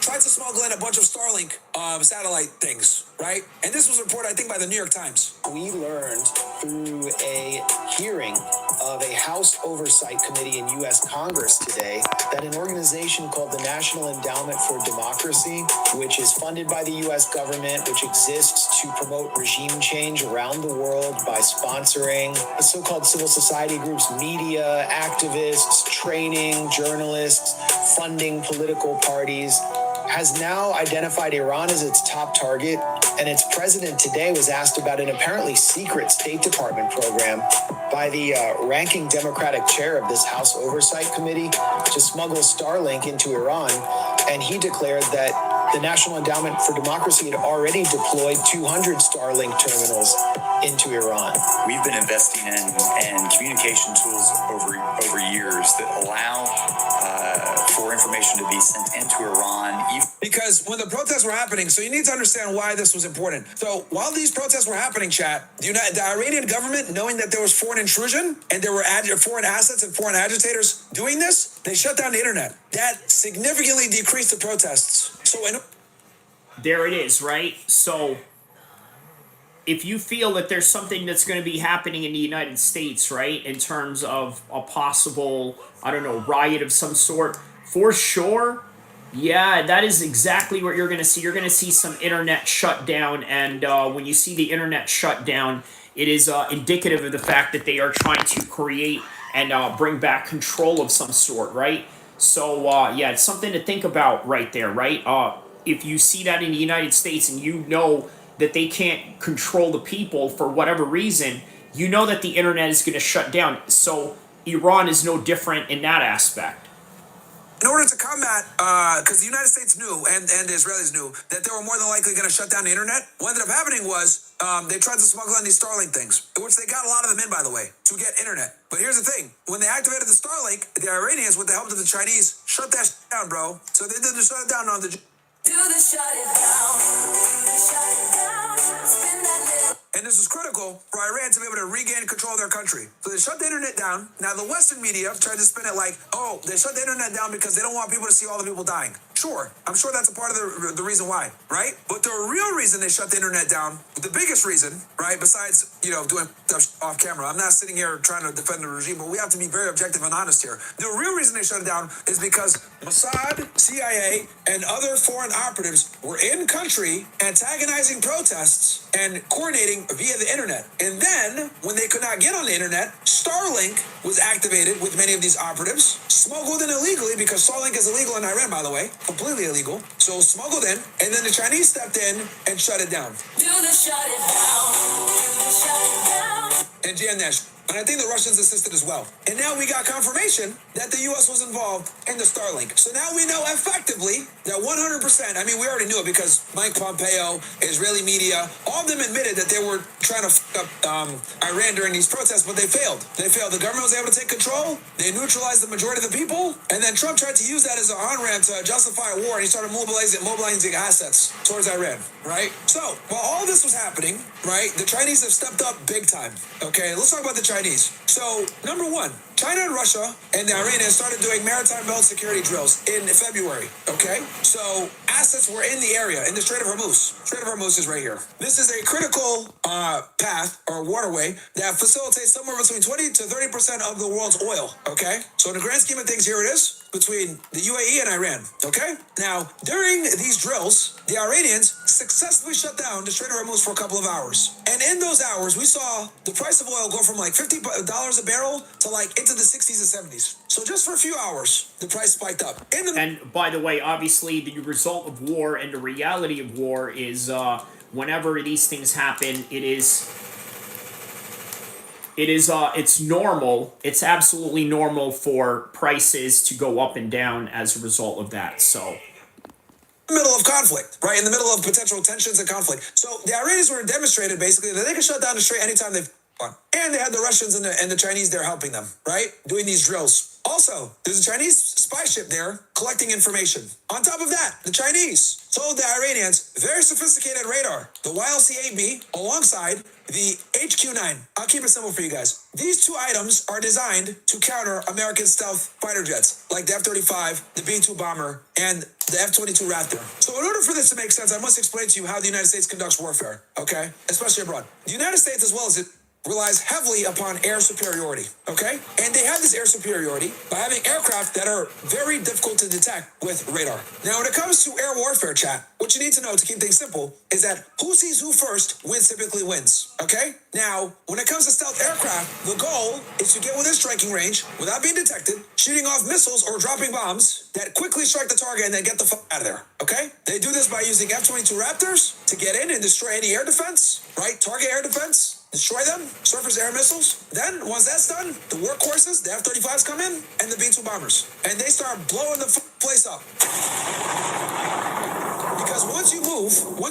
tried to smuggle in a bunch of Starlink satellite things, right? And this was reported, I think, by the New York Times. We learned through a hearing of a House Oversight Committee in U.S. Congress today that an organization called the National Endowment for Democracy, which is funded by the U.S. government, which exists to promote regime change around the world by sponsoring the so-called civil society groups, media, activists, training, journalists, funding political parties, has now identified Iran as its top target, and its president today was asked about an apparently secret State Department program by the ranking Democratic chair of this House Oversight Committee to smuggle Starlink into Iran, and he declared that the National Endowment for Democracy had already deployed 200 Starlink terminals into Iran. We've been investing in communication tools over years that allow for information to be sent into Iran. Because when the protests were happening, so you need to understand why this was important. So while these protests were happening, chat, the Iranian government, knowing that there was foreign intrusion and there were foreign assets and foreign agitators doing this, they shut down the internet. That significantly decreased the protests. So there it is, right? So if you feel that there's something that's going to be happening in the United States, right, in terms of a possible, riot of some sort, for sure, yeah, that is exactly what you're going to see. You're going to see some internet shut down, and when you see the internet shut down, it is indicative of the fact that they are trying to create and bring back control of some sort, right? So, yeah, it's something to think about right there, right? If you see that in the United States and you know that they can't control the people for whatever reason, you know that the internet is going to shut down. So Iran is no different in that aspect. In order to combat, because the United States knew and the Israelis knew that they were more than likely going to shut down the internet, what ended up happening was they tried to smuggle in these Starlink things, which they got a lot of them in, by the way, to get internet. But here's the thing. When they activated the Starlink, the Iranians, with the help of the Chinese, shut that down, bro. So they did the shut it down on the... And this is critical for Iran to be able to regain control of their country. So they shut the internet down. Now the Western media tried to spin it like, oh, they shut the internet down because they don't want people to see all the people dying. sure that's a part of the reason why, right? But the real reason they shut the internet down, the biggest reason, right, besides, doing stuff off camera, I'm not sitting here trying to defend the regime, but we have to be very objective and honest here. The real reason they shut it down is because Mossad, CIA, and other foreign operatives were in country antagonizing protests and coordinating via the internet. And then, when they could not get on the internet, Starlink was activated with many of these operatives, smuggled in illegally, because Starlink is illegal in Iran, by the way, completely illegal. So smuggled in, and then the Chinese stepped in and shut it down. And Jan Nash. And I think the Russians assisted as well. And now we got confirmation that the U.S. was involved in the Starlink. So now we know effectively that 100%, we already knew it because Mike Pompeo, Israeli media, all of them admitted that they were trying to fuck up Iran during these protests, but they failed. The government was able to take control. They neutralized the majority of the people. And then Trump tried to use that as an on-ramp to justify a war, and he started mobilizing assets towards Iran, right? So while all this was happening, right, the Chinese have stepped up big time. Okay, let's talk about the Chinese. So, number one, China and Russia and the Iranians started doing maritime belt security drills in February, okay? So, assets were in the area, in the Strait of Hormuz. Strait of Hormuz is right here. This is a critical path or waterway that facilitates somewhere between 20 to 30% of the world's oil, okay? So, in the grand scheme of things, here it is, between the UAE and Iran, okay? Now, during these drills, the Iranians successfully shut down the Strait of Hormuz for a couple of hours. And in those hours, we saw the price of oil go from like $50 a barrel to like into the 60s and 70s. So just for a few hours, the price spiked up. And by the way, obviously, the result of war and the reality of war is whenever these things happen, it's normal. It's absolutely normal for prices to go up and down as a result of that. So, middle of conflict, right? In the middle of potential tensions and conflict. So the Iranians were demonstrated basically that they can shut down the strait anytime they want. And they had the Russians and the Chinese there helping them, right? Doing these drills. Also, there's a Chinese spy ship there collecting information. On top of that, the Chinese told the Iranians very sophisticated radar, the YLCAB, alongside the HQ-9. I'll keep it simple for you guys. These two items are designed to counter American stealth fighter jets, like the F-35, the B-2 bomber, and the F-22 Raptor. So in order for this to make sense, I must explain to you how the United States conducts warfare, okay? Especially abroad. The United States, as well as it, relies heavily upon air superiority, okay? And they have this air superiority by having aircraft that are very difficult to detect with radar. Now, when it comes to air warfare, chat, what you need to know to keep things simple is that who sees who first typically wins, okay? Now, when it comes to stealth aircraft, the goal is to get within striking range without being detected, shooting off missiles or dropping bombs that quickly strike the target and then get the fuck out of there, okay? They do this by using F-22 Raptors to get in and destroy any air defense, right? Target air defense. Destroy them, surface air missiles. Then, once that's done, the workhorses, the F-35s come in, and the B-2 bombers. And they start blowing the place up. Because once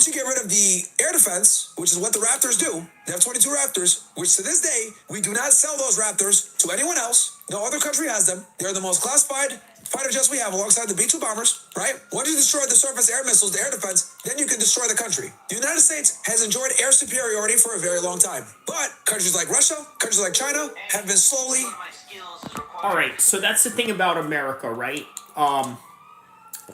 you get rid of the air defense, which is what the Raptors do, the F-22 Raptors, which to this day, we do not sell those Raptors to anyone else. No other country has them. They're the most classified fighter jets we have alongside the B-2 bombers, right? Once you destroy the surface air missiles, the air defense, then you can destroy the country. The United States has enjoyed air superiority for a very long time. But countries like Russia, countries like China have been slowly... All right, so that's the thing about America, right?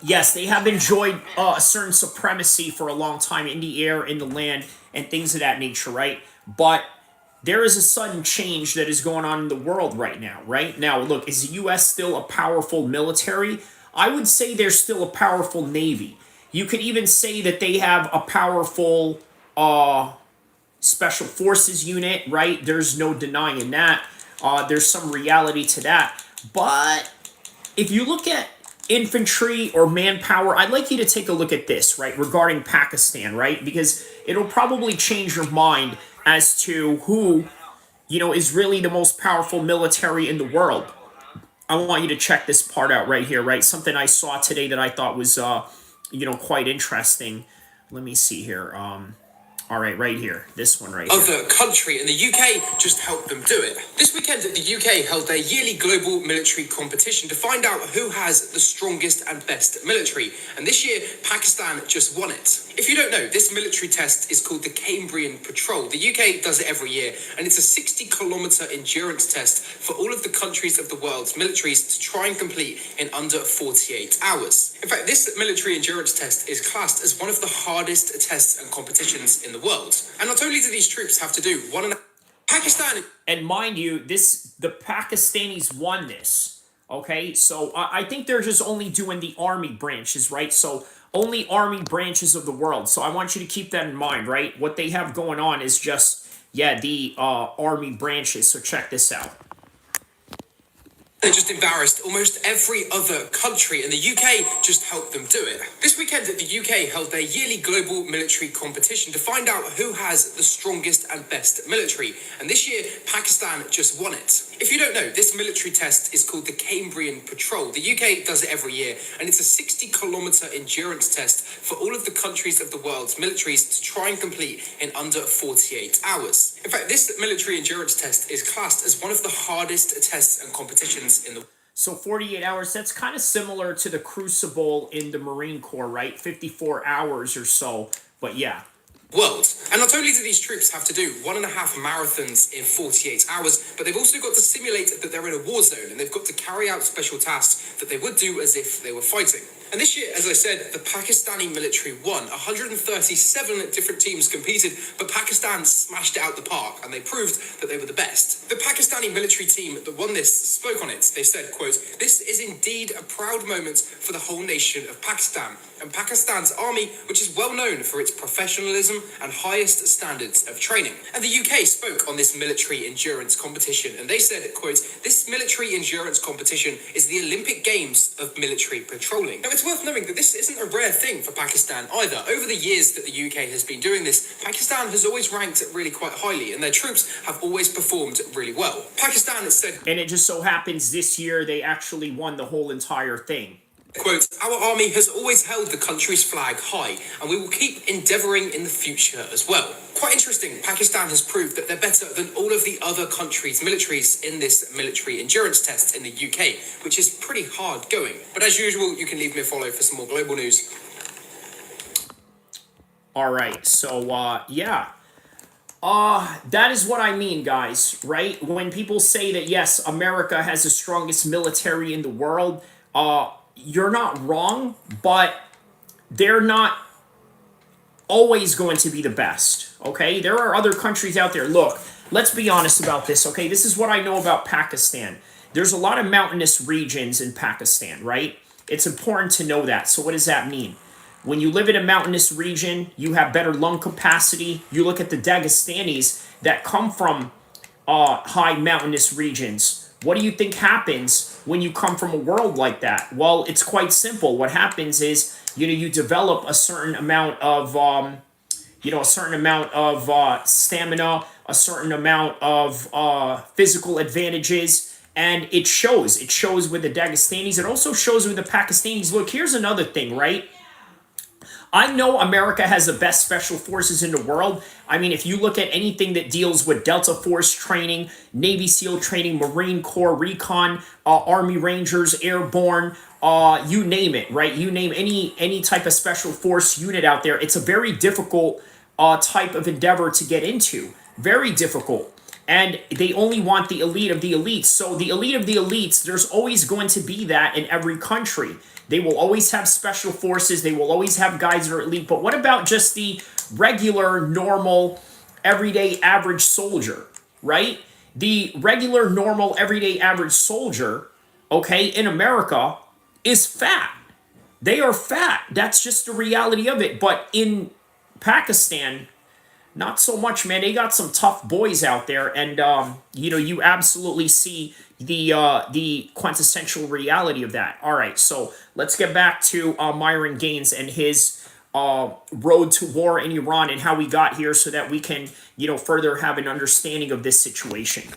Yes, they have enjoyed a certain supremacy for a long time in the air, in the land, and things of that nature, right? But there is a sudden change that is going on in the world right now, right? Now, look, is the U.S. still a powerful military? I would say they're still a powerful Navy. You could even say that they have a powerful special forces unit, right? There's no denying that. There's some reality to that. But if you look at infantry or manpower, I'd like you to take a look at this, right, regarding Pakistan, right? Because it'll probably change your mind as to who, is really the most powerful military in the world. I want you to check this part out right here, right? Something I saw today that I thought was, quite interesting. Let me see here. All right, right here. This one right here. Other country, and the UK just helped them do it. This weekend, the UK held their yearly global military competition to find out who has the strongest and best military. And this year, Pakistan just won it. If you don't know, this military test is called the Cambrian Patrol. The UK does it every year, and it's a 60-kilometer endurance test for all of the countries of the world's militaries to try and complete in under 48 hours. In fact, this military endurance test is classed as one of the hardest tests and competitions in the world. And not only do these troops have to do Pakistan. And mind you, the Pakistanis won this. Okay, so I think they're just only doing the army branches, right? So only army branches of the world. So I want you to keep that in mind, right? What they have going on is just, yeah, the army branches. So check this out. They just embarrassed almost every other country, and the UK just helped them do it. This weekend, the UK held their yearly global military competition to find out who has the strongest and best military, and this year, Pakistan just won it. If you don't know, this military test is called the Cambrian Patrol. The UK does it every year, and it's a 60-kilometer endurance test for all of the countries of the world's militaries to try and complete in under 48 hours. In fact, this military endurance test is classed as one of the hardest tests and competitions in the. So 48 hours, that's kind of similar to the Crucible in the Marine Corps, right? 54 hours or so, but yeah. World. And not only do these troops have to do 1.5 marathons in 48 hours, but they've also got to simulate that they're in a war zone, and they've got to carry out special tasks that they would do as if they were fighting. And this year, as I said, the Pakistani military won. 137 different teams competed, but Pakistan smashed it out the park, and they proved that they were the best. The Pakistani military team that won this spoke on it. They said, quote, "This is indeed a proud moment for the whole nation of Pakistan, and Pakistan's army, which is well known for its professionalism and highest standards of training." And the UK spoke on this military endurance competition, and they said, quote, "This military endurance competition is the Olympic Games of military patrolling." Now, it's worth knowing that this isn't a rare thing for Pakistan either. Over the years that the UK has been doing this, Pakistan has always ranked really quite highly, and their troops have always performed really well. Pakistan has said, and it just so happens this year they actually won the whole entire thing. Quote, "Our army has always held the country's flag high, and we will keep endeavouring in the future as well." Quite interesting, Pakistan has proved that they're better than all of the other countries' militaries in this military endurance test in the UK, which is pretty hard going. But as usual, you can leave me a follow for some more global news. All right, so yeah. That is what I mean, guys, right? When people say that, yes, America has the strongest military in the world, you're not wrong, but they're not always going to be the best, okay? There are other countries out there. Look, let's be honest about this, okay? This is what I know about Pakistan. There's a lot of mountainous regions in Pakistan, right? It's important to know that. So what does that mean? When you live in a mountainous region, you have better lung capacity. You look at the Dagestanis that come from high mountainous regions. What do you think happens when you come from a world like that? Well, it's quite simple. What happens is, you develop a certain amount of, stamina, a certain amount of physical advantages, and it shows. It shows with the Dagestanis. It also shows with the Pakistanis. Look, here's another thing, right? I know America has the best special forces in the world. I mean, if you look at anything that deals with Delta Force training, Navy SEAL training, Marine Corps, Recon, Army Rangers, Airborne, you name it, right? You name any type of special force unit out there. It's a very difficult type of endeavor to get into. Very difficult. And they only want the elite of the elites. So the elite of the elites, there's always going to be that in every country. They will always have special forces. They will always have guys that are elite. But what about just the regular, normal, everyday, average soldier, right? The regular, normal, everyday, average soldier, okay, in America is fat. They are fat. That's just the reality of it. But in Pakistan, not so much, man. They got some tough boys out there, and you absolutely see the quintessential reality of that. All right, so let's get back to Myron Gaines and his road to war in Iran and how we got here, so that we can further have an understanding of this situation.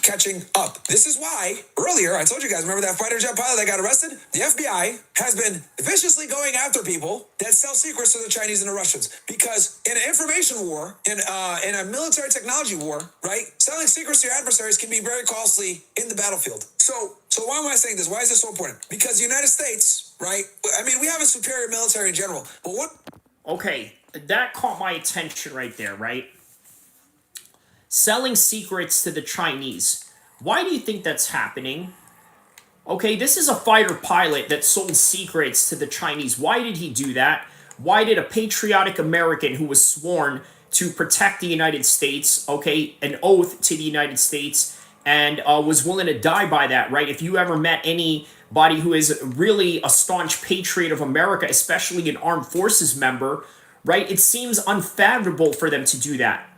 catching up. This is why earlier I told you guys, remember that fighter jet pilot that got arrested? The FBI has been viciously going after people that sell secrets to the Chinese and the Russians, because in an information war, in a military technology war, right, selling secrets to your adversaries can be very costly in the battlefield. So why am I saying this? Why is this so important? Because the United States, right? I mean, we have a superior military in general, but what? Okay, that caught my attention right there, right? Selling secrets to the Chinese. Why do you think that's happening? Okay, this is a fighter pilot that sold secrets to the Chinese. Why did he do that? Why did a patriotic American who was sworn to protect the United States, okay, an oath to the United States, and was willing to die by that, right? If you ever met anybody who is really a staunch patriot of America, especially an armed forces member, right, it seems unfathomable for them to do that.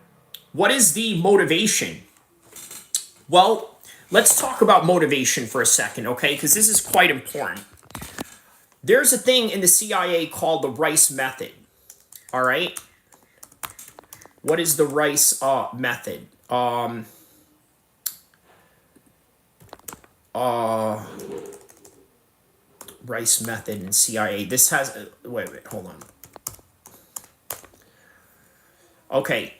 What is the motivation? Well, let's talk about motivation for a second, okay? Because this is quite important. There's a thing in the CIA called the Rice Method, all right? What is the Rice Method? Rice Method in CIA. This has... wait, hold on. Okay.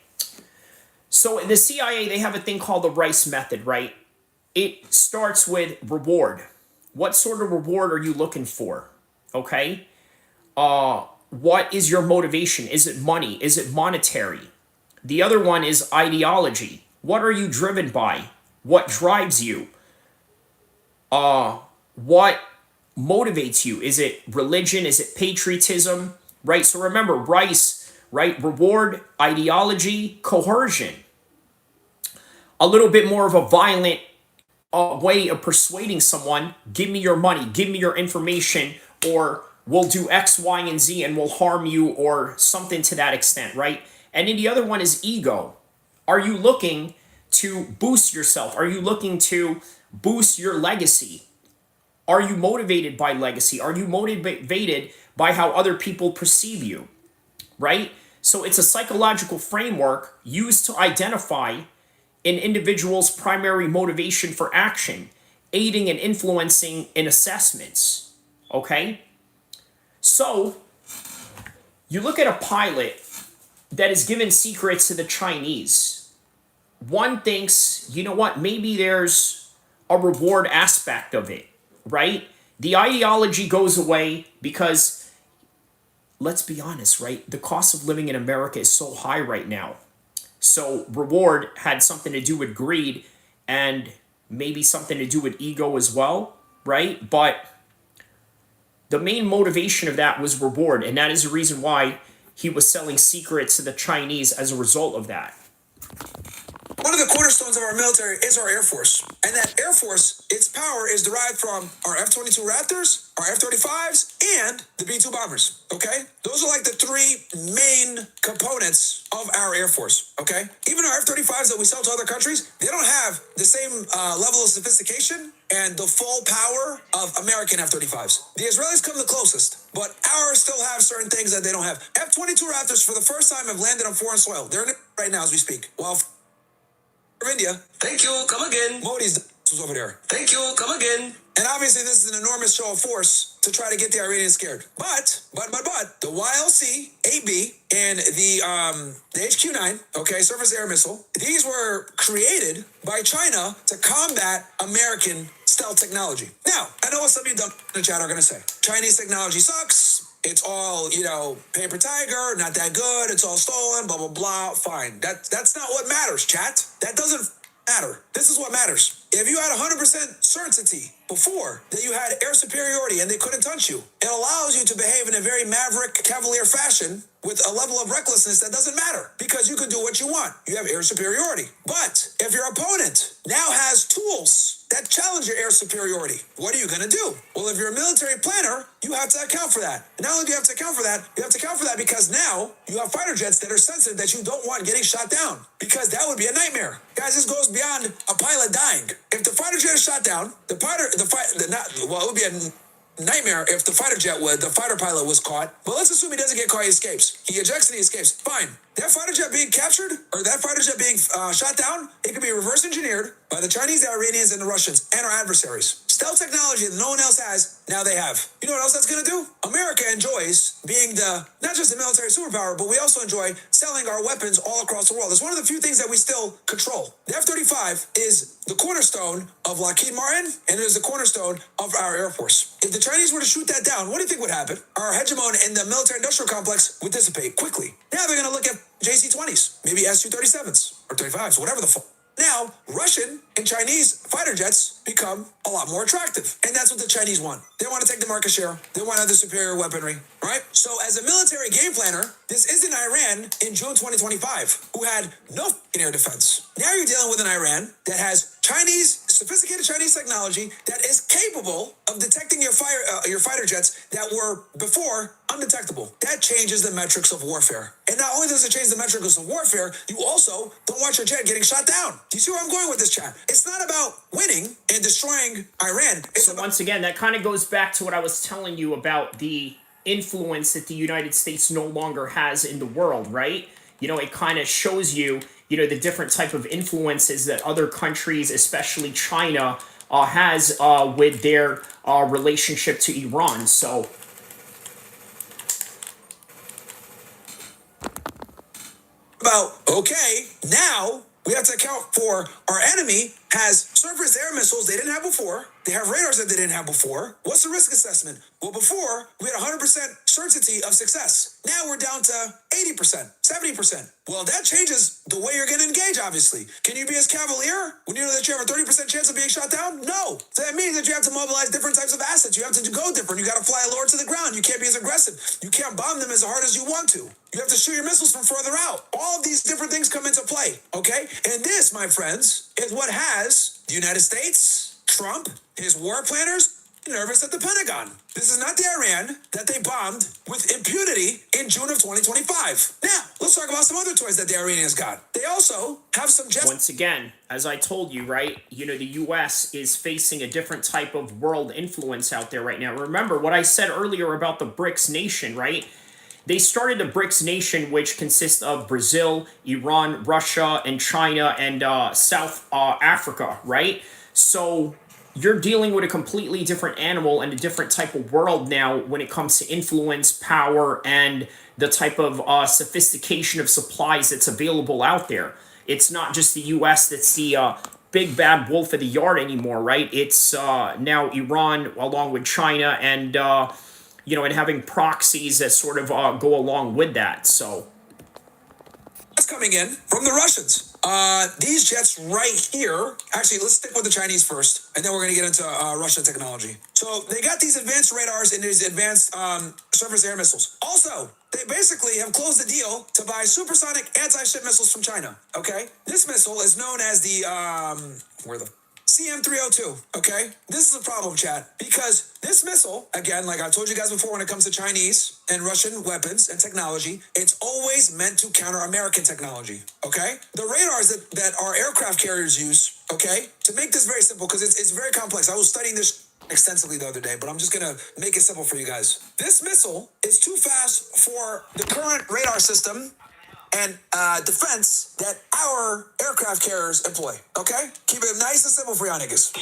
So in the CIA, they have a thing called the Rice Method, right? It starts with reward. What sort of reward are you looking for? Okay? What is your motivation? Is it money? Is it monetary? The other one is ideology. What are you driven by? What drives you? What motivates you? Is it religion? Is it patriotism? Right? So remember, Rice, right? Reward, ideology, coercion. A little bit more of a violent way of persuading someone, give me your money, give me your information, or we'll do X, Y, and Z and we'll harm you, or something to that extent, right? And then the other one is ego. Are you looking to boost yourself? Are you looking to boost your legacy? Are you motivated by legacy? Are you motivated by how other people perceive you, right? So it's a psychological framework used to identify an individual's primary motivation for action, aiding and influencing in assessments, okay? So you look at a pilot that is given secrets to the Chinese. One thinks, you know what, maybe there's a reward aspect of it, right? The ideology goes away because, let's be honest, right? The cost of living in America is so high right now. So reward had something to do with greed and maybe something to do with ego as well, right? But the main motivation of that was reward, and that is the reason why he was selling secrets to the Chinese as a result of that. One of the cornerstones of our military is our Air Force. And that Air Force, its power is derived from our F-22 Raptors, our F-35s, and the B-2 bombers, okay? Those are like the three main components of our Air Force, okay? Even our F-35s that we sell to other countries, they don't have the same level of sophistication and the full power of American F-35s. The Israelis come the closest, but ours still have certain things that they don't have. F-22 Raptors, for the first time, have landed on foreign soil. They're in it right now as we speak. While India. Thank you. Come again. Modi's was over there. Thank you. Come again. And obviously, this is an enormous show of force to try to get the Iranians scared. But the YLC 8B and the HQ-9, okay, surface air missile, these were created by China to combat American stealth technology. Now, I know what some of you in the chat are going to say. Chinese technology sucks. It's all, paper tiger, not that good. It's all stolen, blah, blah, blah. Fine. That's not what matters, chat. That doesn't matter. This is what matters. If you had 100% certainty before that you had air superiority and they couldn't touch you, it allows you to behave in a very maverick, cavalier fashion with a level of recklessness that doesn't matter because you can do what you want. You have air superiority. But if your opponent now has tools that challenge your air superiority, what are you going to do? Well, if you're a military planner, you have to account for that. And not only do you have to account for that, you have to account for that because now you have fighter jets that are sensitive that you don't want getting shot down because that would be a nightmare. Guys, this goes beyond a pilot dying. If the fighter jet is shot down, it would be a nightmare if the fighter pilot was caught. But let's assume he doesn't get caught, he escapes. He ejects and he escapes. Fine. That fighter jet being captured, or that fighter jet being shot down, it could be reverse engineered by the Chinese, the Iranians, and the Russians, and our adversaries. Stealth technology that no one else has, now they have. You know what else that's going to do? America enjoys being not just a military superpower, but we also enjoy selling our weapons all across the world. It's one of the few things that we still control. The F-35 is the cornerstone of Lockheed Martin, and it is the cornerstone of our Air Force. If the Chinese were to shoot that down, what do you think would happen? Our hegemon in the military-industrial complex would dissipate quickly. Now they're going to look at JC-20s, maybe Su-37s, or 35s, whatever the fuck. Now, Russian and Chinese fighter jets become a lot more attractive. And that's what the Chinese want. They want to take the market share. They want other superior weaponry, right? So as a military game planner, this isn't Iran in June 2025, who had no air defense. Now you're dealing with an Iran that has sophisticated Chinese technology that is capable of detecting your fighter jets that were before undetectable. That changes the metrics of warfare. And not only does it change the metrics of warfare, you also don't want your jet getting shot down. Do you see where I'm going with this, chat? It's not about winning and destroying Iran. So once again, that kind of goes back to what I was telling you about the influence that the United States no longer has in the world, right? You know, it kind of shows you, the different type of influences that other countries, especially China, has with their relationship to Iran. So okay, now we have to account for our enemy has surface air missiles they didn't have before. They have radars that they didn't have before. What's the risk assessment? Well, before, we had 100% certainty of success. Now we're down to 80%, 70%. Well, that changes the way you're going to engage, obviously. Can you be as cavalier when you know that you have a 30% chance of being shot down? No. So that means that you have to mobilize different types of assets. You have to go different. You got to fly lower to the ground. You can't be as aggressive. You can't bomb them as hard as you want to. You have to shoot your missiles from further out. All of these different things come into play, okay? And this, my friends, is what has the United States, Trump, his war planners, nervous at the Pentagon. This is not the Iran that they bombed with impunity in June of 2025. Now, let's talk about some other toys that the Iranians got. They also have some jets. Once again, as I told you, right, the U.S. is facing a different type of world influence out there right now. Remember what I said earlier about the BRICS nation, right? They started the BRICS nation, which consists of Brazil, Iran, Russia, and China, and South Africa, right? So you're dealing with a completely different animal and a different type of world now when it comes to influence, power, and the type of sophistication of supplies that's available out there. It's not just the U.S. that's the big bad wolf of the yard anymore, right? It's now Iran along with China and and having proxies that sort of go along with that. So that's coming in from the Russians. These jets right here, actually, let's stick with the Chinese first, and then we're going to get into Russian technology. So they got these advanced radars and these advanced surface air missiles. Also, they basically have closed the deal to buy supersonic anti-ship missiles from China, okay? This missile is known as the, CM-302, okay? This is a problem, chat, because this missile, again, like I told you guys before, when it comes to Chinese and Russian weapons and technology, it's always meant to counter American technology, okay? The radars that our aircraft carriers use, okay? To make this very simple, because it's very complex. I was studying this extensively the other day, but I'm just going to make it simple for you guys. This missile is too fast for the current radar system and defense that our aircraft carriers employ, okay? Keep it nice and simple for y'all niggas.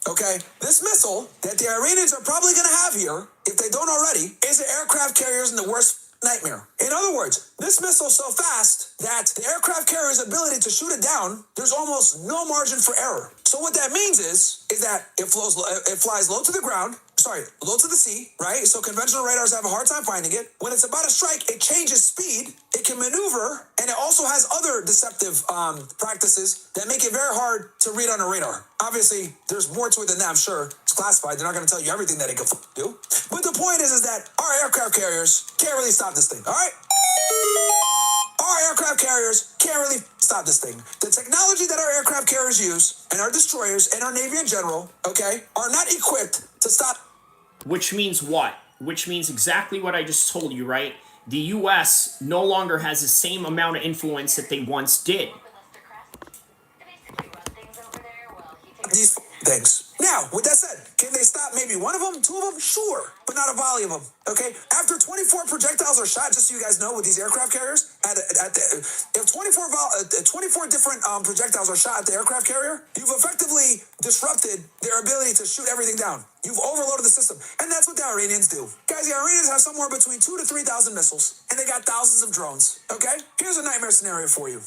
Okay, this missile that the Iranians are probably gonna have here, if they don't already, is the aircraft carriers in the worst nightmare. In other words, this missile's so fast that the aircraft carrier's ability to shoot it down, there's almost no margin for error. So what that means is that it flies low to the ground, low to the sea, right? So conventional radars have a hard time finding it. When it's about to strike, it changes speed, it can maneuver, and it also has other deceptive practices that make it very hard to read on a radar. Obviously, there's more to it than that, I'm sure. It's classified. They're not going to tell you everything that it can do. But the point is that our aircraft carriers can't really stop this thing, all right? Our aircraft carriers can't really stop this thing. The technology that our aircraft carriers use, and our destroyers, and our Navy in general, okay, are not equipped to stop. Which means what? Which means exactly what I just told you, right? The U.S. no longer has the same amount of influence that they once did. These things, Now, with that said, can they stop maybe one of them, two of them? Sure, but not a volley of them. Okay. After 24 projectiles are shot, just so you guys know, with these aircraft carriers, if 24 different projectiles are shot at the aircraft carrier, you've effectively disrupted their ability to shoot everything down. You've overloaded the system, and that's what the Iranians do. Guys, the Iranians have somewhere between 2,000 to 3,000 missiles, and they got thousands of drones. Okay. Here's a nightmare scenario for you.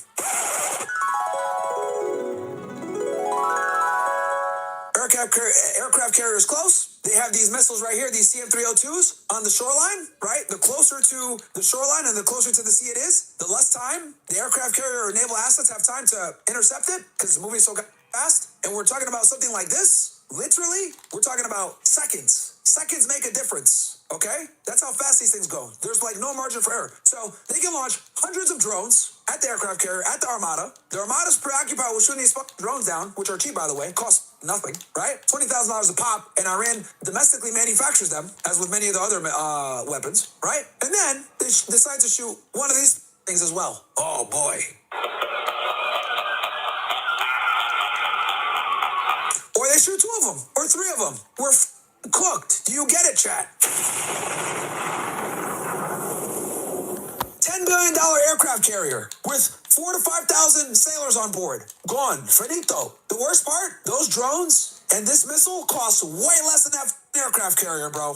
Aircraft carriers close. They have these missiles right here, these CM-302s on the shoreline, right? The closer to the shoreline and the closer to the sea it is, the less time the aircraft carrier or naval assets have time to intercept it because it's moving so fast. And we're talking about something like this. Literally, we're talking about seconds. Seconds make a difference. Okay? That's how fast these things go. There's like no margin for error. So they can launch hundreds of drones at the aircraft carrier, at the Armada. The Armada's preoccupied with shooting these fucking drones down, which are cheap, by the way, cost nothing, right? $20,000 a pop, and Iran domestically manufactures them, as with many of the other weapons, right? And then they decide to shoot one of these things as well. Oh boy. Or they shoot two of them, or three of them. We're cooked. Do you get it, chat? $10 billion aircraft carrier with 4,000 to 5,000 sailors on board. Gone. Finito. The worst part, those drones and this missile cost way less than that aircraft carrier, bro.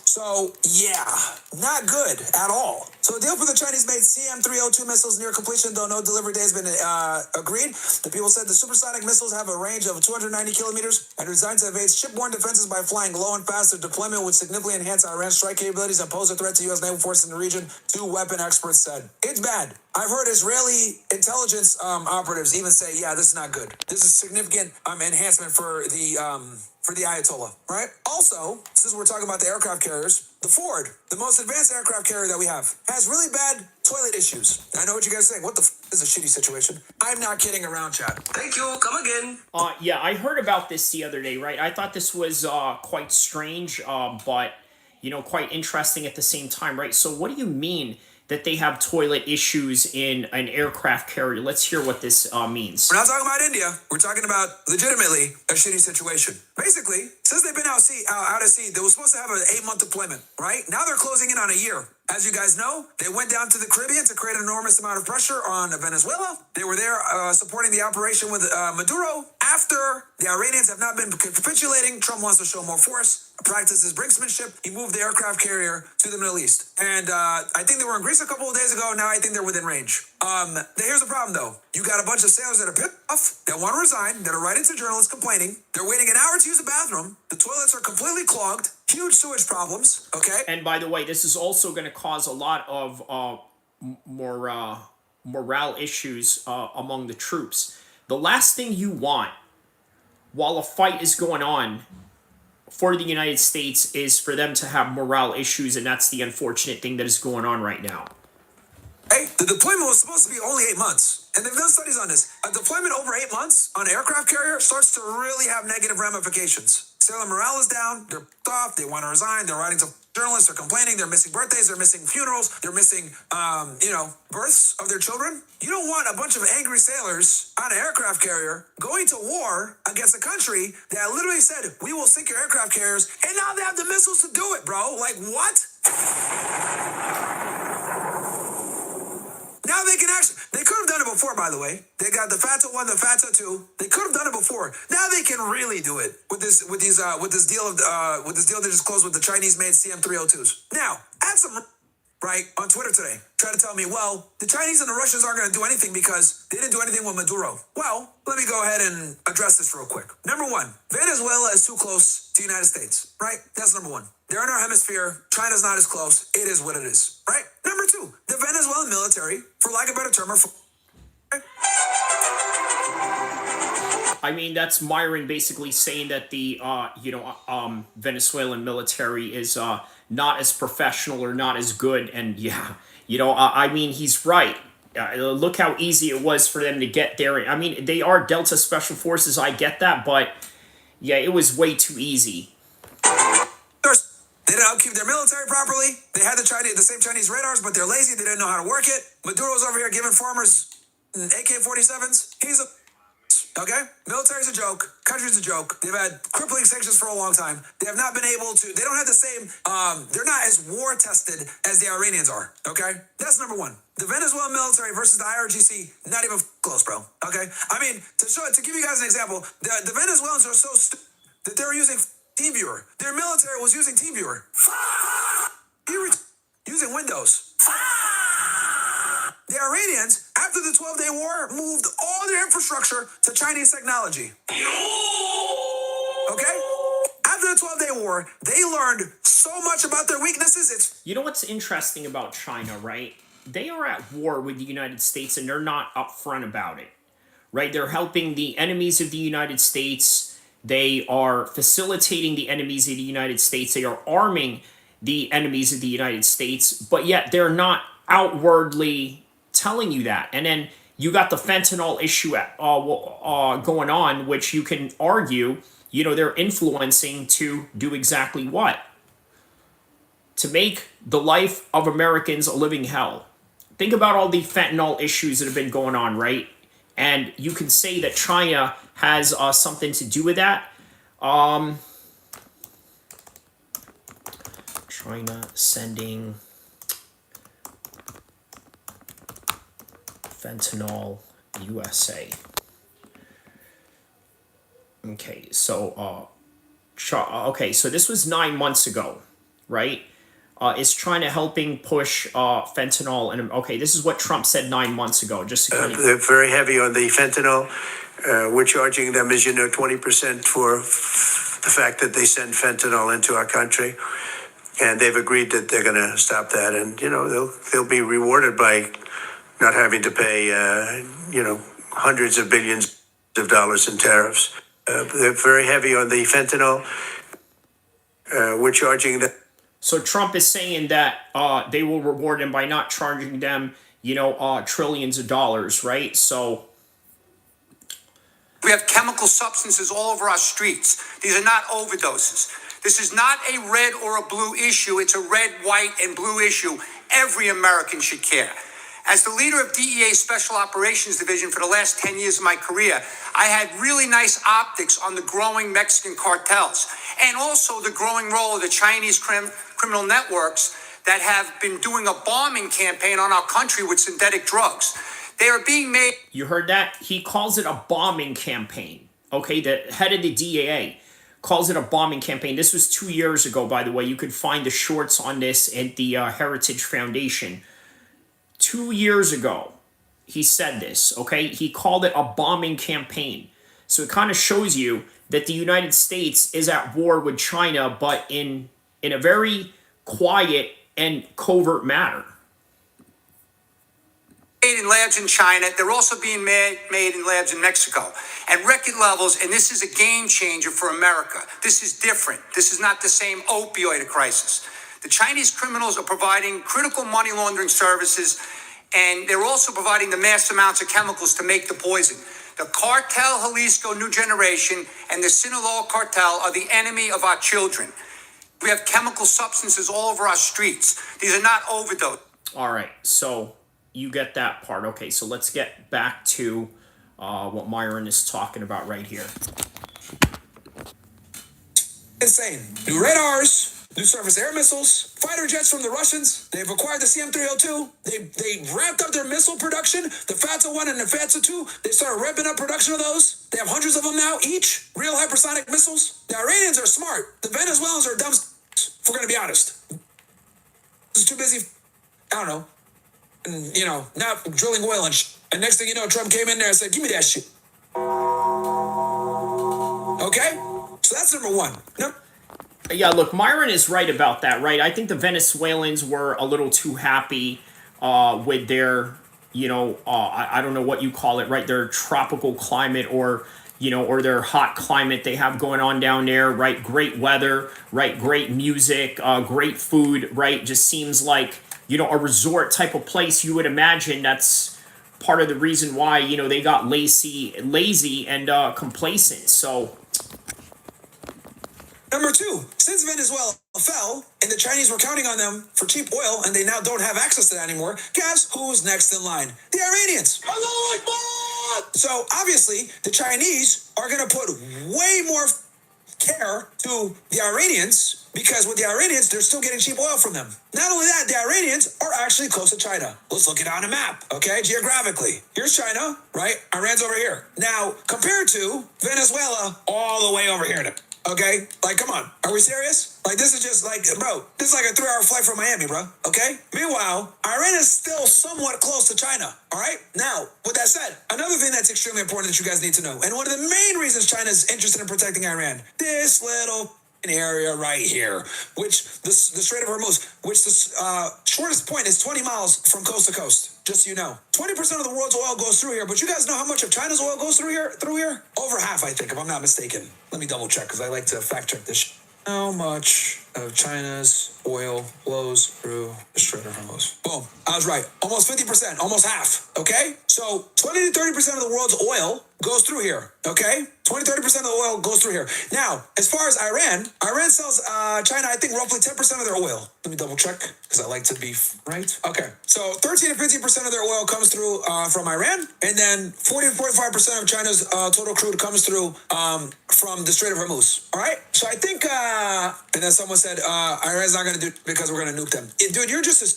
So, yeah, not good at all. So, a deal for the Chinese-made CM-302 missiles near completion, though no delivery day has been agreed. The people said the supersonic missiles have a range of 290 kilometers and are designed to evade shipborne defenses by flying low and fast. Their deployment would significantly enhance Iran's strike capabilities and pose a threat to U.S. naval forces in the region, two weapon experts said. It's bad. I've heard Israeli intelligence operatives even say, yeah, this is not good. This is significant enhancement for the Ayatollah, right? Also, since we're talking about the aircraft carriers, the Ford, the most advanced aircraft carrier that we have, has really bad toilet issues. I know what you guys are saying. What the is a shitty situation? I'm not kidding around, chat. Thank you. Come again. Yeah, I heard about this the other day, right? I thought this was quite strange, but, quite interesting at the same time, right? So what do you mean that they have toilet issues in an aircraft carrier? Let's hear what this means. We're not talking about India. We're talking about legitimately a shitty situation. Basically, since they've been out at sea, they were supposed to have an 8-month deployment, right? Now they're closing in on a year. As you guys know, they went down to the Caribbean to create an enormous amount of pressure on Venezuela. They were there supporting the operation with Maduro. After the Iranians have not been capitulating, Trump wants to show more force, practices brinksmanship. He moved the aircraft carrier to the Middle East. And I think they were in Greece a couple of days ago. Now I think they're within range. Here's the problem, though. You got a bunch of sailors that are pissed off, that want to resign, that are writing to journalists complaining. They're waiting an hour to use the bathroom. The toilets are completely clogged. Huge sewage problems, okay? And by the way, this is also going to cause a lot of morale issues among the troops. The last thing you want while a fight is going on for the United States is for them to have morale issues, and that's the unfortunate thing that is going on right now. Hey, the deployment was supposed to be only 8 months. And they've done studies on this. A deployment over 8 months on an aircraft carrier starts to really have negative ramifications. Sailor morale is down. They're off. They want to resign. They're writing to journalists. They're complaining. They're missing birthdays. They're missing funerals. They're missing, births of their children. You don't want a bunch of angry sailors on an aircraft carrier going to war against a country that literally said, we will sink your aircraft carriers. And now they have the missiles to do it, bro. Like, what? Now they can they could have done it before, by the way. They got the FATA 1, the FATA 2. They could have done it before. Now they can really do it with this deal they just closed with the Chinese-made CM-302s. Now, add some right on Twitter today. Try to tell me, well, the Chinese and the Russians aren't going to do anything because they didn't do anything with Maduro. Well, let me go ahead and address this real quick. Number one, Venezuela is too close to the United States, right? That's number one. They're in our hemisphere. China's not as close. It is what it is, right? Number two, the Venezuelan military, for lack of a better term, I mean, that's Myron basically saying that the Venezuelan military is not as professional or not as good, and I mean, he's right. Look how easy it was for them to get there. I mean, they are Delta Special Forces, I get that, but yeah, it was way too easy. They didn't upkeep their military properly. They had the same Chinese radars, but they're lazy. They didn't know how to work it. Maduro's over here giving farmers AK-47s. Okay? Military's a joke. Country's a joke. They've had crippling sanctions for a long time. They have not been able to, they don't have the same, they're not as war tested as the Iranians are. Okay? That's number one. The Venezuelan military versus the IRGC, not even close, bro. Okay? I mean, to give you guys an example, the Venezuelans are so stupid that they're using TeamViewer. Their military was using TeamViewer. Using Windows. The Iranians, after the 12-day war, moved all their infrastructure to Chinese technology. Okay? After the 12-day war, they learned so much about their weaknesses. You know what's interesting about China, right? They are at war with the United States and they're not upfront about it, right? They're helping the enemies of the United States. They are facilitating the enemies of the United States. They are arming the enemies of the United States, but yet they're not outwardly telling you that. And then you got the fentanyl issue going on, which you can argue, they're influencing to do exactly what? To make the life of Americans a living hell. Think about all the fentanyl issues that have been going on, right? And you can say that China has something to do with that. China sending fentanyl USA. Okay, so so this was 9 months ago, right? Is China helping push fentanyl? And okay, this is what Trump said 9 months ago. Just to kind of they're very heavy on the fentanyl. We're charging them, as you know, 20% for the fact that they send fentanyl into our country, and they've agreed that they're going to stop that. And they'll be rewarded by not having to pay hundreds of billions of dollars in tariffs. They're very heavy on the fentanyl. We're charging them. So Trump is saying that they will reward them by not charging them, trillions of dollars, right? So we have chemical substances all over our streets. These are not overdoses. This is not a red or a blue issue. It's a red, white, and blue issue. Every American should care. As the leader of DEA's Special Operations Division for the last 10 years of my career, I had really nice optics on the growing Mexican cartels and also the growing role of the Chinese criminal networks that have been doing a bombing campaign on our country with synthetic drugs. They are being made... You heard that? He calls it a bombing campaign. Okay, the head of the DEA calls it a bombing campaign. This was 2 years ago, by the way. You could find the shorts on this at the Heritage Foundation. 2 years ago, he said this, okay? He called it a bombing campaign. So it kind of shows you that the United States is at war with China, but in a very quiet and covert manner. Made in labs in China. They're also being made in labs in Mexico at record levels, and this is a game changer for America. This is different. This is not the same opioid crisis. The Chinese criminals are providing critical money laundering services, and they're also providing the mass amounts of chemicals to make the poison. The cartel Jalisco New Generation and the Sinaloa cartel are the enemy of our children. We have chemical substances all over our streets. These are not overdoses. All right, so you get that part. Okay, so let's get back to what Myron is talking about right here. Insane. New radars. New surface air missiles, fighter jets from the Russians. They've acquired the CM-302. They ramped up their missile production. The Fatsa-1 and the Fatsa-2, they started ramping up production of those. They have hundreds of them now, each. Real hypersonic missiles. The Iranians are smart. The Venezuelans are dumb, if we're going to be honest. This is too busy, I don't know, not drilling oil and shit. And next thing you know, Trump came in there and said, give me that shit. Okay? So that's number one. Yeah, look, Myron is right about that, right? I think the Venezuelans were a little too happy with their, I don't know what you call it, right? Their tropical climate or their hot climate they have going on down there, right? Great weather, right? Great music, great food, right? Just seems like, a resort type of place. You would imagine that's part of the reason why, they got lazy and complacent. So... Number two, since Venezuela fell and the Chinese were counting on them for cheap oil and they now don't have access to that anymore, guess who's next in line? The Iranians. So obviously, the Chinese are going to put way more care to the Iranians because with the Iranians, they're still getting cheap oil from them. Not only that, the Iranians are actually close to China. Let's look it on a map, okay? Geographically. Here's China, right? Iran's over here. Now, compared to Venezuela, all the way over here. Okay? Like, come on. Are we serious? Like, this is just like, bro, this is like a 3-hour flight from Miami, bro. Okay? Meanwhile, Iran is still somewhat close to China. All right? Now, with that said, another thing that's extremely important that you guys need to know, and one of the main reasons China is interested in protecting Iran, this little area right here, which the Strait of Hormuz, which the shortest point is 20 miles from coast to coast. Just so you know, 20% of the world's oil goes through here. But you guys know how much of China's oil goes through here? Over half, I think, if I'm not mistaken. Let me double check because I like to fact check this. How much of China's oil flows through the Strait of Hormuz? Boom, I was right. Almost 50%, almost half. Okay, so 20 to 30% of the world's oil goes through here. Okay, 20-30% of the oil goes through here. Now, as far as Iran sells China, I think, roughly 10% of their oil. Let me double check, because I like to be right. Okay, so 13 to 15% of their oil comes through from Iran, and then 40 to 45% of China's total crude comes through from the Strait of Hormuz. All right? So I think, and then someone said, Iran's not going to do it because we're going to nuke them. Dude, you're just a...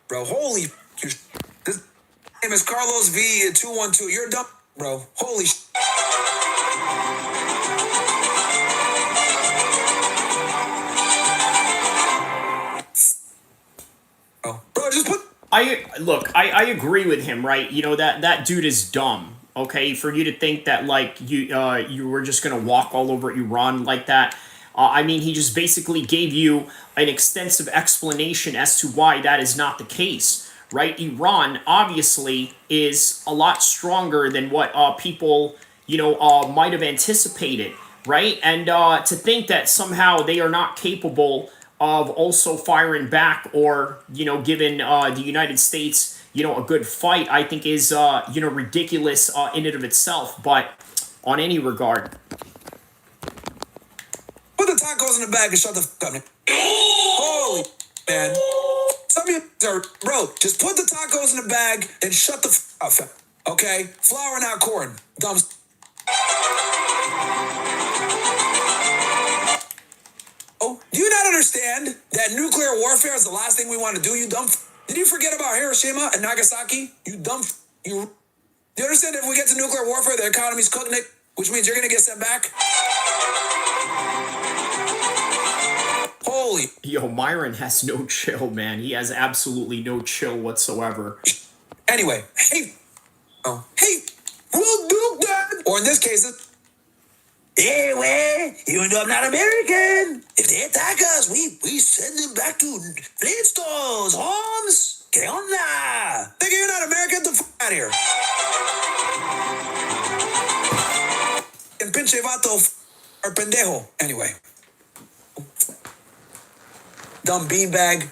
Bro, holy... This name is Carlos V212. You're dumb, bro. Holy... Bro, just put... I agree with him, right? You know, that dude is dumb. Okay, for you to think that like you were just gonna walk all over Iran like that. I mean, he just basically gave you an extensive explanation as to why that is not the case, right? Iran obviously is a lot stronger than what people might have anticipated, right? And to think that somehow they are not capable of also firing back or giving the United States a good fight, I think is ridiculous in and of itself. But on any regard, put the tacos in the bag and shut the fuck up, man. Holy man, some of you are, bro. Just put the tacos in the bag and shut the fuck up, okay? Flour, not corn, dumb. Oh, do you not understand that nuclear warfare is the last thing we want to do, you dumb? Did you forget about Hiroshima and Nagasaki? You dumb. Do you understand if we get to nuclear warfare, the economy's cooking it, which means you're going to get sent back? Holy. Yo, Myron has no chill, man. He has absolutely no chill whatsoever. Anyway, hey, we'll do that. Or in this case, anyway, even though I'm not American, if they attack us, we send them back to Flintstones, Holmes. ¿Qué onda? Think you're not American? Get the fuck out of here. And pinche vato or pendejo. Anyway. Dumb beanbag.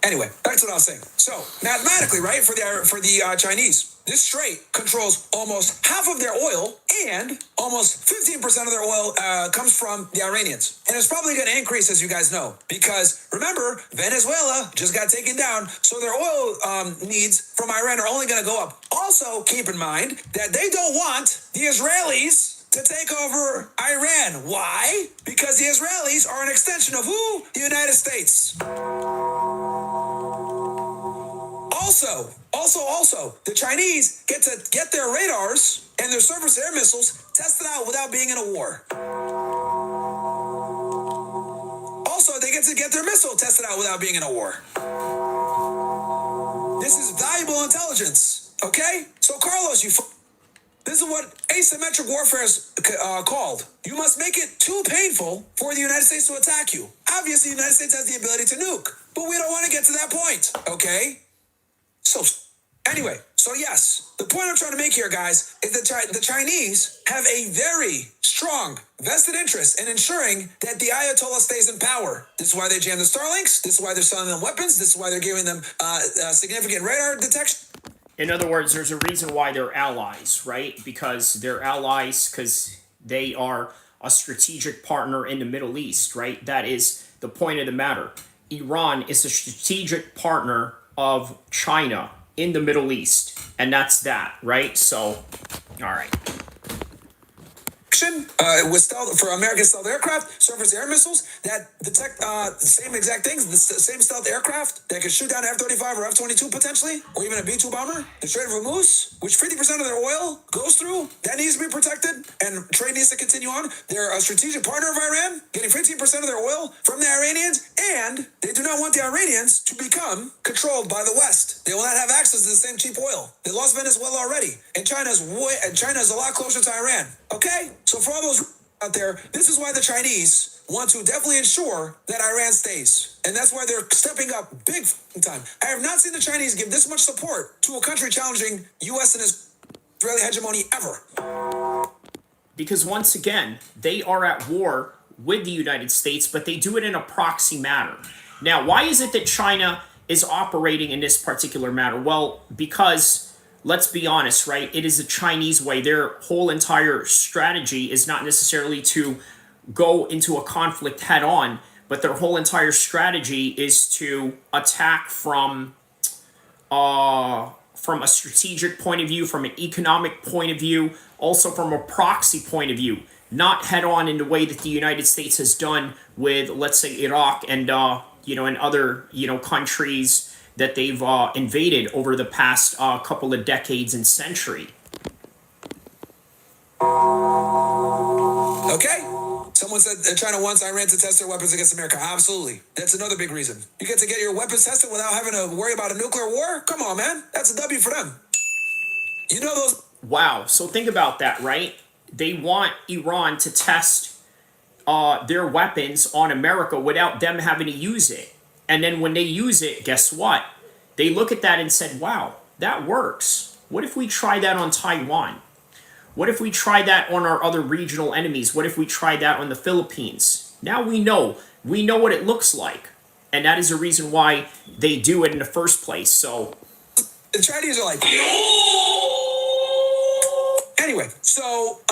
Anyway, that's what I was saying. So, mathematically, right, for the Chinese, this strait controls almost half of their oil, and almost 15% of their oil comes from the Iranians. And it's probably going to increase, as you guys know, because remember, Venezuela just got taken down, so their oil needs from Iran are only going to go up. Also, keep in mind that they don't want the Israelis to take over Iran. Why? Because the Israelis are an extension of who? The United States. Also, the Chinese get to get their radars and their surface air missiles tested out without being in a war. Also, they get to get their missile tested out without being in a war. This is valuable intelligence, okay? So, Carlos, this is what asymmetric warfare is called. You must make it too painful for the United States to attack you. Obviously, the United States has the ability to nuke, but we don't want to get to that point, okay? So, anyway, so yes, the point I'm trying to make here, guys, is that the Chinese have a very strong vested interest in ensuring that the Ayatollah stays in power. This is why they jam the Starlinks. This is why they're selling them weapons. This is why they're giving them significant radar detection. In other words, there's a reason why they're allies, right? Because they're allies because they are a strategic partner in the Middle East, right? That is the point of the matter. Iran is a strategic partner of China in the Middle East, and that's that, right? So All right. With stealth for American stealth aircraft, surface air missiles that detect the same exact things, the same stealth aircraft that could shoot down an F-35 or F-22 potentially, or even a B-2 bomber. The Strait of Hormuz, which 50% of their oil goes through, that needs to be protected, and trade needs to continue on. They're a strategic partner of Iran, getting 15% of their oil from the Iranians, and they do not want the Iranians to become controlled by the West. They will not have access to the same cheap oil. They lost Venezuela already, and China's a lot closer to Iran. Okay, so for all those out there, this is why the Chinese want to definitely ensure that Iran stays, and that's why they're stepping up big time. I have not seen the Chinese give this much support to a country challenging U.S. and Israeli hegemony ever. Because once again, they are at war with the United States, but they do it in a proxy manner. Now, why is it that China is operating in this particular matter? Well, because let's be honest, right? It is the Chinese way. Their whole entire strategy is not necessarily to go into a conflict head on, but their whole entire strategy is to attack from a strategic point of view, from an economic point of view, also from a proxy point of view, not head on in the way that the United States has done with, let's say, Iraq and and other countries that they've invaded over the past couple of decades and century. Okay. Someone said that China wants Iran to test their weapons against America. Absolutely. That's another big reason. You get to get your weapons tested without having to worry about a nuclear war? Come on, man. That's a W for them. You know those... Wow. So think about that, right? They want Iran to test their weapons on America without them having to use it. And then when they use it, guess what? They look at that and said, wow, that works. What if we try that on Taiwan? What if we try that on our other regional enemies? What if we try that on the Philippines? Now we know what it looks like. And that is the reason why they do it in the first place. So the Chinese are like... Anyway, so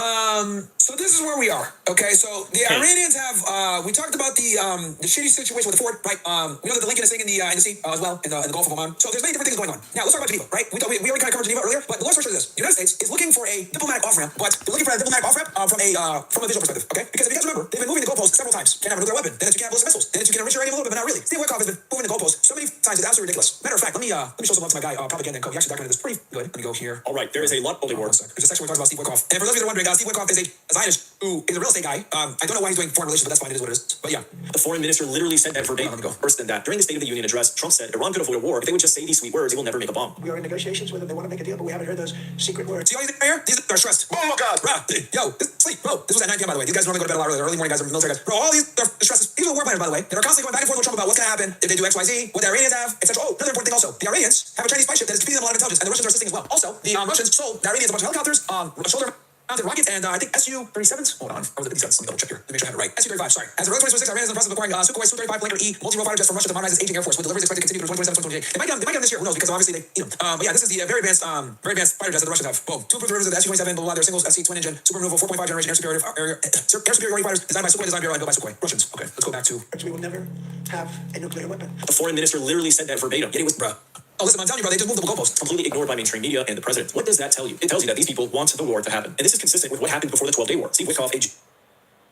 this is where we are. Okay, so the Iranians have we talked about the shitty situation with the Ford, right? We know that the Lincoln is sitting in the sea as well in the Gulf of Oman. So there's many different things going on. Now let's talk about Geneva, right? We already kind of covered Geneva earlier, but the long story short is this: the United States is looking for a diplomatic off ramp, but they're looking for a diplomatic off ramp from a visual perspective. Okay, because if you guys remember, they've been moving the goalposts several times. Can't have a nuclear weapon. Then it's you can't have ballistic missiles. Then it's you can enrich uranium a little bit, but not really. Steve Witkoff has been moving the goalposts so many times it's absolutely ridiculous. Matter of fact, let me show some love to my guy Propaganda and Co. He actually documented this pretty good. Let me go here. All right, there is a lot of war. There's a section where it talks about Steve Witkoff. And for those of you that are wondering, Steve Witkoff is a Zionist who is a real estate guy. I don't know why he's doing foreign relations, but that's fine. It is what it is. But yeah. The foreign minister literally said that verbatim. Worse than that. During the State of the Union address, Trump said Iran could avoid a war if they would just say these sweet words, they will never make a bomb. We are in negotiations with them. They want to make a deal, but we haven't heard those secret words. See all these right here? These are stressed. Oh my God. Bro, yo, sleep. Bro, this was at 9 p.m. by the way. These guys normally go to bed a lot earlier. Early morning guys are military guys. Bro, all these are stresses. These are war planners, by the way. That are constantly going back and forth with Trump about what's going to happen if they do X, Y, Z, what the Iranians have, etc. Oh, another important thing also. The Iranians have a Chinese spy ship that is feeding them a lot of intelligence, and the Russians are assisting as well. Also, the Russians sold the Iranians a bunch of helicopters, shoulder-mounted rockets, and I think Su-37s. Hold on. Or was it the 57s? Let me double check here. Let me make sure I have it right. Su-35, sorry. As of early 2026, Iran is in the process of acquiring Sukhoi Su-35 Blanker E multi-role fighter jets from Russia to modernize its aging air force, with deliveries expected to continue through 2027, 2028. They might get them this year. Who knows? Because obviously they, but yeah, this is the very advanced fighter jets that the Russians have. Boom. Two approved derivatives of the Su-27, blah, blah, they're singles SC twin engine, super maneuverable 4.5 generation air superiority fighters designed by Sukhoi, designed by Sukhoi. Russians. Okay, let's go back to. We will never have a nuclear weapon. The foreign minister literally said that verbatim. Yet it was, bruh. Oh, listen, I'm telling you, bro, they just moved the goalposts. Completely ignored by mainstream media and the president. What does that tell you? It tells you that these people want the war to happen. And this is consistent with what happened before the 12-day war. Steve Witkoff, a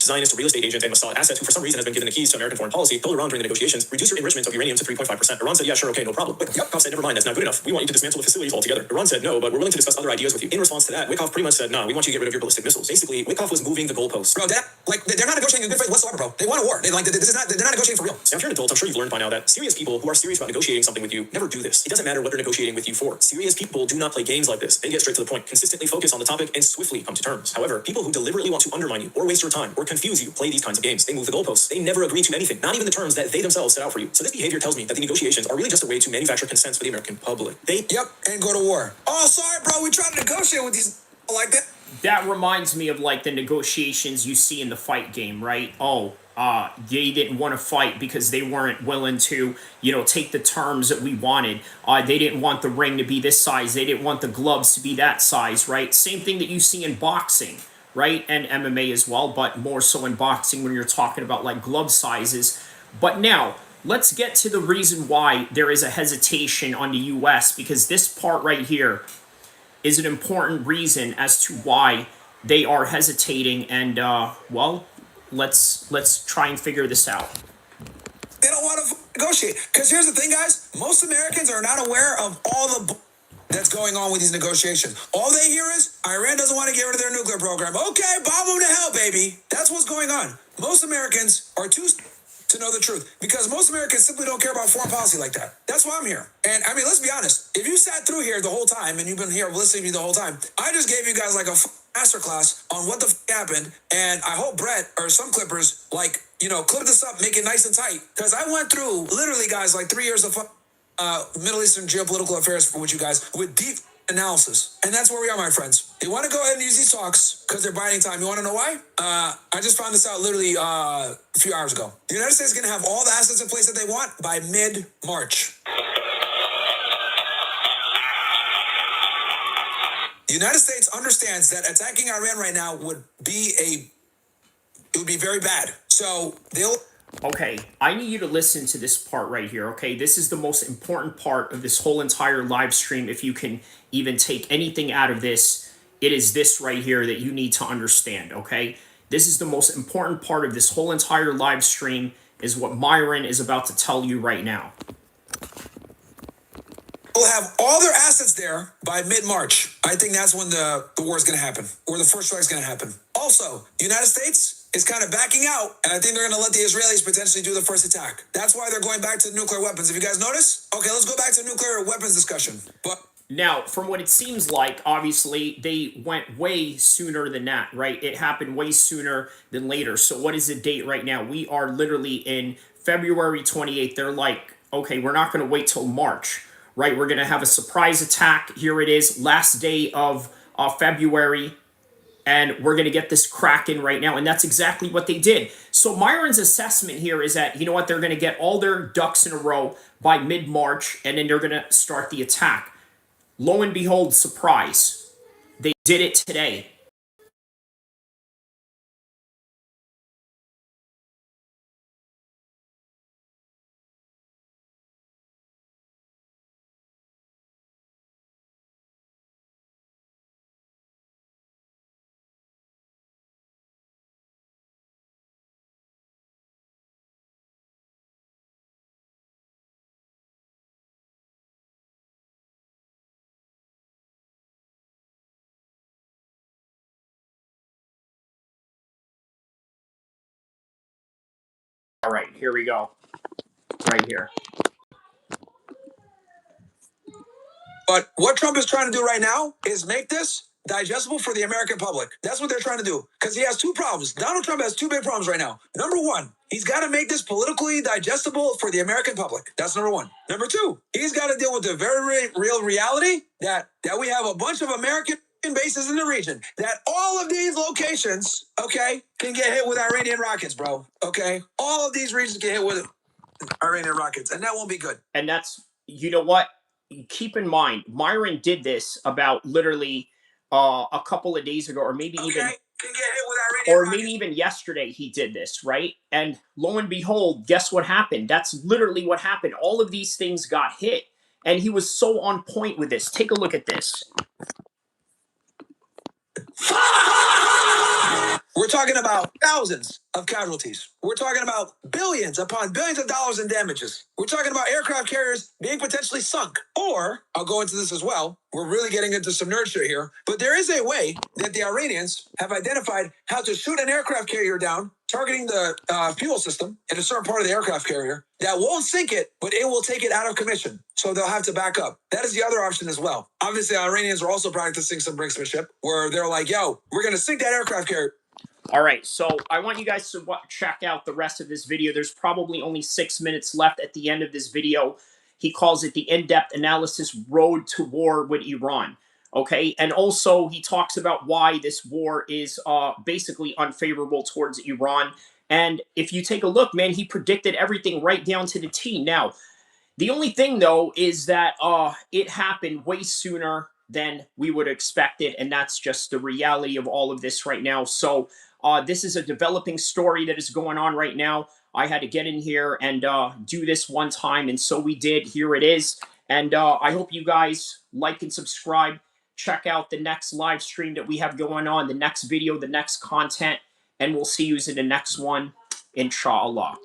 Zionist real estate agent and Mossad asset who for some reason has been given the keys to American foreign policy, told Iran during the negotiations, reduce your enrichment of uranium to 3.5%. Iran said, yeah, sure, okay, no problem. But Witkoff said, never mind, that's not good enough. We want you to dismantle the facilities altogether. Iran said, no, but we're willing to discuss other ideas with you. In response to that, Witkoff pretty much said, no, we want you to get rid of your ballistic missiles. Basically, Witkoff was moving the goalposts. Bro, they're not negotiating in good faith whatsoever, bro. They want a war. They're not negotiating for real. See, I'm sure an adult, I'm sure you've learned by now that serious people who are serious about negotiating something with you never do this. It doesn't matter what they're negotiating with you for. Serious people do not play games like this. They get straight to the point, consistently focus on the topic, and swiftly come to terms. However, people who deliberately want to undermine you or waste your time or confuse you play these kinds of games. They move the goalposts. They never agree to anything, not even the terms that they themselves set out for you. So this behavior tells me that the negotiations are really just a way to manufacture consents for the American public. And go to war. Oh, sorry, bro. We tried to negotiate with these like that. That reminds me of like the negotiations you see in the fight game, right? They didn't want to fight because they weren't willing to, take the terms that we wanted. They didn't want the ring to be this size. They didn't want the gloves to be that size, right? Same thing that you see in boxing, right? And MMA as well, but more so in boxing when you're talking about like glove sizes. But now, let's get to the reason why there is a hesitation on the U.S. because this part right here, is an important reason as to why they are hesitating. And well, let's try and figure this out. They don't want to negotiate. Because here's the thing, guys. Most Americans are not aware of all the that's going on with these negotiations. All they hear is Iran doesn't want to get rid of their nuclear program. Okay, bomb them to hell, baby. That's what's going on. Most Americans are too to know the truth because most Americans simply don't care about foreign policy like that. That's why I'm here. And I mean, let's be honest. If you sat through here the whole time and you've been here listening to me the whole time, I just gave you guys like a masterclass on what the happened. And I hope Brett or some clippers clip this up, make it nice and tight. Because I went through literally, guys, like 3 years of Middle Eastern geopolitical affairs with you guys with deep analysis. And that's where we are, my friends. You want to go ahead and use these talks because they're buying time. You want to know why? I just found this out literally a few hours ago. The United States is going to have all the assets in place that they want by mid-March. The United States understands that attacking Iran right now would be very bad. So they'll... Okay, I need you to listen to this part right here, okay? This is the most important part of this whole entire live stream. If you can even take anything out of this, it is this right here that you need to understand, okay? This is the most important part of this whole entire live stream, is what Myron is about to tell you right now. We'll have all their assets there by mid-March. I think that's when the war is going to happen, or the first strike is going to happen. Also, the United States is kind of backing out, and I think they're going to let the Israelis potentially do the first attack. That's why they're going back to nuclear weapons. If you guys notice, okay, let's go back to nuclear weapons discussion. But now, from what it seems like, obviously, they went way sooner than that, right? It happened way sooner than later. So what is the date right now? We are literally in February 28th. They're like, okay, we're not going to wait till March, right? We're going to have a surprise attack. Here it is, last day of February. And we're going to get this cracking right now. And that's exactly what they did. So Myron's assessment here is that, you know what, they're going to get all their ducks in a row by mid-March, and then they're going to start the attack. Lo and behold, surprise. They did it today. All right, here we go. Right here. But what Trump is trying to do right now is make this digestible for the American public. That's what they're trying to do. Because he has two problems. Donald Trump has two big problems right now. Number one, he's got to make this politically digestible for the American public. That's number one. Number two, he's got to deal with the very real reality that we have a bunch of American bases in the region, that all of these locations, okay, can get hit with Iranian rockets, bro. Okay? All of these regions get hit with Iranian rockets, and that won't be good. And that's, you know what? Keep in mind, Myron did this about literally a couple of days ago, or maybe even yesterday he did this, right? And lo and behold, guess what happened? That's literally what happened. All of these things got hit, and he was so on point with this. Take a look at this. We're talking about thousands of casualties. We're talking about billions upon billions of dollars in damages. We're talking about aircraft carriers being potentially sunk. Or, I'll go into this as well, we're really getting into some nerd shit here, but there is a way that the Iranians have identified how to shoot an aircraft carrier down, targeting the fuel system in a certain part of the aircraft carrier that won't sink it, but it will take it out of commission. So they'll have to back up. That is the other option as well. Obviously, Iranians are also practicing some brinksmanship where they're like, yo, we're going to sink that aircraft carrier. All right, so I want you guys to check out the rest of this video. There's probably only 6 minutes left at the end of this video. He calls it the in-depth analysis road to war with Iran. Okay, and also he talks about why this war is basically unfavorable towards Iran. And if you take a look, man, he predicted everything right down to the T. Now, the only thing, though, is that it happened way sooner than we would expect it, and that's just the reality of all of this right now. So this is a developing story that is going on right now. I had to get in here and do this one time, and so we did. Here it is. And I hope you guys like and subscribe. check out the next live stream that we have going on, the next video, the next content, and we'll see you in the next one, inshallah.